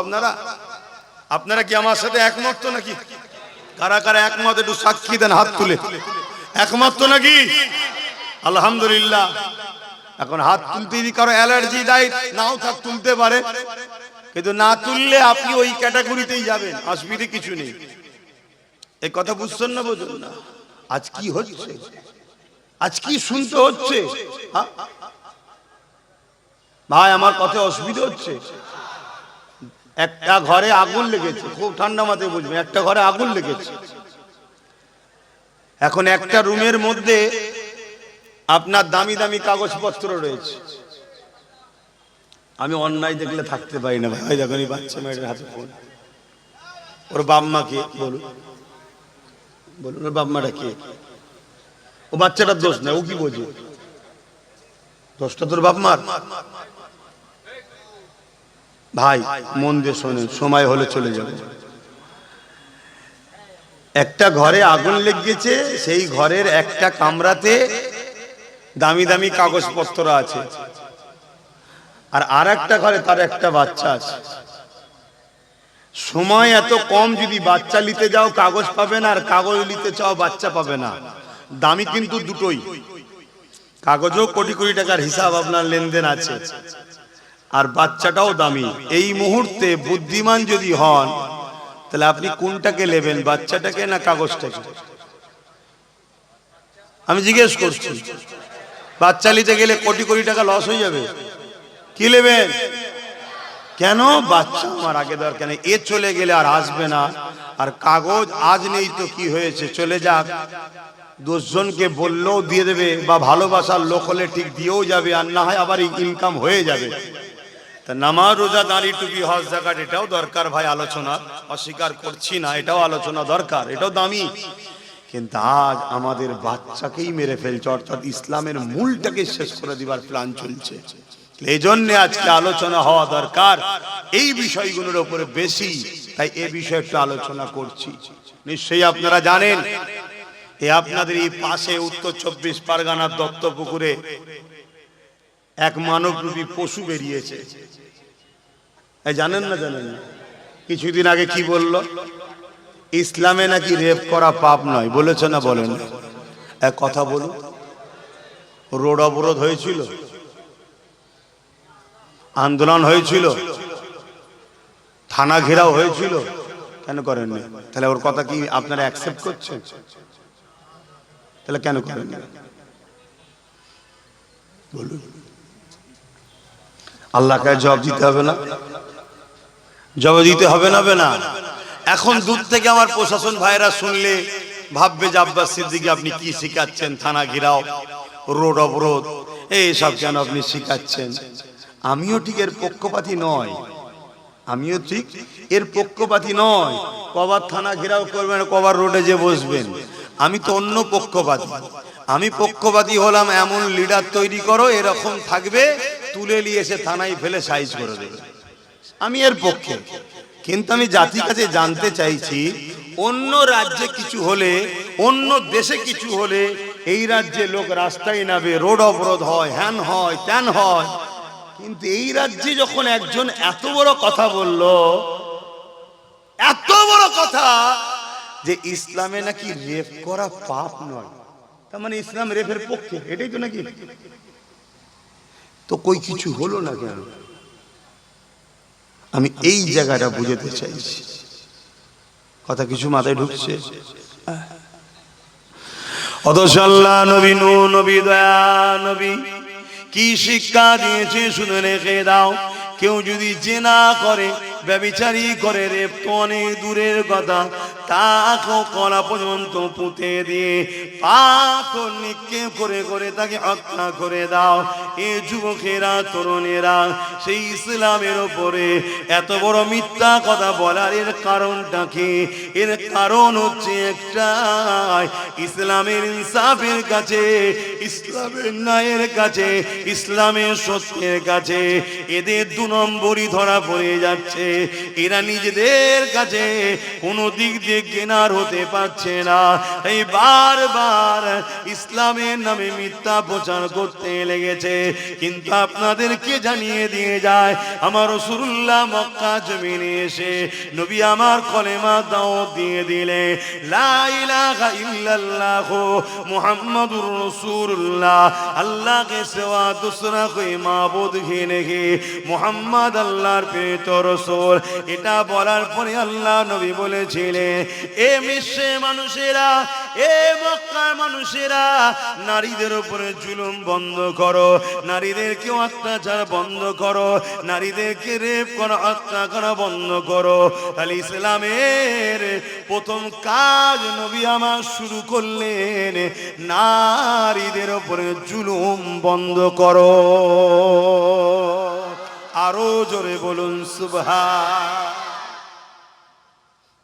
আপনারা কি আমার সাথে একমত তো নাকি? কারা কারা একমত একটু সাক্ষী দেন, হাত তুলে। একমত তো নাকি? আলহামদুলিল্লাহ। এখন হাত তুলতে যদি কারো অ্যালার্জি দেয় নাও থাক, তুলতে পারে, কিন্তু না তুললে আপনি ওই ক্যাটাগরিতেই যাবেন, অসুবিধে কিছু নেই। এই কথা বুঝছেন না? বুঝুন না। আজ কি হচ্ছে, আজ কি শুনতে হচ্ছে? ভাই আমার কথা অসুবিধা হচ্ছে। একটা ঘরে আগুন লেগেছে, খুব ঠান্ডা মাথায় বুঝবেন, একটা ঘরে আগুন লেগেছে। এখন একটা রুমের মধ্যে আপনার দামি দামি কাগজপত্র রয়েছে। আমি অন্যায় দেখলে থাকতে পারি না ভাই। দেখুন এই বাচ্চা মেয়েটার হাতে ফোন, ওর বাপ মা কে? বলুন বলুন, ওর বাপ মাটা কে? ও বাচ্চাটার দোষ না, ও কি বোঝে? দোষটা তোর বাপ মার। ভাই মন দিয়ে শোনেন, সময় হলে চলে যাবে। একটা ঘরে আগুন লেগেছে, সেই ঘরের একটা কামরাতে দামি দামি কাগজপত্র আছে, আর আরেকটা ঘরে তার একটা বাচ্চা আছে। সময় এত কম, যদি বাচ্চা নিতে যাও কাগজ পাবে না, আর কাগজ নিতে চাও বাচ্চা পাবে না। দামি কিন্তু দুটোই, কাগজও কোটি কোটি টাকার হিসাব আপনার লেনদেন আছে, আর বাচ্চাটাও দামি। এই মুহূর্তে বুদ্ধিমান যদি হন তাহলে আপনি কোনটাকে নেবেন, বাচ্চাটাকে না কাগজটাকে? আমি জিজ্ঞেস করছি। বাচ্চা নিতে গেলে কোটি কোটি টাকা লস হয়ে যাবে, কি নেবেন? কেন? বাচ্চা আমার আগে দরকার নেই, এ চলে গেলে আর আসবে না। আর কাগজ আজ নেই তো কি হয়েছে, চলে যাক, 10 জনকে বললেও দিয়ে দেবে, বা ভালোবাসার লোক হলে ঠিক দিয়েও যাবে, আর না হয় আবার ইনকাম হয়ে যাবে। তা নামাজ, রোজা, দাঁড়ি, টুপি, হজ, যাকাত এটাও দরকার ভাই, আলোচনা অস্বীকার করছি না, এটাও আলোচনা দরকার, এটাও দামি। কিন্তু আজ আমাদের বাচ্চাকেই মেরে ফেলছে, অর্থাৎ ইসলামের মূলটাকে শেষ করে দিবার প্ল্যান চলছে। এই জন্য আজকে আলোচনা হওয়া দরকার এই বিষয়গুলোর উপরে বেশি, তাই এ বিষয়ে একটু আলোচনা করছি। নিশ্চয়ই আপনারা জানেন, আপনাদের এই পাশে উত্তর 24 পরগনার দত্তপুকুরে এক মানবরূপী পশু বেরিয়েছে। জানেন না? জানেন না? কিছুদিন আগে কি বলল? ইসলামে নাকি রেপ করা পাপ নয়, বলেছে না? বলেন। এক কথা বলুন, রোড অবরোধ হয়েছিল, আন্দোলন হয়েছিল, থানা ঘেরাও হয়েছিল, কেন করেননি? তাহলে ওর কথা কি আপনারা অ্যাকসেপ্ট করছেন? তাহলে কেন করেননি বলুন? আল্লাহকে জবাব দিতে হবে না? জবাব দিতে হবে না? এখন দূর থেকে আমার প্রশাসন ভাইরা শুনলে ভাববে যে আব্বাস সিদ্দিকী আপনি কি শিখাচ্ছেন, থানা ঘেরাও, রোড অবরোধ, এইসব কেন আপনি শিখাচ্ছেন? আমিও ঠিক এর পক্ষপাতী নয়, আমিও ঠিক এর পক্ষপাতী নয়। কবার থানা ঘেরাও করবেন, কবার রোডে যে বসবেন, আমি তো অন্য পক্ষপাতী। আমি পক্ষপাতী হলাম এমন লিডার তৈরি করো এরকম থাকবে, তুলে নিয়ে এসে থানায় ফেলে সাইজ করে দেবে, আমি এর পক্ষে। কিন্তু আমি জাতির কাছে জানতে চাইছি, অন্য রাজ্যে কিছু হলে, অন্য দেশে কিছু হলে এই রাজ্যে লোক রাস্তায় নামে, রোড অবরোধ হয়, হ্যান হয়, ত্যান হয়, কিন্তু এই রাজ্যে যখন একজন এত বড় কথা বলল, এত বড় কথা যে ইসলামে নাকি রেপ করা পাপ নয়, তার মানে ইসলাম রেপের পক্ষে, এটাই তো নাকি? তো কই কিছু হলো না কেন? আমি এই জায়গাটা বুঝতে চাইছি, কথা কিছু মাথায় ঢুকছে? অথচ আল্লাহ নবী, নূহ নবী, দয়া নবী কি শিক্ষা দিয়েছে শুনে রেখে দাও। কেউ যদি জিনা করে, ব্যভিচারী করে, রেপ তো অনেক দূরের কথা, তাকেও কলা পর্যন্ত পুঁতে দিয়ে পাথর নিক্ষেপ করে করে তাকে হত্যা করে দাও। এ যুবকেরা, তরুণেরা, সেই ইসলামের ওপরে এত বড় মিথ্যা কথা বলার এর কারণটা কি? এর কারণ হচ্ছে একটাই, ইসলামের ইনসাফের কাছে, ইসলামের ন্যায়ের কাছে, ইসলামের সত্যের কাছে এদের 2 নম্বরই ধরা পড়ে যাচ্ছে। এরা নিজেদের কাছে কোনো দিক দিয়ে কেনার হতে পারছে না, এই বারবার ইসলামের নামে মিথ্যা প্রচার করতে লেগেছে। কিন্তু আপনাদেরকে জানিয়ে দিয়ে যায়, আমার রাসূলুল্লাহ মক্কা জমিনে এসে নবী আমার কলেমা দাওয়াত দিয়ে দিলে, লা ইলাহা ইল্লাল্লাহ মুহাম্মাদুর রাসূলুল্লাহ, আল্লাহ কে সিওয়া दूसरा कोई মাবুদ ही नहीं, মুহাম্মদ আল্লাহর প্রেরিত রাসূল। এটা বলার পরে আল্লাহ নবী বলেছিলেন, এ মিশরে মানুষেরা, এ মক্কার মানুষেরা, নারীদের উপরে জুলুম বন্ধ করো, নারীদেরকে অত্যাচার বন্ধ করো, নারীদেরকে রেপ করা, হত্যা করা বন্ধ করো। তাহলে ইসলামের প্রথম কাজ নবী আমার শুরু করলেন, নারীদের উপরে জুলুম বন্ধ করো। আরো জোরে বলুন সুবহান।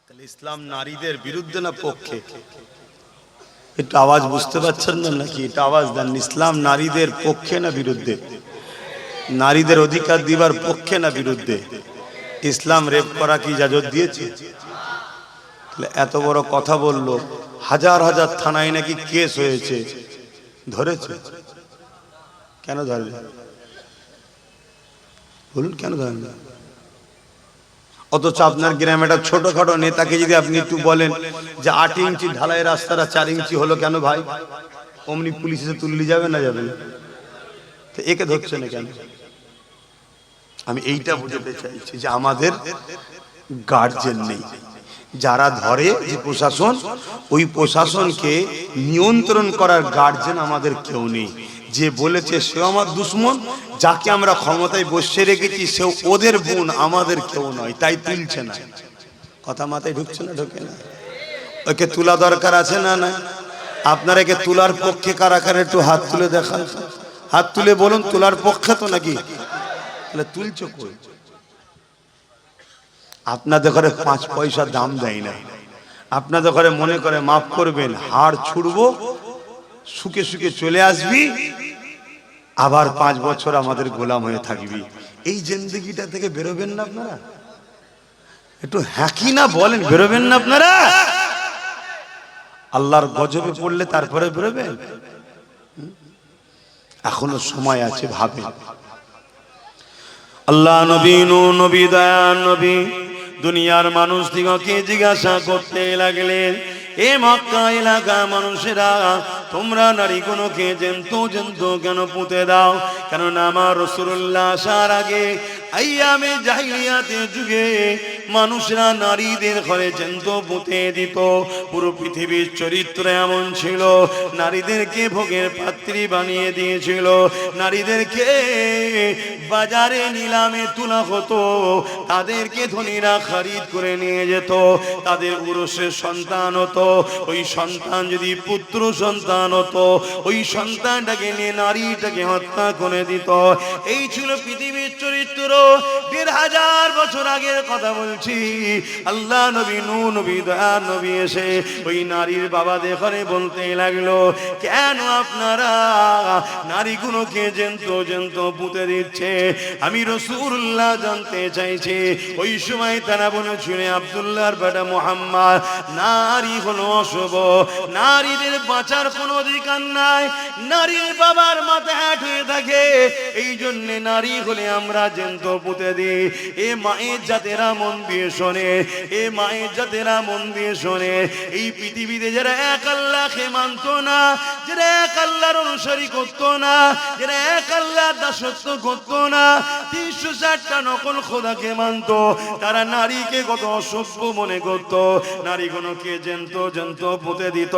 তাহলে ইসলাম নারীদের বিরুদ্ধে না পক্ষে? একটু আওয়াজ বুঝতে পারছেন না নাকি? এটা আওয়াজ দেন। ইসলাম নারীদের পক্ষে না বিরুদ্ধে? নারীদের অধিকার দিবার পক্ষে না বিরুদ্ধে? ইসলাম রেপ করা কি ইজাজত দিয়েছে? তাহলে এত বড় কথা বললো, হাজার হাজার থানায় নাকি কেস হয়েছে, ধরেছে? কেন ধরবে বলুন, কেন ধরেন না? অথচ আপনার গ্রামে একটা ছোটখাটো নেতাকে যদি আপনি একটু বলেন যে 8 ইঞ্চি ঢালাই রাস্তাটা 4 ইঞ্চি হলো কেন ভাই, অমনি পুলিশ এসে তুললি যাবে না যাবে না? তো একে ধরছে না কেন? আমি এইটা বুঝতে চাইছি যে আমাদের গার্জেন নেই, যারা ধরে যে প্রশাসন, ওই প্রশাসনকে নিয়ন্ত্রণ করার গার্জেন আমাদের কেউ নেই। যে বলেছে সে আমার দুশ্মন, যাকে আমরা ক্ষমতায় বসে রেখেছি সে ওদের বোন, আমাদের কেউ নয়, তাই তুলছে না। কথা মাথায় ঢুকছে না? ঢোকে না? ওকে তোলা দরকার আছে না? না, আপনারা একে তোলার পক্ষে কারা কারা একটু হাত তুলে দেখান, হাত তুলে বলুন তোলার পক্ষে তো নাকি? তাহলে তুলছো কই? আপনাদের ঘরে 5 পয়সা দাম দেয় না, আপনাদের ঘরে মনে করে মাফ করবেন, হাড় ছুড়বো, সুখে সুখে চলে আসবি, আবার 5 বছর আমাদের গোলাম হয়ে থাকবি। এই জিন্দেগিটা থেকে বেরোবেন না আপনারা? একটু হ্যাঁ কি না বলেন, বেরোবেন না আপনারা? আল্লাহর গজবে পড়লে তারপরে বেরোবেন? এখনো সময় আছে, ভাবেন। আল্লাহ নবী, নূহ নবী, দয়ার নবী দুনিয়ার মানুষ দিগকে জিজ্ঞাসা করতে লাগলেন, এ মক্কা এলাকা মানুষেরা, তোমরা নারীগুলোকে জ্যান্ত কেন পুঁতে দাও? কেননা আমার রাসূলুল্লাহ আসার আগে আইয়ামে জাহিলিয়াতের যুগে মানুষরা নারীদের ঘরে জ্যান্ত পুঁতে দিত। পুরো পৃথিবীর চরিত্র এমন ছিল, নারীদেরকে ভোগের পাত্রী বানিয়ে দিয়েছিল, নারীদেরকে বাজারে নিলামে তোলা হতো, তাদেরকে ধনীরা খরিদ করে নিয়ে যেত, তাদের উরসের সন্তান হতো, ওই সন্তান যদি পুত্র সন্তান হতো, ওই সন্তানটাকে নিয়ে নারীটাকে হত্যা করে দিত। এই ছিল পৃথিবীর চরিত্র। ১৫০০ বছর আগের কথা বলছি। আল্লাহ নবী নূহ নবী দয়ার নবী এসে ওই নারীর বাবাদের ঘরে বলতে লাগলো, কেন আপনারা নারীগুলোকে জ্যান্ত পুঁতে দিচ্ছে? আমি রাসূলুল্লাহ জানতে চাইছি। ওই সময় তারা বলেছিল, আব্দুল্লাহর বেটা মুহাম্মদ, নারী হলো অশুভ, নারীদের বাঁচার কোনো অধিকার নাই, নারীর বাবার মাথায় হাত হয়ে থাকে, এই জন্য নারী হলে আমরা জ্যান্ত পুঁতে দিই। এ মায়ের জাতেরা মন দিয়ে শোনে, এ মায়ের জাতেরা মন দিয়ে শোনে। এই পৃথিবীতে যারা এক আল্লাহকে মানতো না, যারা এক আল্লাহর অনুসারী করতো না, যারা এক আল্লাহর দাসত্ব করতো না, ৩৬০টা নকল খোদাকে মানতো, তারা নারীকে কত অসভ্য মনে করতো, নারীগুলোকে জ্যান্ত পুঁতে দিত।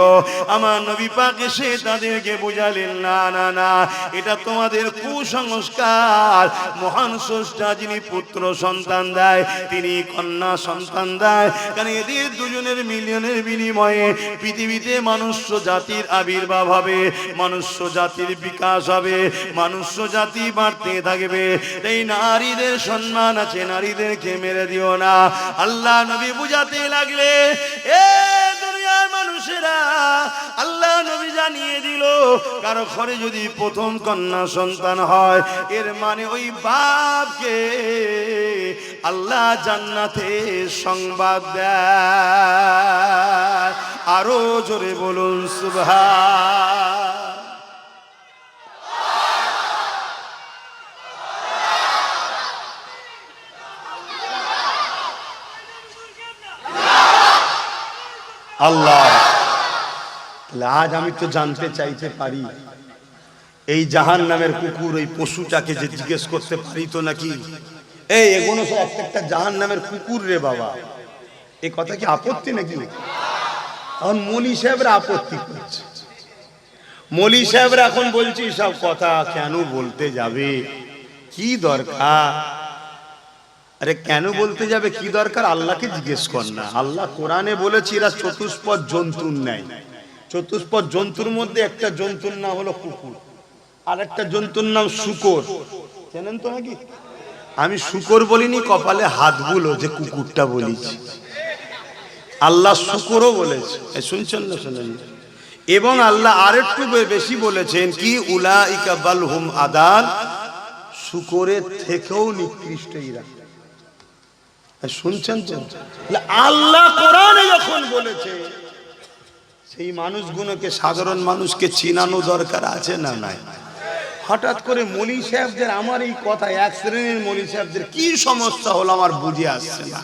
আমার নবী পাক এসে তাদেরকে বুঝালেন, না না না, এটা তোমাদের কুসংস্কার। মহান স্রষ্টা যিনি পুত্র সন্তান দেয়, তিনি কন্যা সন্তান দেয়, কারণ এদের দুজনের মিলনের বিনিময়ে পৃথিবীতে মনুষ্য জাতির আবির্ভাব হবে, মনুষ্য জাতির বিকাশ হবে, মনুষ্য জাতি বাড়তে থাকবে। এই নারীদের সম্মান আছে, নারীদেরকে মেরে দিও না। আল্লাহ নবী বুঝাতে লাগলে, এ দুনিয়ার মানুষেরা, আল্লাহ নবী জানিয়ে দিল, কারো ঘরে যদি প্রথম কন্যা সন্তান হয়, এর মানে ওই বাপকে আল্লাহ জান্নাতে সংবাদ দেয়। আরো জোরে বলুন সুবহান। আল্লাহ, আজ আমি তো জানতে চাইতে পারি, এই জাহান নামের কুকুর ওই পশুটাকে যে জিজ্ঞেস করতে পারি তো নাকি, এই এগুলো সব একটা জাহান নামের কুকুর রে বাবা, এই কথা কি আপত্তি নাকি? এখন মৌলী সাহেবরা আপত্তি করছে, মৌলী সাহেবরা এখন বলছি সব কথা কেন বলতে যাবে, কি দরকার? আরে কেন বলতে যাবে, কি দরকার? আল্লাহকে জিজ্ঞেস কর না। আল্লাহ কোরআনে বলেছে এরা চতুষ্পদ জন্তুর নাই। চতুষ্পদ জন্তুর মধ্যে একটা জন্তুর নাম হলো কুকুর, আর একটা জন্তুর নাম শুকর। জানেন তো নাকি? আমি শুকর বলিনি, কপালে হাত বুলো যে কুকুরটা বলেছি। আল্লাহ শুকরও বলেছে, শুনছেন না? শোনেন। এবং আল্লাহ আরেকটু বেশি বলেছেন কি, উলাইকা বালহুম আদাল, শুকরের থেকেও নিকৃষ্ট এরা। শুনছেন তো? আল্লাহ কোরআনে যখন বলেছে, সেই মানুষগুলোকে, সাধারণ মানুষকে চিনানো দরকার আছে না নাই? হঠাৎ করে মৌলী সাহেবদের, আমার এই কথা, এক শ্রেণীর মৌলী সাহেবদের কি সমস্যা হলো আমার বুঝে আসছে না।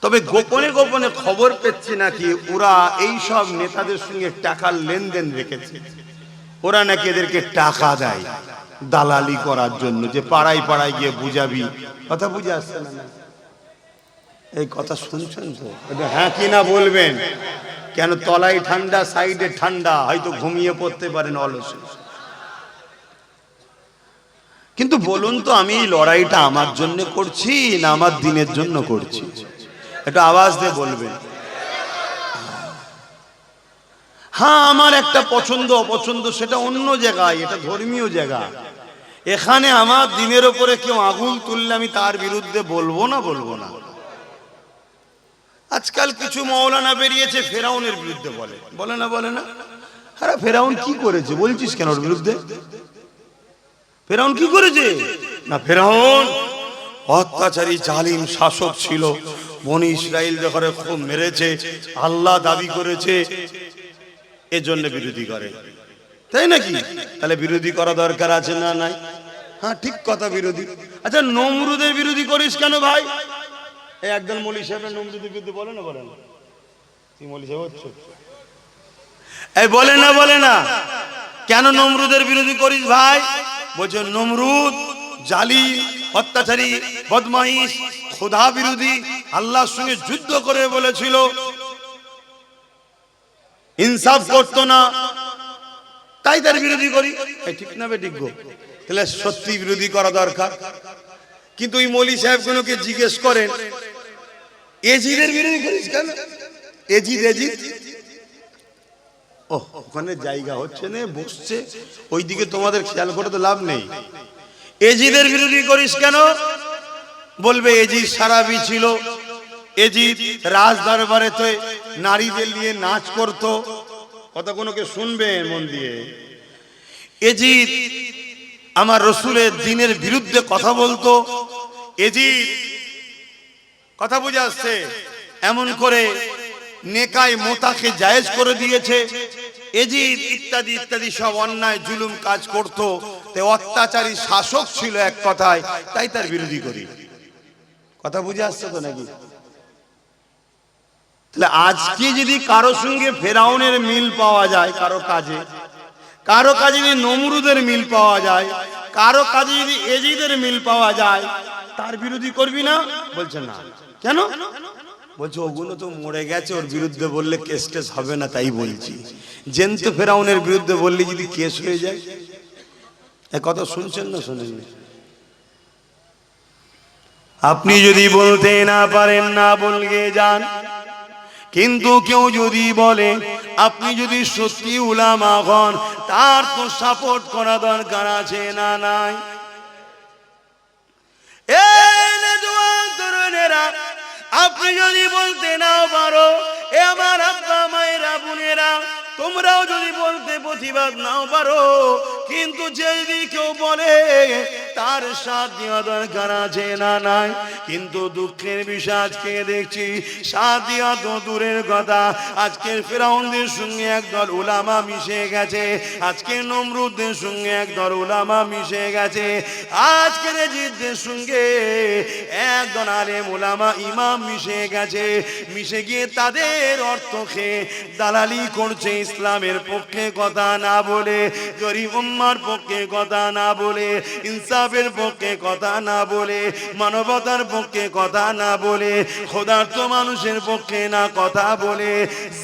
তবে গোপনে গোপনে খবর পেচ্ছি নাকি ওরা এই সব নেতাদের সঙ্গে টাকার লেনদেন রেখেছে। ওরা নাকি এদেরকে টাকা দেয় দালালি করার জন্য, যে পাড়ায় পাড়ায় গিয়ে বুঝাবি। কথা বুঝে আসছে না? এই কথা শুনছেন তো? হ্যাঁ কি না বলবেন। কেন? তলায় ঠান্ডা, সাইডে ঠান্ডা, হয়তো ঘুমিয়ে পড়তে পারেন অলসে। কিন্তু বলুন তো, আমি এই লড়াইটা আমার জন্য করছি না আমার দিনের জন্য করছি? একটু আওয়াজ দিয়ে বলবেন। হ্যাঁ, আমার একটা পছন্দ অপছন্দ সেটা অন্য জায়গায়, এটা ধর্মীয় জায়গা। এখানে আমার দিনের ওপরে কেউ আগুন তুললে আমি তার বিরুদ্ধে বলবো না। আজকাল কিছু মৌলানা বেরিয়েছে ফেরাউনের বিরুদ্ধে বলে না। আরে ফেরাউন কি করেছে বলছিস কেন? ওর বিরুদ্ধে ফেরাউন কি করেছে? না, ফেরাউন অত্যাচারী জালিম শাসক ছিল, বনি ইসরাইল যখন খুব মেরেছে, আল্লাহ দাবি করেছে, এজন্য বিরোধী করে, তাই নাকি? তাহলে বিরোধী করা দরকার আছে না নাই? হ্যাঁ, ঠিক কথা, বিরোধী। আচ্ছা, নমরুদের বিরোধী করিস কেন ভাই? এই একদল মৌলী সাহেবের নমরুদের বিরুদ্ধে বলে না? এই বলে না কেন নমরুদের বিরোধী করিস ভাই? বলছে নমরুদ জালি, অত্যাচারী, বদমাইশ, খোদা বিরোধী, আল্লাহর সঙ্গে যুদ্ধ করে বলেছিল, ইনসাফ করতো না, তাই তার বিরোধী করি। ঠিক না বেঠিক গো? তাহলে সত্যি বিরোধী করা দরকার। কিন্তু ওই মৌলী সাহেব গুলোকে জিজ্ঞেস করেন, এজিদের বিরোধী করিস কেন? এজিদ ওখানে জায়গা হচ্ছে না, বসছে ওইদিকে, তোমাদের খেয়াল করে তো লাভ নেই। এজিদের বিরোধী করিস কেন? বলবে এজিদ সারাবি ছিল, এজিদ রাজ দরবারে তো নারীদের নিয়ে নাচ করত। কথা কোনোকে শুনবে মন দিয়ে? এজিদ আমার রসুলের দ্বীনের বিরুদ্ধে কথা বলতো, এজিদ কথা বুঝে আসছে, এমন করে নেকায় মোতাকে জায়েজ করে দিয়েছে, এজিদ ইত্যাদি ইত্যাদি সব অন্যায় জুলুম কাজ করত। অত্যাচারী শাসক ছিল এক কথায়, তাই তার বিরোধী করি। কথা বুঝে আসছে তো নাকি? তাহলে আজকে যদি কারো সঙ্গে ফেরাউনের মিল পাওয়া যায়, কারো কাজে যদি নমরুদের মিল পাওয়া যায়, কারো কাজে যদি এজিদের মিল পাওয়া যায়, তার বিরোধী করবি না? বলছে না। কেন? বলছে ওগুলো তো মরে গেছে, ওর বিরুদ্ধে বললে কেস টেস হবে না, তাই বলছি। জেন্ত ফেরাউনের বিরুদ্ধে বললে যদি কেস হয়ে যায়। এ কথা শুনছেন না শোনেননি? আপনি যদি বলতে না পারেন না বলগে যান, কিন্তু কেউ যদি বলে, আপনি যদি সত্যি উলামা হন, তার তো সাপোর্ট করা দরকার আছে না নাই? আপনি যদি বলতে না পারো, এ আমার আব্বা মায়েরা বোনেরা, তোমরাও যদি বলতে প্রতিবাদ নাও পারো, কিন্তু যদি কেউ বলে তার সাথ দেওয়া দরকার আছে না নাই? কিন্তু দুঃখের বিষয় আজকে দেখছি সাথ দেওয়া তো দূরের কথা, আজকের ফেরাউনদের সঙ্গে একদল উলামা মিশে গেছে, আজকে নমরুদদের সঙ্গে একদল উলামা মিশে গেছে, আজকের এজিদের সঙ্গে একদল আলেম উলামা ইমাম মিশে গেছে। মিশে গিয়ে তাদের অর্থ খেয়ে দালালি করছে, ইসলামের পক্ষে কথা না বলে, গরিব উম্মার পক্ষে কথা না বলে, ইনসাফের পক্ষে কথা না বলে, মানবতার পক্ষে কথা না বলে, খোদার্থ মানুষের পক্ষে না কথা বলে,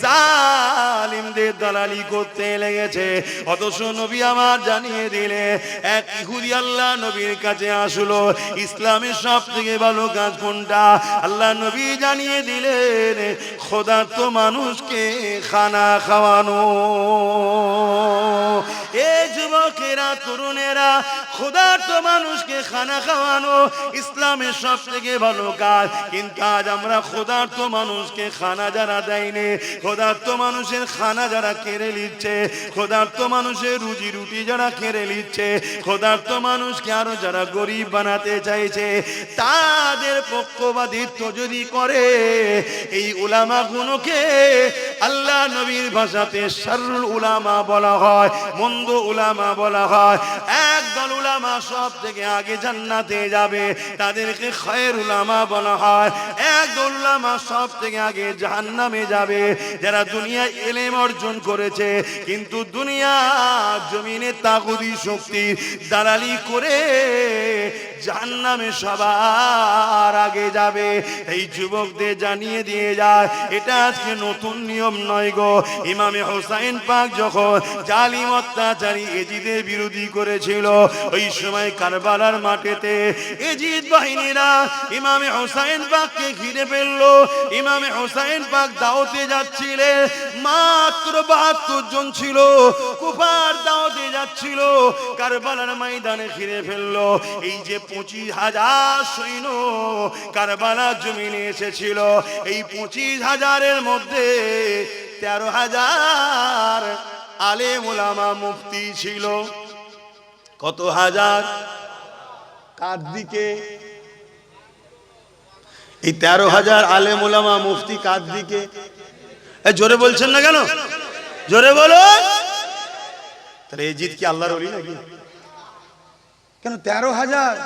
জালিমদের দালালি করতে লেগেছে। অথচ নবী আমার জানিয়ে দিলে, এক ইহুদি আল্লাহ নবীর কাছে আসলো, ইসলামের সব থেকে ভালো কাজ কোনটা? আল্লাহ নবী জানিয়ে দিলেন, খোদার্থ মানুষকে খানা খাওয়ানো। এ যুবকেরা, তরুণেরা, খোদার্থ মানুষকে খানা খাওয়ানো ইসলামের সব থেকে ভালো কাজ। কিন্তু আজ আমরা খোদার্থ মানুষকে খানা যারা দেয়নি, খোদার্থ মানুষের খানা যারা কেড়ে নিচ্ছে, খোদার্থ মানুষের রুজি রুটি যারা কেড়ে নিচ্ছে, খোদার্থ মানুষকে আরো যারা গরিব বানাতে চাইছে, তাদের পক্ষপাতিত্ব যদি করে, এই উলামা গুলোকে আল্লাহ নবীর ভাষাতে শাররুল উলামা বলা হয়, মন্দ উলামা বলা হয়। একদল উলামা সব থেকে আগে জান্নাতে যাবে, তাদেরকে খায়র উলামা বলা হয়। একদল উলামা সব থেকে আগে জাহান্নামে যাবে, যারা দুনিয়ায় ইলম অর্জন করেছে, কিন্তু দুনিয়ার জমিনে তাগুতি শক্তি দালালি করে জাহান্নামে সবার আগে যাবে। এই যুবকদের জানিয়ে দিয়ে যায়, এটা আজকে নতুন নিয়ম নয় গো। ইমামে হোসাইন পাক যখন জালিম অত্যাচারী এজিদের বিরোধী করেছিল, ওই সময় কারবালার মাঠেতে এজিদ বাহিনীরা ইমামে হোসাইন পাককে ঘিরে ফেললো। ইমামে হোসাইন পাক দাওয়াতে যাচ্ছিলেন, মাত্র 72 জন ছিল, কুফার দাওয়াতে যাচ্ছিল, কারবালার ময়দানে ঘিরে ফেললো। এই যে 25,000 সৈন্য কারবালার জমিনে এসেছিল, এই 25,000-এর মধ্যে 13,000 আলেম উলামা মুফতি ছিল। কত হাজার? কার দিকে? এই 13,000 আলেম উলামা মুফতি কার দিকে? জোরে বলছেন না কেন? জোরে বলো। তাহলে এজিদ কি আল্লাহর ওলি নাকি? কেন 13,000?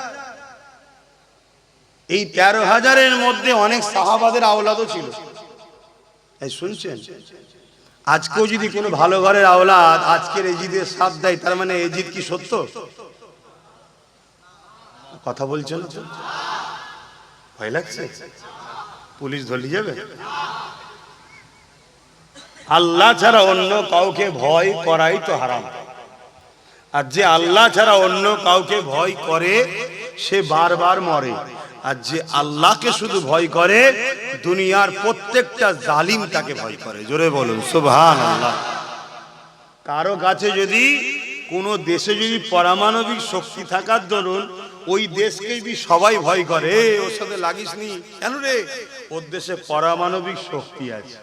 এই 13,000-এর মধ্যে অনেক সাহাবাদের আওলাদও ছিল। এই শুনছেন, আজকেও যদি কোনো ভালো ঘরের আওলাদ আজকের এজিদের সাথ দেয়, তার মানে এজিদ কি সত্য? কথা বলছেন, ভয় লাগছে? পুলিশ ধরে যাবে? আল্লাহ ছাড়া অন্য কাউকে ভয় করাই তো হারাম। আর যে আল্লাহ ছাড়া অন্য কাউকে ভয় করে সে বারবার মরে। আর যে আল্লাহকে শুধু ভয় করে, দুনিয়ার প্রত্যেকটা জালিম তাকে ভয় করে। জোরে বলুন সুবহানাল্লাহ। কারো কাছে যদি কোনো দেশে যদি পারমাণবিক শক্তি থাকার দরুন ওই দেশকেই যদি সবাই ভয় করে, ওর সাথে লাগিস নি কেন রে, ওর দেশে পারমাণবিক শক্তি আছে।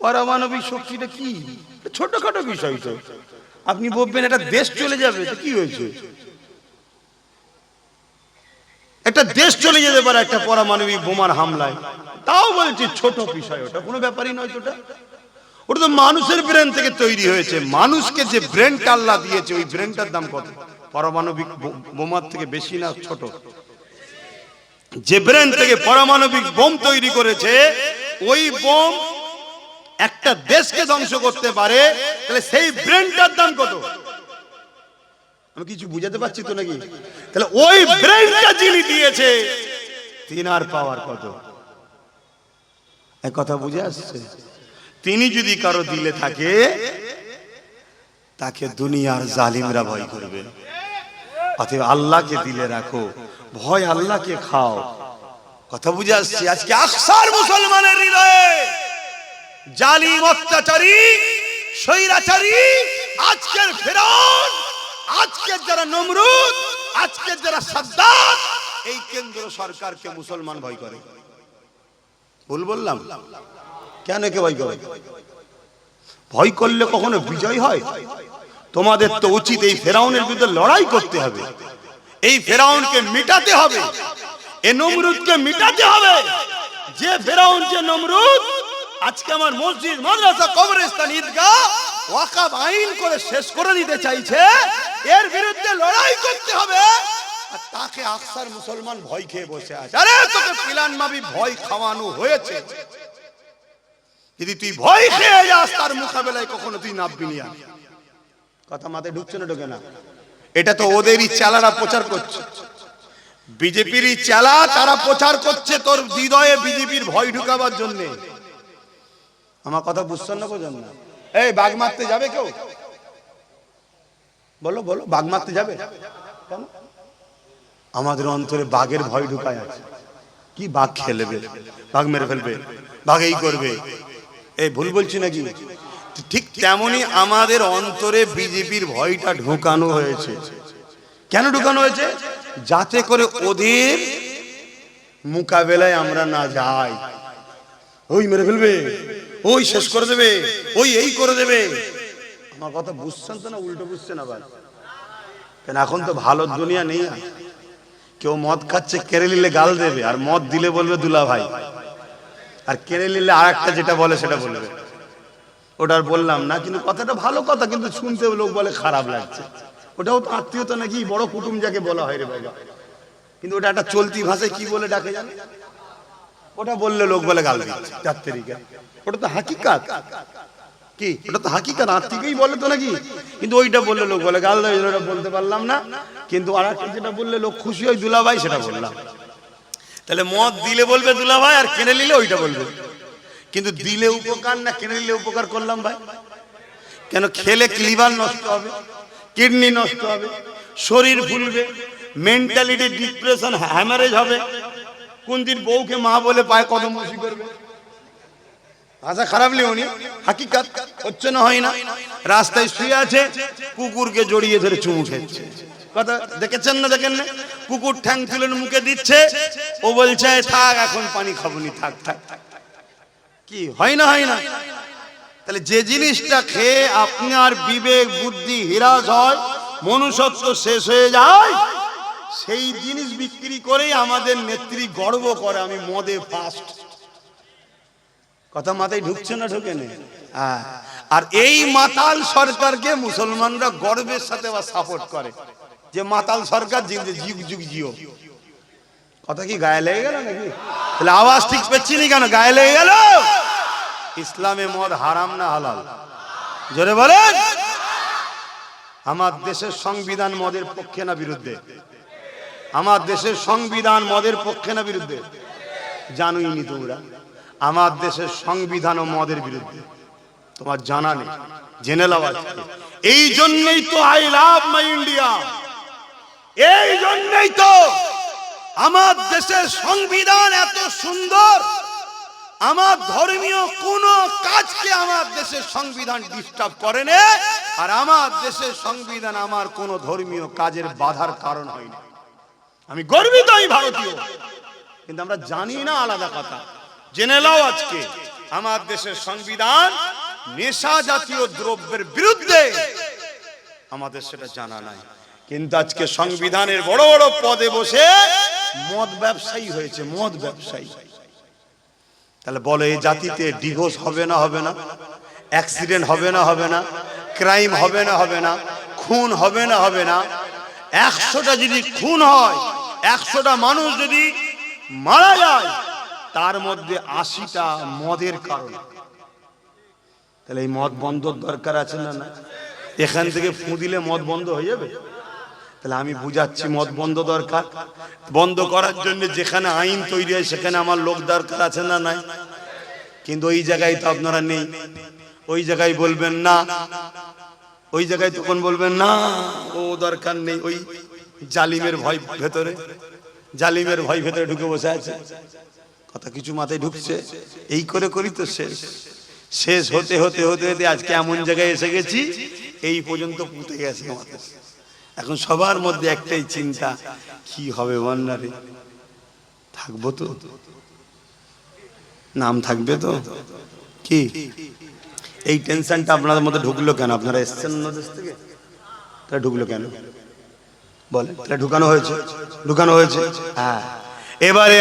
পারমাণবিক শক্তিটা কি? ছোটখাটো বিষয় তো। আপনি বলবেন একটা দেশ চলে যাবে, তো কি হয়েছে? একটা দেশ চলে যেতে পারে একটা পারমাণবিক বোমার হামলায়, তাও বলছি ছোট বিষয়, ওটা কোনো ব্যাপারই নয়। ওটা তো মানুষের ব্রেন থেকে তৈরি হয়েছে। মানুষকে যে ব্রেনটা আল্লাহ দিয়েছে, ওই ব্রেনটার দাম কত? পারমাণবিক বোমার থেকে বেশি না ছোট? যে ব্রেন থেকে পারমাণবিক বোম তৈরি করেছে, ওই বোম একটা দেশকে ধ্বংস করতে পারে, তাহলে সেই ব্রেনটার দাম কত? আমি কিছু বুঝাতে পারছি তো নাকি? তাহলে ওই ব্রেনটা যিনি দিয়েছে, তিনার পাওয়ার কত? এক কথা বুঝে আসছে? তিনি যদি কারো দিলে থাকে, তাকে দুনিয়ার জালিমরা ভয় করবে। অতএব আল্লাহকে দিলে রাখো, ভয় আল্লাহকে খাও। কথা বুঝে আসছে? আজকে আকসার মুসলমানের হৃদয়ে জালিম, অত্যাচারী, স্বৈরাচারী, আজকের ফিরআউন, আজকের যারা নমরুদ, আজকের যারা সাদ্দাত, এই কেন্দ্র সরকারকে মুসলমান ভয় করে। ভুল বললাম? কেন কে ভয় করে? ভয় করলে কখনো বিজয় হয়? তোমাদের তো উচিত এই ফেরাউনের বিরুদ্ধে লড়াই করতে হবে, এই ফেরাউনকে মিটাতে হবে, এই নমরুদকে মিটাতে হবে। যে ফেরাউন, যে নমরুদ আজকে আমার মসজিদ, মাদ্রাসা, কবরস্থান, ঈদগাহ ওয়াকফ আইন করে শেষ করে দিতে চাইছে, এর বিরুদ্ধে লড়াই করতে হবে। আর তাকে আকসার মুসলমান ভয় খেয়ে বসে আছে। আরে তোকে পিলান মাবি ভয় খাওয়ানো হয়েছে, যদি তুই ভয় খেয়ে যাস তার মোকাবেলায় কখনো তুই নামবি না। কথা মাথায় ঢুকছে না? ঢোকে না? এটা তো ওদেরই চালারা প্রচার করছে, বিজেপিরই চালা, তারা প্রচার করছে তোর হৃদয়ে বিজেপির ভয় ঢুকাবার জন্য। আমার কথা বুঝছেন না? বোঝেন না? এই বাঘ মারতে যাবে কেউ? বলো বলো, বাঘ মারতে যাবে কেন? আমাদের অন্তরে বাঘের ভয় ঢুকায় আছে। কি বাঘ খেলবে, বাঘ মেরে ফেলবে, বাঘ এই করবে। এই ভুল বলছি নাকি? ঠিক তেমনি আমাদের অন্তরে বিজেপির ভয়টা ঢুকানো হয়েছে। কেন ঢুকানো হয়েছে? যাতে করে ওদের মোকাবেলায় আমরা না যাই। ওই মেরে ফেলবে, ওই শেষ করে দেবে, ওই এই করে দেবে। আমার কথা বুঝছেন তো না উল্টো বুঝছেন আবার? কেন এখন তো ভালো দুনিয়া নেই। কেউ মদ খাচ্ছে, কেড়ে নিলে গাল দেবে, আর মদ দিলে বলবে দুলা ভাই, আর কেড়ে নিলে আর একটা যেটা বলে সেটা বলবে। ওটা আর বললাম না, কিন্তু কথাটা ভালো কথা, কিন্তু শুনতে লোক বলে খারাপ লাগছে। ওটাও তো আত্মীয়তা নাকি, বড় কুটুম যাকে বলা হয় রে বাবা। কিন্তু ওটা একটা চলতি ভাষায় কি বলে ডাকে জানে? ওটা বললে লোক বলে গাল দিচ্ছে 4 তারিখে। ওটা তো হাকিকাত। কি ওটা তো হাকিকাত, আত্মীয়ই বলে তো নাকি? কিন্তু ওইটা বললে লোক বলে গাল দেয়, ওটা বলতে পারলাম না। কিন্তু আর একটা যেটা বললে লোক খুশি হয় দুলা ভাই, সেটা বললাম। তাহলে মদ দিলে বলবে দুলা ভাই, আর কেড়ে নিলে ওইটা বলবে। কিন্তু দিলে উপকার না কেড়ে নিলে উপকার করলাম ভাই? কেন? খেলে লিভার নষ্ট হবে, কিডনি নষ্ট হবে, শরীর ফুলবে, মেন্টালিটি ডিপ্রেশন, হ্যামারেজ হবে। কোন দিন বউকে মা বলে পায় কদমবসি করবে। আশা খারাপ লিওনি, হাকিকাত হচ্ছে না, হয় না? রাস্তায় শুয়ে আছে, কুকুরকে জড়িয়ে ধরে চুমু খেচ্ছে। কথা দেখেছেন না? দেখেন না? কুকুর ঠ্যাং তুলে মুখে দিচ্ছে, ও বলছে থাক এখন পানি খাবনি, থাক থাক। কি হয় না? হয় না? তাহলে যে জিনিসটা খেয়ে আপনার বিবেক বুদ্ধি হ্রাস হয়, মনুষ্যত্ব শেষ হয়ে যায়, সেই জিনিস বিক্রি করেই আমাদের নেত্রী গর্ব করে আমি মদে ফার্স্ট। কথা মাথায় ঢুকছে না? ঢোকে না? আর এই মাতাল সরকারকে মুসলমানরা গর্বের সাথে সাপোর্ট করে, যে মাতাল সরকার যুগ যুগ জিও। কথা কি গায়ে লেগে গেল নাকি? তাহলে আওয়াজ ঠিক পাচ্ছি না কেন? গায়ে লেগে গেল? ইসলামে মদ হারাম না হালাল? জোরে বলেন। আমার দেশের সংবিধান মদের পক্ষে না বিরুদ্ধে? আমার দেশের সংবিধান মদের পক্ষে না বিরুদ্ধে? জানোই নি তোমরা, আমার দেশের সংবিধান ও মদের বিরুদ্ধে। তোমার জানা নেই, জেনে লাও আজকে। এই জন্যই তো আই লাভ মাই ইন্ডিয়া, এই জন্যই তো আমার দেশের সংবিধান এত সুন্দর। আমার ধর্মীয় কোন কাজকে আমার দেশের সংবিধান ডিস্টার্ব করে না, আর আমার দেশের সংবিধান আমার কোন ধর্মীয় কাজের বাধার কারণ হয়নি। আমি গর্বিত, আমি ভারতীয়, কিন্তু আমরা জানি না, আলাদা কথা। জেনে নাও আজকে আমার দেশের সংবিধান নেশা জাতীয় দ্রব্যের বিরুদ্ধে, আমাদের সেটা জানা নাই। কিন্তু আজকে সংবিধানের বড় বড় পদে বসে মদ ব্যবসায়ী হয়েছে, মদ ব্যবসায়ী। তাহলে বলো, এই জাতিতে ডিভোর্স হবে না হবে না? অ্যাক্সিডেন্ট হবে না হবে না? ক্রাইম হবে না হবে না? খুন হবে না হবে না? 100টা যদি খুন হয়, 100টা মানুষ যদি মারা যায়, তার মধ্যে 80টা মদের কারণে। তাহলে এই মদ বন্ধর দরকার আছে না না? এখান থেকে ফু দিলে মদ বন্ধ হয়ে যাবে? তাহলে আমি বুঝাচ্ছি, মদ বন্ধ দরকার। বন্ধ করার জন্য যেখানে আইন তৈরি হয় সেখানে আমার লোক দরকার আছে না নাই? কিন্তু ওই জায়গায় তো আপনারা নেই। ওই জায়গায় বলবেন না, ওই জায়গায় তখন বলবেন না ও দরকার নেই। ওই জালিমের ভয় ভেতরে, জালিমের ভয় ভেতরে ঢুকে বসে আছে। কথা কিছু মাথায় ঢুকছে? এই করে করি তো শেষ। শেষ হতে হতে হতে হতে আজকে এমন জায়গায় এসে গেছি, এই পর্যন্ত পুঁতে গেছে আমাদের। এখন সবার মধ্যে একটাই চিন্তা, কি হবে বন্যারে? থাকবো তো? নাম থাকবে তো? কি এই টেনশনটা আপনাদের মধ্যে ঢুকলো কেন? আপনারা এসছেন অন্য দেশ থেকে, তাহলে ঢুকলো কেন বলে? তাহলে ঢুকানো হয়েছে, ঢুকানো হয়েছে। হ্যাঁ, এবারে